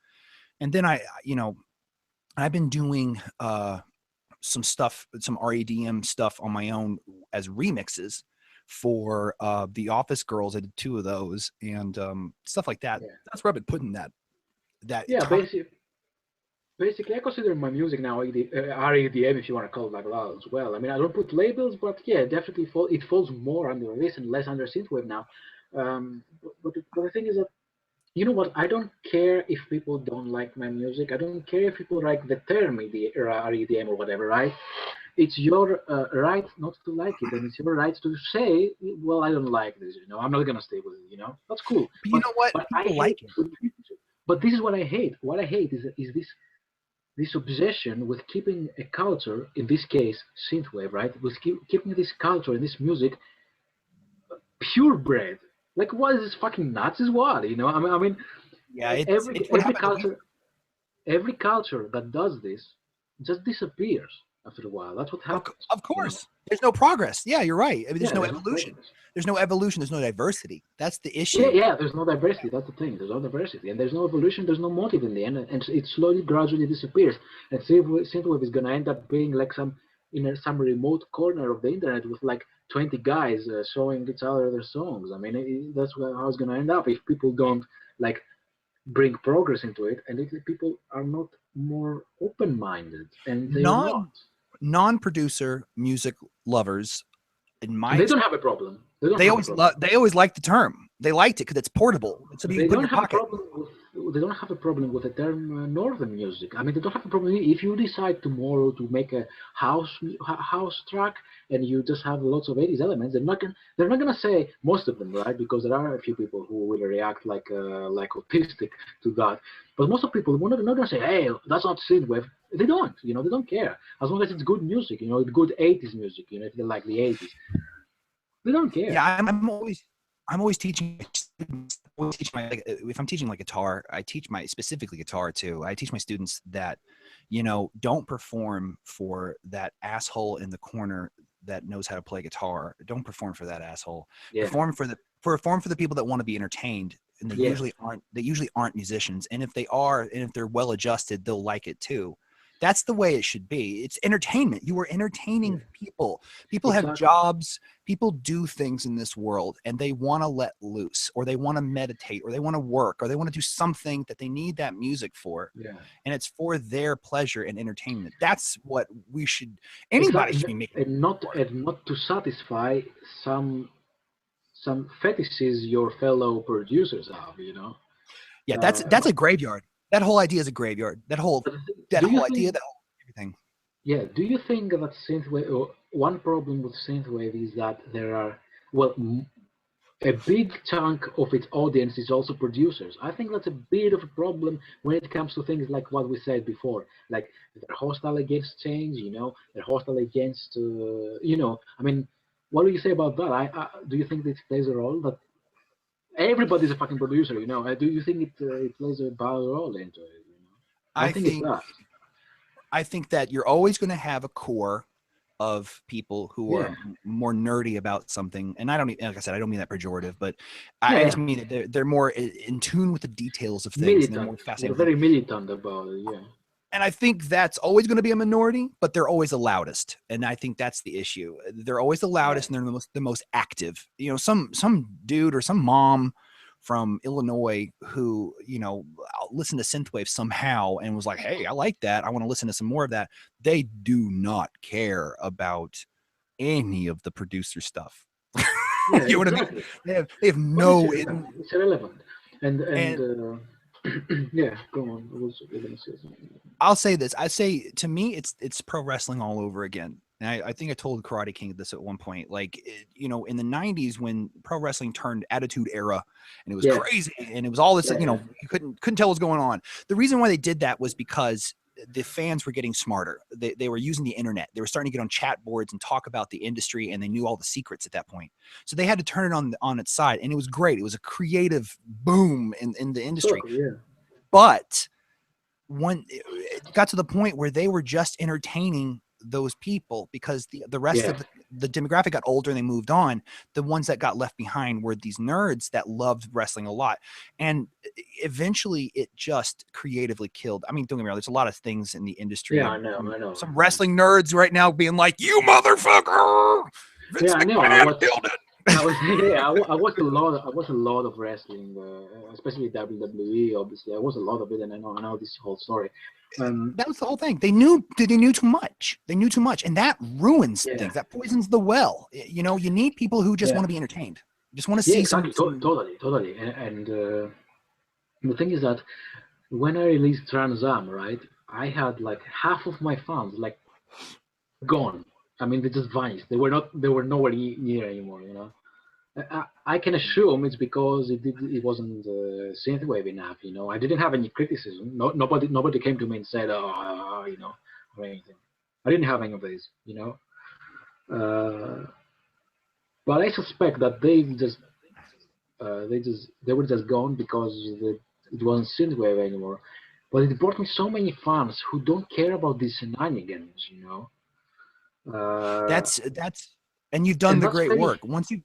and then I've been doing some stuff, some REDM stuff on my own as remixes for the Office Girls. I did 2 of those and stuff like that. yeah, That's where I've been putting that yeah. time. Basically, I consider my music now REDM, if you want to call it like that as well. I mean, I don't put labels, but yeah, definitely it falls more under this and less under synthwave now. But the thing is that, you know what? I don't care if people don't like my music. I don't care if people like the term REDM or whatever, right? It's your right not to like it, and it's your right to say, well, I don't like this. I'm not gonna stay with it. That's cool. But you know what? But I People hate. like it. But this is what I hate. What I hate is this obsession with keeping a culture, in this case synthwave, right? With keeping this culture and this music purebred. Like, what is this fucking nuts? Is what? I mean, Yeah, it's what every happened. culture that does this just disappears after a while. That's what happens. Of course, there's no progress. Yeah, you're right. I mean, there's Yeah, no there's no evolution. progress. There's no evolution. There's no diversity. That's the Yeah, issue. yeah. There's no diversity. That's the thing. There's no diversity, and there's no evolution. There's no motive in the end, and it slowly, gradually disappears. And synthwave is gonna end up being like some some remote corner of the internet with like 20 guys showing each other their songs. I mean, that's how it's gonna end up if people don't like bring progress into it, and if people are not more open-minded, and they're not. Non-producer music lovers, in my They don't have a problem. They don't they have a always problem. they always like the term. They liked it because it's portable. So you They put in don't your have a pocket. problem with. They don't have a problem with the term northern music. I mean, they don't have a problem if you decide tomorrow to make a house track and you just have lots of 80s elements. They're not gonna say, most of them, right? Because there are a few people who will react like autistic to that. But most of people are not gonna say, hey, that's not synthwave. They don't. They don't care as long as it's good music. It's good 80s music. If they like the 80s, they don't care. Yeah, I'm always teaching students, like, if I'm teaching like guitar, I teach specifically guitar too. I teach my students that, don't perform for that asshole in the corner that knows how to play guitar. Don't perform for that asshole. Yeah. Perform for the people that want to be entertained, and they usually aren't musicians. And if they are, and if they're well adjusted, they'll like it too. That's the way it should be. It's entertainment. You are entertaining people. People have jobs. People do things in this world, and they want to let loose, or they want to meditate, or they want to work, or they want to do something that they need that music for. Yeah. And it's for their pleasure and entertainment. That's what we should. Anybody should be making. And not to satisfy some fetishes your fellow producers have. Yeah, that's a graveyard. That whole idea is a graveyard. That whole idea, that whole everything. Yeah. Do you think that synthwave? One problem with synthwave is that there are a big chunk of its audience is also producers. I think that's a bit of a problem when it comes to things like what we said before. Like, they're hostile against change. They're hostile against. I mean, what do you say about that? Do you think this plays a role? That everybody's a fucking producer. Do you think it plays a bad role into it? I think it does. I think that you're always going to have a core of people who are more nerdy about something, and I don't, like I said, I don't mean that pejorative, but I just mean that they're more in tune with the details of things. And they're more fascinated. They're very militant about it. Yeah. And I think that's always going to be a minority, but they're always the loudest. And I think that's the issue. They're always the loudest, and they're the most active. Some dude or some mom from Illinois who, listened to synthwave somehow and was like, hey, I like that. I want to listen to some more of that. They do not care about any of the producer stuff. Yeah, you know what I mean? They have no. It's irrelevant. And yeah, go on. I'll say this. I say, to me, it's pro wrestling all over again. And I think I told Karate King this at one point. Like, in the 90s, when pro wrestling turned Attitude Era, and it was crazy, and it was all this, you couldn't tell what was going on. The reason why they did that was because the fans were getting smarter. They were using the internet. They were starting to get on chat boards and talk about the industry, and they knew all the secrets at that point. So they had to turn it on its side, and it was great. It was a creative boom in the industry. So, yeah. But when it got to the point where they were just entertaining those people, because the rest of the demographic got older and they moved on. The ones that got left behind were these nerds that loved wrestling a lot, and eventually it just creatively killed. I mean, don't get me wrong, there's a lot of things in the industry. Yeah, I know. Some wrestling nerds right now being like, "You motherfucker!" Vince I know. McMahon killed it. I watched a lot of wrestling, especially WWE. Obviously, I watched a lot of it, and I know this whole story. That was the whole thing. They knew too much. They knew too much, and that ruins things. That poisons the well. You know, you need people who just want to be entertained, just want to see exactly. Totally. And the thing is that when I released Trans Am, right, I had like half of my fans like gone. I mean, they just vanished. They were nowhere near anymore. You know, I can assume it's because it wasn't synthwave enough. You know, I didn't have any criticism. Nobody came to me and said, "Oh, you know," or anything. I didn't have any of these. You know, but I suspect that they were just gone because it wasn't synthwave anymore. But it brought me so many fans who don't care about these shenanigans. You know. That's and you've done the great work. Once you've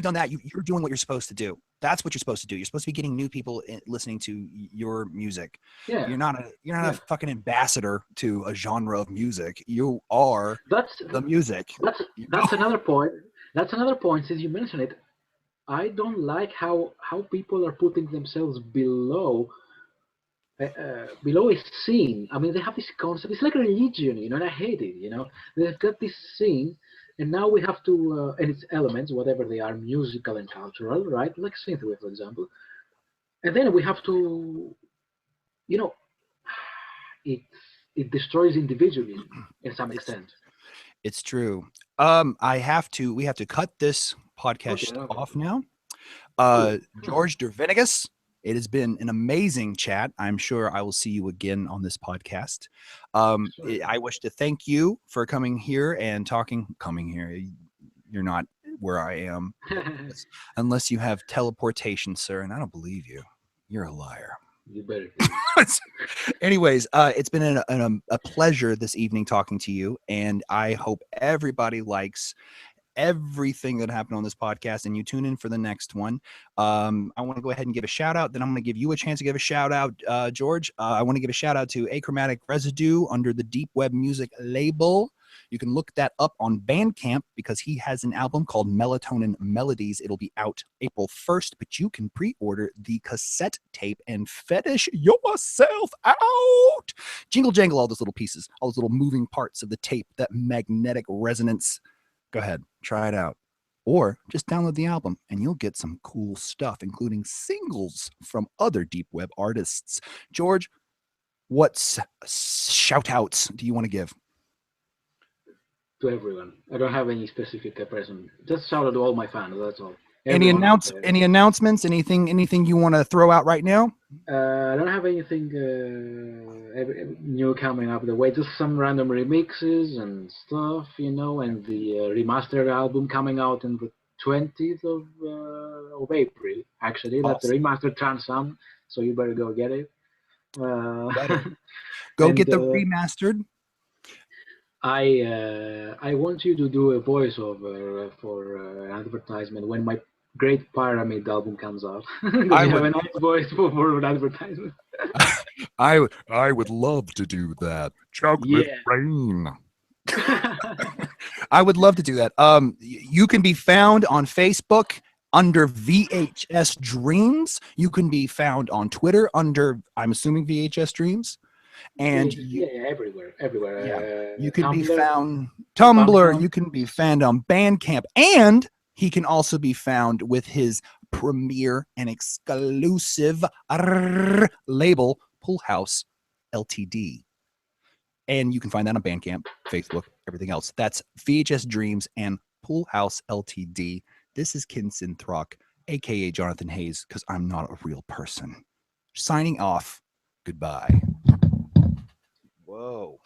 done that, you're doing what you're supposed to do. That's what you're supposed to do. You're supposed to be getting new people listening to your music. Yeah. You're not a fucking ambassador to a genre of music. You are the music. That's another point. That's another point. Since you mentioned it, I don't like how people are putting themselves below a scene. I mean, they have this concept. It's like a religion, you know, and I hate it. You know, they've got this scene, and now we have to, and its elements, whatever they are, musical and cultural, right? Like synthwave, for example. And then we have to, you know, it destroys individualism in some extent. It's true. We have to cut this podcast off now. George Dervinigas, it has been an amazing chat. I'm sure I will see you again on this podcast. I wish to thank you for coming here and talking. Coming here, you're not where I am, unless you have teleportation, sir. And I don't believe you. You're a liar. You better. Anyways, it's been a pleasure this evening talking to you, and I hope everybody likes everything that happened on this podcast, and you tune in for the next one. I want to go ahead and give a shout out. Then I'm going to give you a chance to give a shout out, George. I want to give a shout out to Achromatic Residue under the Deep Web Music label. You can look that up on Bandcamp because he has an album called Melatonin Melodies. It'll be out April 1st, but you can pre-order the cassette tape and fetish yourself out. Jingle jangle, all those little pieces, all those little moving parts of the tape, that magnetic resonance. Go ahead, try it out. Or just download the album and you'll get some cool stuff, including singles from other deep web artists. George, what shout outs do you want to give? To everyone. I don't have any specific person. Just shout out to all my fans, that's all. Any announcements? Anything you want to throw out right now? I don't have anything new coming up the way. Just some random remixes and stuff, you know, and the remastered album coming out on the 20th of April. Actually, that's the remastered Trans Am, so you better go get it. Go get the remastered. I want you to do a voiceover for an advertisement when my Great Pyramid album comes out. I have a nice voice for an advertisement. I would love to do that. Chocolate rain. I would love to do that. You can be found on Facebook under VHS Dreams. You can be found on Twitter under, I'm assuming, VHS Dreams. And everywhere. Yeah. You can be found Tumblr. You can be found on Bandcamp, and he can also be found with his premier and exclusive label, Pool House Ltd. And you can find that on Bandcamp, Facebook, everything else. That's VHS Dreams and Pool House Ltd. This is Ken Synthrock, aka Jonathan Hayes, because I'm not a real person. Signing off. Goodbye. Whoa.